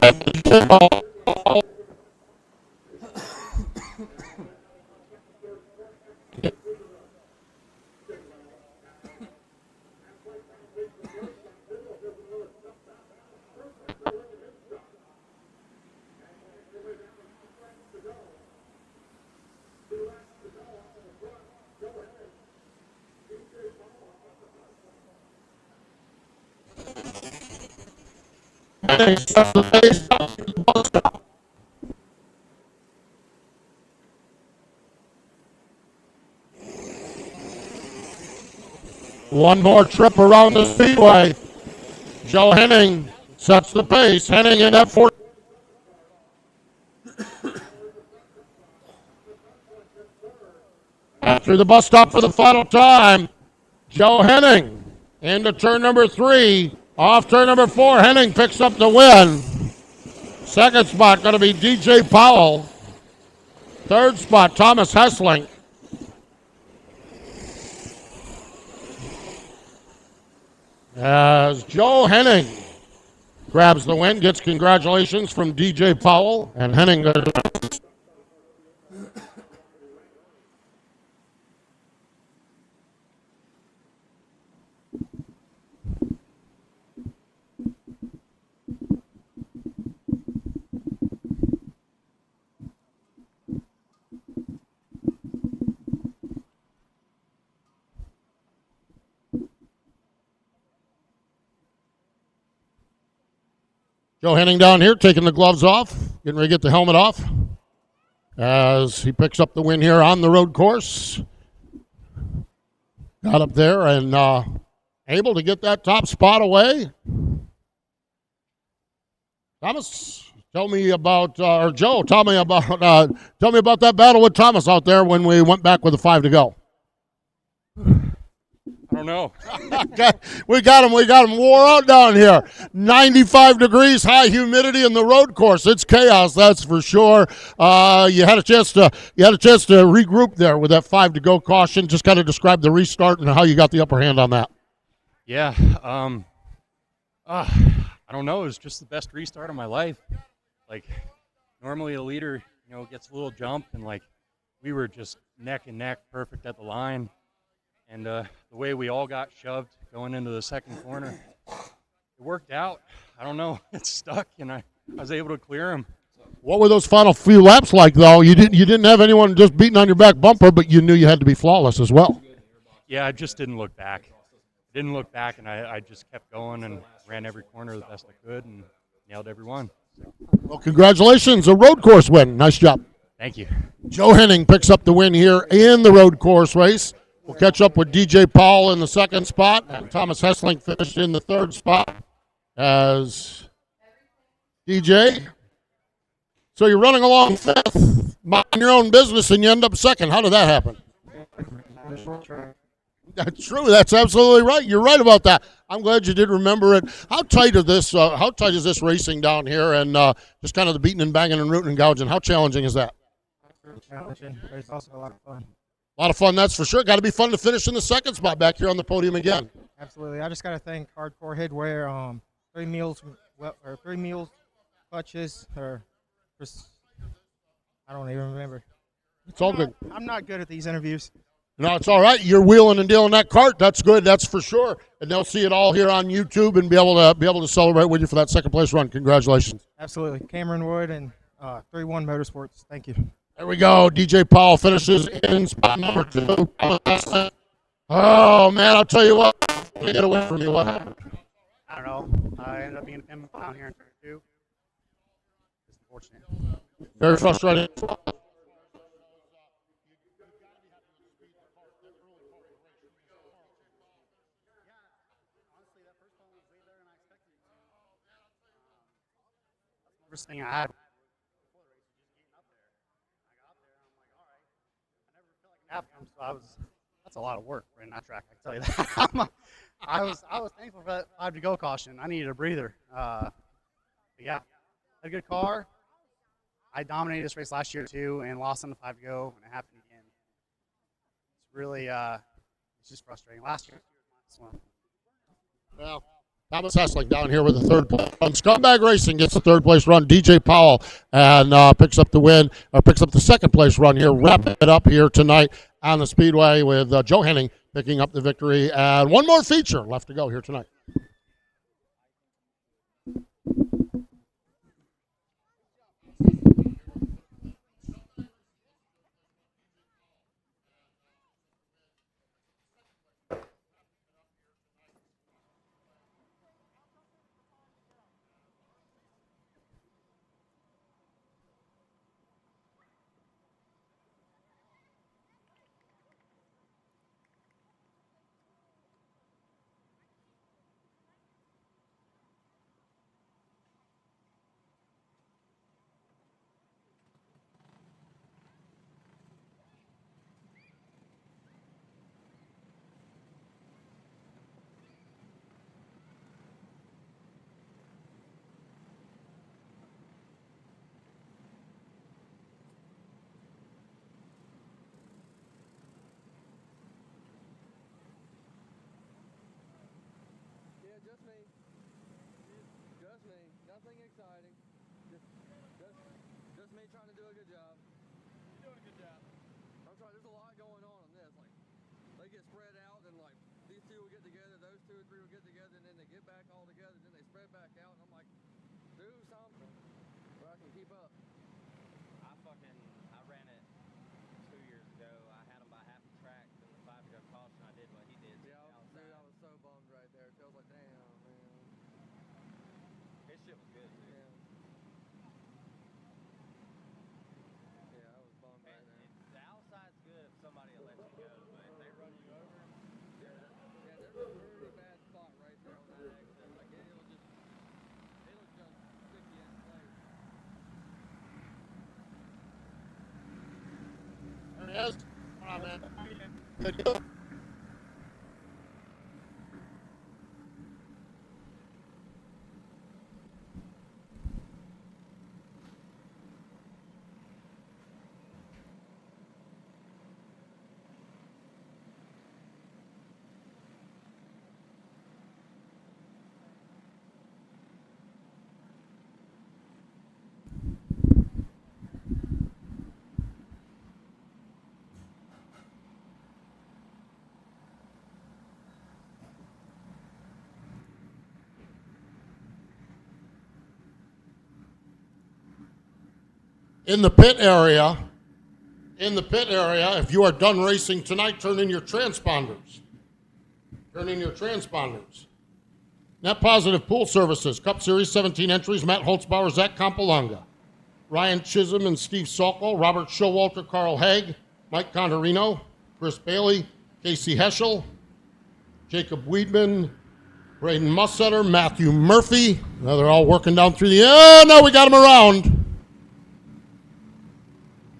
One more trip around the speedway. Joe Henning sets the pace. Henning in that fourth. After the bus stop for the final time, Joe Henning into turn number 3. Off turn number 4, Henning picks up the win. Second spot going to be DJ Powell. Third spot, Thomas Hesslink. As Joe Henning grabs the win, gets congratulations from DJ Powell, and Henning Joe Henning down here taking the gloves off, getting ready to get the helmet off as he picks up the win here on the road course. Got up there and able to get that top spot away. Thomas, tell me about, or Joe, tell me about that battle with Thomas out there when we went back with the 5 to go. All don't know. Okay, we got them wore out down here. 95 degrees, high humidity in the road course. It's chaos, that's for sure. You had a chance to regroup there with that 5 to go caution. Just kind of describe the restart and how you got the upper hand on that. Yeah, I don't know. It was just the best restart of my life. Like, normally a leader, gets a little jump, and like we were just neck and neck, perfect at the line. And the way we all got shoved going into the second corner, it worked out. I don't know. It stuck, and I was able to clear him. What were those final few laps like, though? You didn't have anyone just beating on your back bumper, but you knew you had to be flawless as well. Yeah, I just didn't look back. And I just kept going and ran every corner the best I could and nailed every one. Well, congratulations, a road course win. Nice job. Thank you. Joe Henning picks up the win here in the road course race. We'll catch up with DJ Powell in the second spot. And Thomas Hessling finished in the third spot as DJ. So you're running along fifth, minding your own business, and you end up second. How did that happen? That's true. That's absolutely right. You're right about that. I'm glad you did remember it. How tight is this racing down here, and just kind of the beating and banging and rooting and gouging? How challenging is that? Challenging, but it's also a lot of fun. A lot of fun, that's for sure. Got to be fun to finish in the second spot back here on the podium again. Absolutely. I just got to thank Hardcore Headwear. 3 meals, clutches, or I don't even remember. It's all good. I'm not good at these interviews. No, it's all right. You're wheeling and dealing that cart. That's good. That's for sure. And they'll see it all here on YouTube and be able to celebrate with you for that second place run. Congratulations. Absolutely. Cameron Wood and 3-1 Motorsports. Thank you. There we go. DJ Powell finishes in spot number 2. Oh, man, I'll tell you what. We get away from you. What happened? I don't know. I ended up being a pin down here in turn 2. It's unfortunate. Very frustrating. First thing I had. That's a lot of work running that track, I can tell you that. I was thankful for that 5 to go caution. I needed a breather. But yeah, had a good car. I dominated this race last year too and lost on the 5 to go, and it happened again. It's really it's just frustrating. Last year, this one. Well, Thomas Hessling down here with the third place run. Scumbag Racing gets the third place run. DJ Powell and picks up the second place run here. Wrapping it up here tonight on the Speedway with Joe Henning picking up the victory. And one more feature left to go here tonight. Nothing exciting. Just me trying to do a good job. You're doing a good job. I'm trying. There's a lot going on in this. Like, they get spread out, and like these two will get together, those 2 or 3 will get together, and then they get back all together, and then they spread back out, and I'm like, do something where I can keep up. I ran it 2 years ago. I had him by half the track in the 5 to go caution. I did what he did. Yeah, I was so bummed right there. It feels like, damn, man. His shit was good, too. Yeah, I was bummed right there. The outside's good if somebody will let you go, but if they run you over, there's a really bad spot right there on that exit. Like, it'll just stick you in place. There he is. Come on, man. Good. in the pit area, if you are done racing tonight, turn in your transponders. Net Positive Pool Services, Cup Series, 17 entries, Matt Holtzbauer, Zach Campolonga, Ryan Chisholm and Steve Sokol, Robert Showalter, Carl Haig, Mike Contarino, Chris Bailey, Casey Heschel, Jacob Weedman, Braden Mussetter, Matthew Murphy. Now they're all working down through the... Oh, no, we got him around.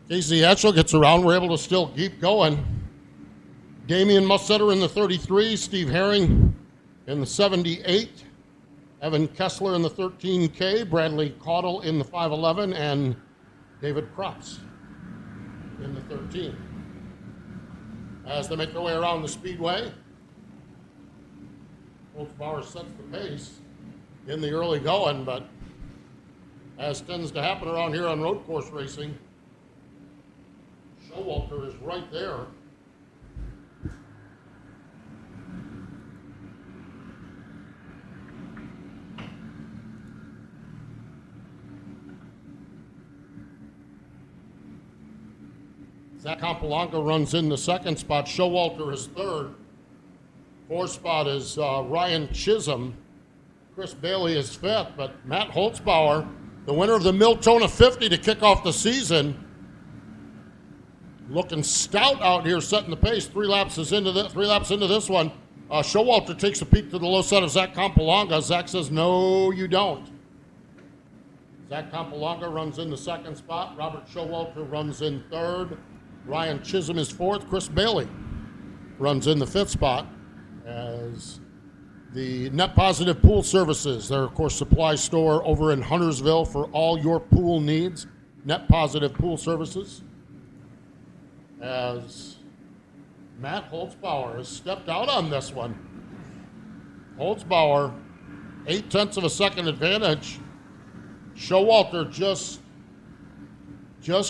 Casey Heschel gets around. We're able to still keep going. Damian Mussetter in the 33, Steve Herring in the 78, Evan Kessler in the 13K, Bradley Caudle in the 511, and David Crops in the 13. As they make their way around the speedway, Holtzbauer sets the pace in the early going, but as tends to happen around here on road course racing, Showalter is right there. Zach Campolonga runs in the second spot. Showalter is third. Fourth spot is Ryan Chisholm. Chris Bailey is fifth, but Matt Holtzbauer, the winner of the Miltona 50 to kick off the season, looking stout out here, setting the pace. Three laps into this one. Showalter takes a peek to the low side of Zach Campolonga. Zach says, "No, you don't." Zach Campolonga runs in the second spot. Robert Showalter runs in third. Ryan Chisholm is fourth. Chris Bailey runs in the fifth spot as the Net Positive Pool Services, their, of course, supply store over in Huntersville for all your pool needs. Net Positive Pool Services. As Matt Holtzbauer has stepped out on this one. Holtzbauer, 0.8 of a second advantage. Showalter just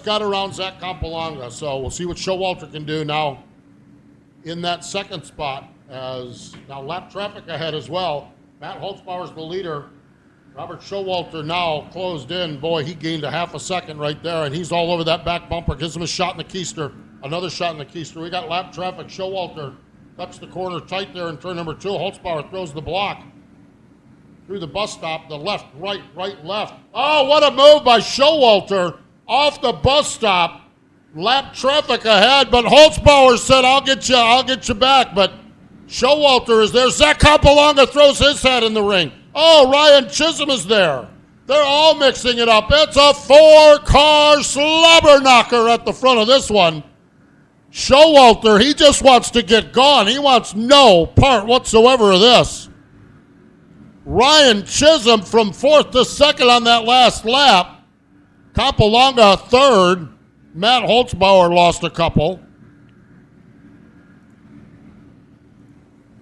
got around Zach Campolonga, so we'll see what Showalter can do now in that second spot. As now lap traffic ahead as well. Matt Holtzbauer's the leader. Robert Showalter now closed in. Boy, he gained a half a second right there, and he's all over that back bumper. Gives him a shot in the keister. Another shot in the keister. We got lap traffic. Showalter cuts the corner tight there in turn number 2. Holtzbauer throws the block through the bus stop. The left, right, left. Oh, what a move by Showalter off the bus stop. Lap traffic ahead, but Holtzbauer said, I'll get you back. But Showalter is there. Zach Campolonga throws his hat in the ring. Oh, Ryan Chisholm is there. They're all mixing it up. It's a 4-car slobber knocker at the front of this one. Showalter, he just wants to get gone. He wants no part whatsoever of this. Ryan Chisholm from 4th to 2nd on that last lap. Campolonga 3rd. Matt Holtzbauer lost a couple.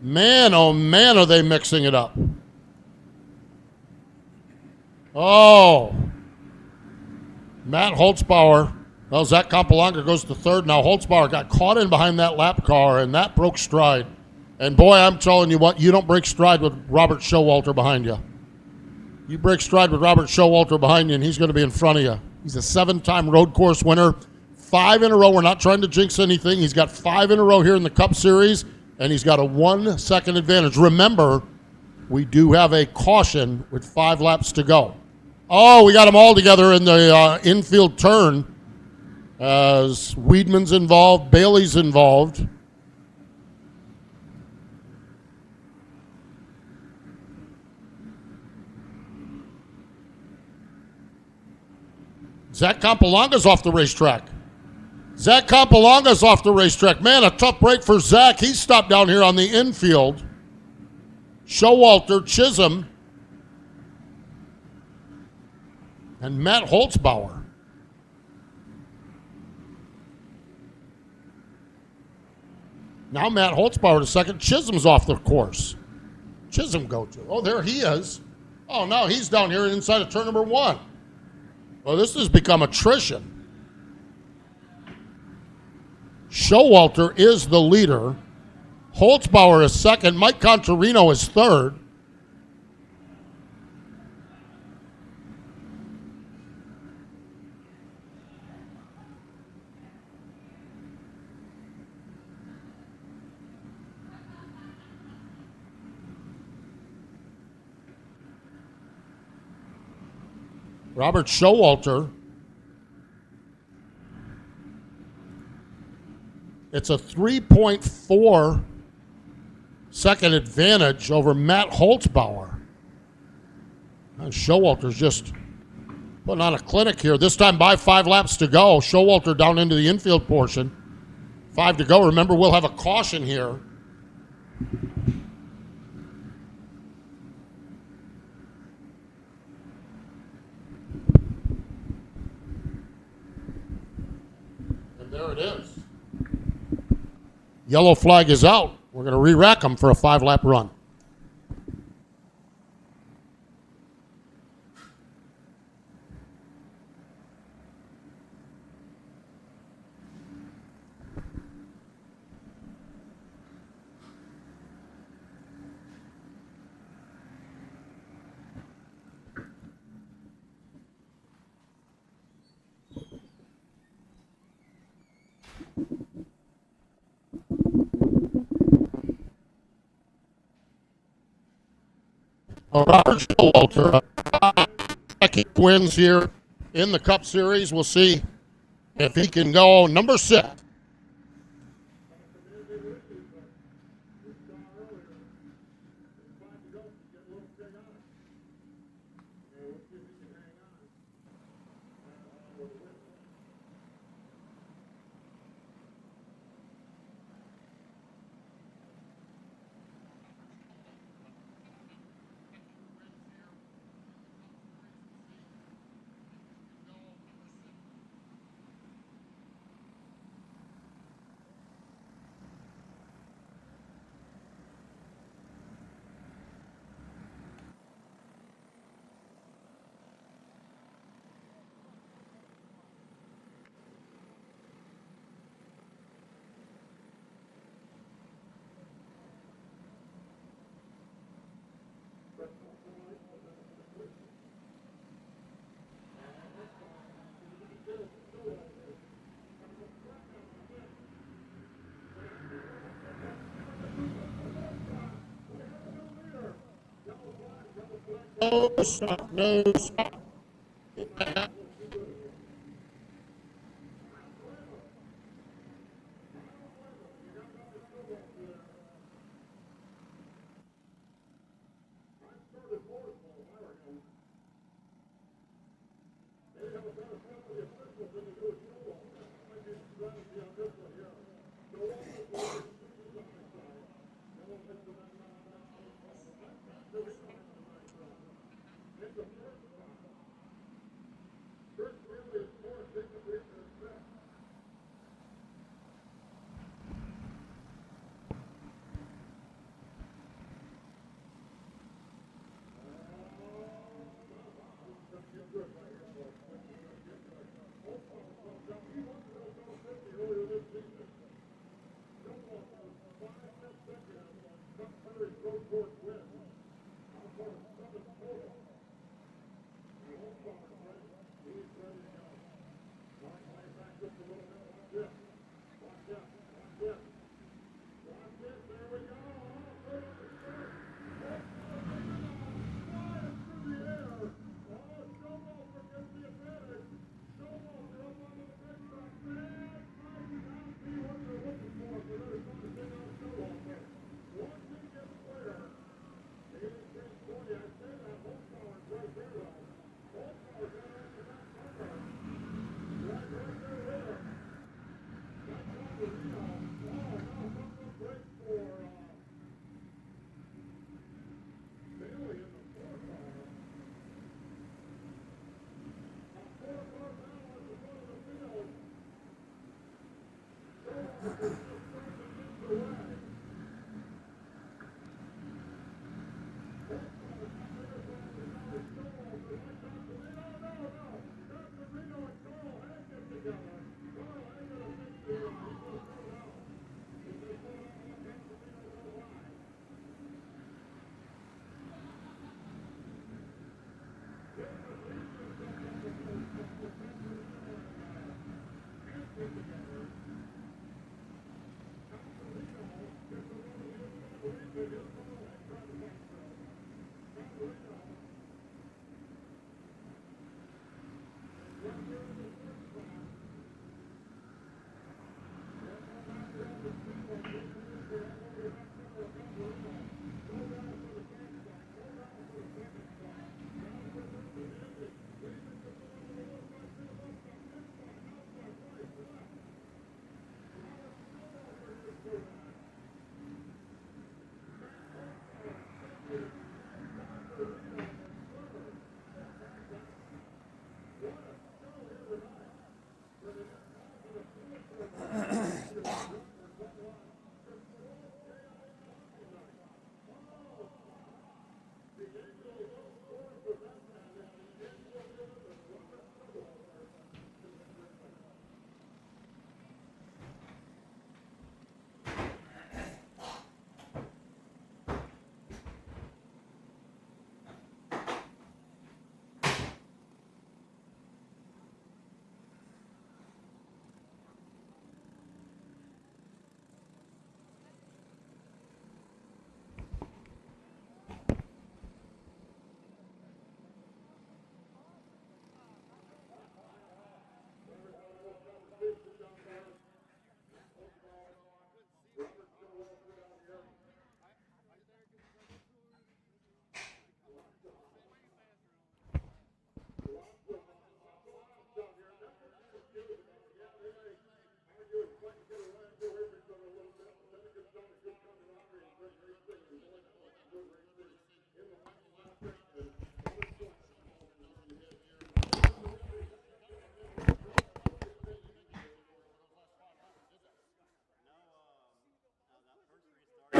Man, oh man, are they mixing it up. Oh. Matt Holtzbauer. Well, Zach Campolonga goes to 3rd. Now Holtzbauer got caught in behind that lap car, and that broke stride. And boy, I'm telling you what, you don't break stride with Robert Showalter behind you. You break stride with Robert Showalter behind you, and he's going to be in front of you. He's a 7-time road course winner. 5 in a row. We're not trying to jinx anything. He's got 5 in a row here in the Cup Series, and he's got a 1-second advantage. Remember, we do have a caution with 5 laps to go. Oh, we got them all together in the infield turn as Weedman's involved, Bailey's involved. Zach Campolonga's off the racetrack. Man, a tough break for Zach. He stopped down here on the infield. Showalter, Chisholm, and Matt Holtzbauer. Now Matt Holtzbauer to 2nd. Chisholm's off the course. Chisholm go to. Oh, there he is. Oh, now he's down here inside of turn number 1. Well, this has become attrition. Showalter is the leader. Holtzbauer is 2nd. Mike Contarino is 3rd. Robert Showalter. It's a 3.4 second advantage over Matt Holtzbauer. And Showalter's just putting on a clinic here. This time by 5 laps to go. Showalter down into the infield portion. 5 to go. Remember, we'll have a caution here. And there it is. Yellow flag is out. We're going to re-rack them for a 5-lap run. Robert Showalter, second wins here in the Cup Series. We'll see if he can go number 6. No stop, no stop.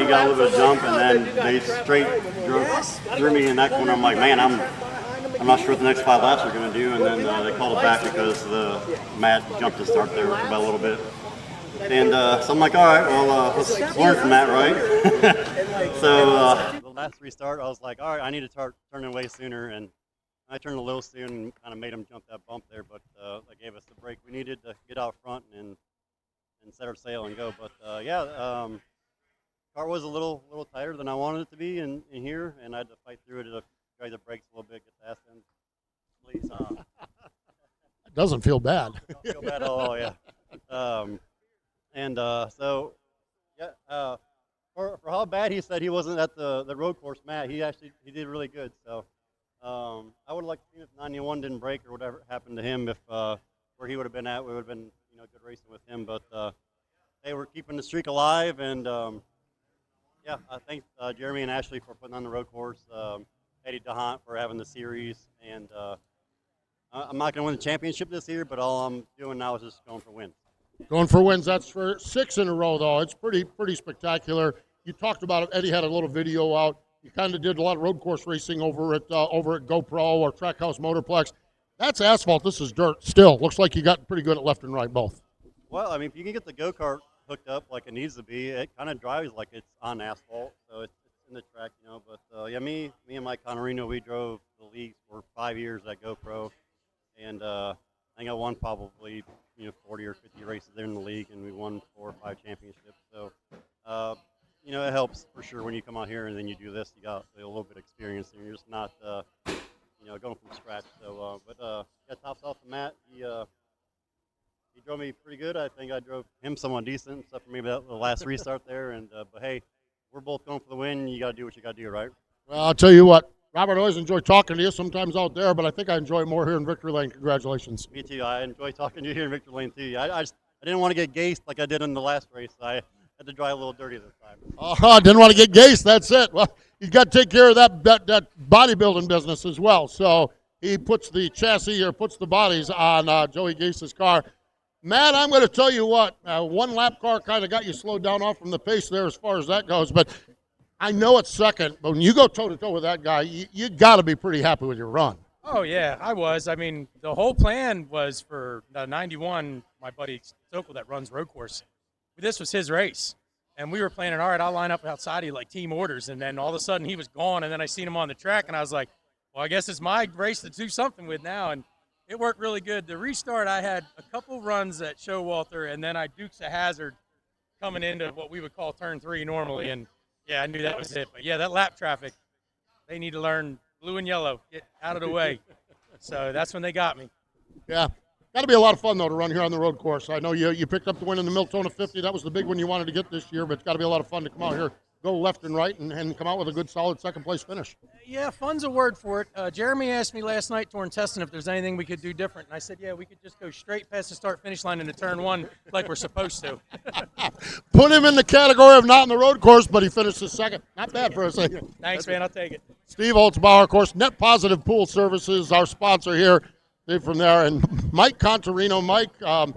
he got a little bit of jump, and then they straight threw me in that corner. I'm like, man, I'm not sure what the next 5 laps are going to do, and then they called it back because Matt jumped to start there about a little bit. And so I'm like, all right, well, let's learn from that, right? So the last restart, I was like, all right, I need to start turning way sooner, and I turned a little soon and kind of made him jump that bump there, but that gave us the break we needed to get out front and set our sail and go. But car was a little tighter than I wanted it to be in here, and I had to fight through it to drag the brakes a little bit, get the ass in. Please. It doesn't feel bad. Don't feel bad at all, yeah. For how bad he said he wasn't at the road course, Matt, he did really good. So I would like to see if 91 didn't break or whatever happened to him. If where he would have been at, we would have been good racing with him. But they were keeping the streak alive, and I thank Jeremy and Ashley for putting on the road course. Eddie DeHaan for having the series, and I'm not going to win the championship this year, but all I'm doing now is just going for wins. Going for wins. That's for 6 in a row, though. It's pretty spectacular. You talked about it. Eddie had a little video out. You kind of did a lot of road course racing over at GoPro or Trackhouse Motorplex. That's asphalt. This is dirt. Still, looks like you got pretty good at left and right both. Well, I mean, if you can get the go-kart hooked up like it needs to be, it kind of drives like it's on asphalt, so it's in the track, But me and Mike Connerino, we drove the leagues for 5 years at GoPro, and I think I won probably 40 or 50 races there in the league, and we won 4 or 5 championships. So it helps for sure when you come out here and then you do this. You got a little bit of experience, and you're just not going from scratch. So, tops off to Matt. He drove me pretty good. I think I drove him somewhat decent, except for maybe the last restart there. And but hey, we're both going for the win. You got to do what you got to do, right? Well, I'll tell you what, Robert, I always enjoy talking to you, sometimes out there, but I think I enjoy it more here in Victory Lane. Congratulations. Me too. I enjoy talking to you here in Victory Lane, too. I didn't want to get gaced like I did in the last race. I had to drive a little dirty this time. Didn't want to get gaced. That's it. Well, you got to take care of that bodybuilding business as well. So he puts the chassis or puts the bodies on Joey Gase's car. Matt, I'm going to tell you what, one lap car kind of got you slowed down off from the pace there as far as that goes, but I know it's second, but when you go toe-to-toe with that guy, you got to be pretty happy with your run. Oh, yeah, I was. I mean, the whole plan was for 91, my buddy Sokol that runs road course. This was his race, and we were planning, all right, I'll line up outside of like team orders, and then all of a sudden he was gone, and then I seen him on the track, and I was like, well, I guess it's my race to do something with now, and it worked really good. The restart, I had a couple runs at Showalter, and then I dukes a hazard coming into what we would call turn 3 normally, and yeah, I knew that was it. But yeah, that lap traffic, they need to learn blue and yellow, get out of the way. So that's when they got me. Yeah. Got to be a lot of fun, though, to run here on the road course. I know you picked up the win in the Miltona 50. That was the big one you wanted to get this year, but it's got to be a lot of fun to come out here, go left and right, and come out with a good, solid second-place finish. Yeah, fun's a word for it. Jeremy asked me last night during testing if there's anything we could do different, and I said, yeah, we could just go straight past the start-finish line into turn 1 like we're supposed to. Put him in the category of not in the road course, but he finished his second. Not bad for a second. Thanks, man. I'll take it. Steve Holtzbauer, of course, Net Positive Pool Services, our sponsor here. Steve from there. And Mike Contarino. Mike, I'll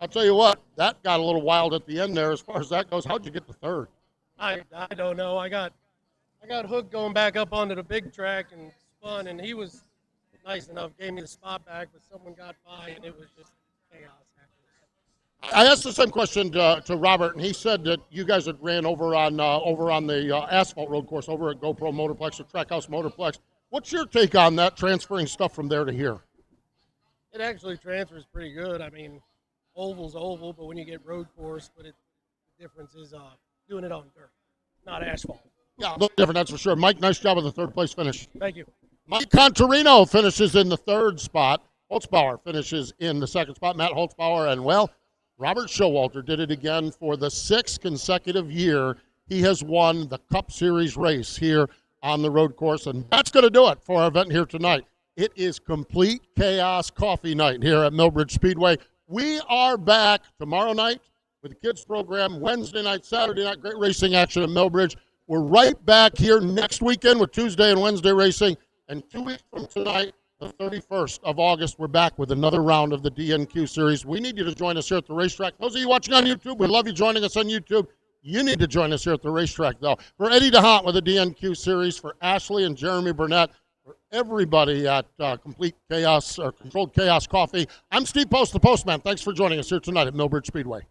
tell you what, that got a little wild at the end there as far as that goes. How'd you get to third? I don't know. I got hooked going back up onto the big track and spun, and he was nice enough, gave me the spot back, but someone got by, and it was just chaos. I asked the same question to Robert, and he said that you guys had ran over on the asphalt road course over at GoPro Motorplex or Trackhouse Motorplex. What's your take on that, transferring stuff from there to here? It actually transfers pretty good. I mean, oval's oval, but when you get road course, the difference is doing it on dirt, not asphalt. Yeah, a little different, that's for sure. Mike, nice job with the third-place finish. Thank you. Mike Contarino finishes in the third spot. Holtzbauer finishes in the second spot. Matt Holtzbauer, and, well, Robert Showalter did it again for the 6th consecutive year. He has won the Cup Series race here on the road course, and that's going to do it for our event here tonight. It is complete chaos coffee night here at Millbridge Speedway. We are back tomorrow night with the kids program, Wednesday night, Saturday night, great racing action at Millbridge. We're right back here next weekend with Tuesday and Wednesday racing, and 2 weeks from tonight, the 31st of August, we're back with another round of the DNQ series. We need you to join us here at the racetrack. Those of you watching on YouTube, we love you joining us on YouTube. You need to join us here at the racetrack, though. For Eddie DeHaan with the DNQ series, for Ashley and Jeremy Burnett, for everybody at Complete Chaos or Controlled Chaos Coffee, I'm Steve Post, the Postman. Thanks for joining us here tonight at Millbridge Speedway.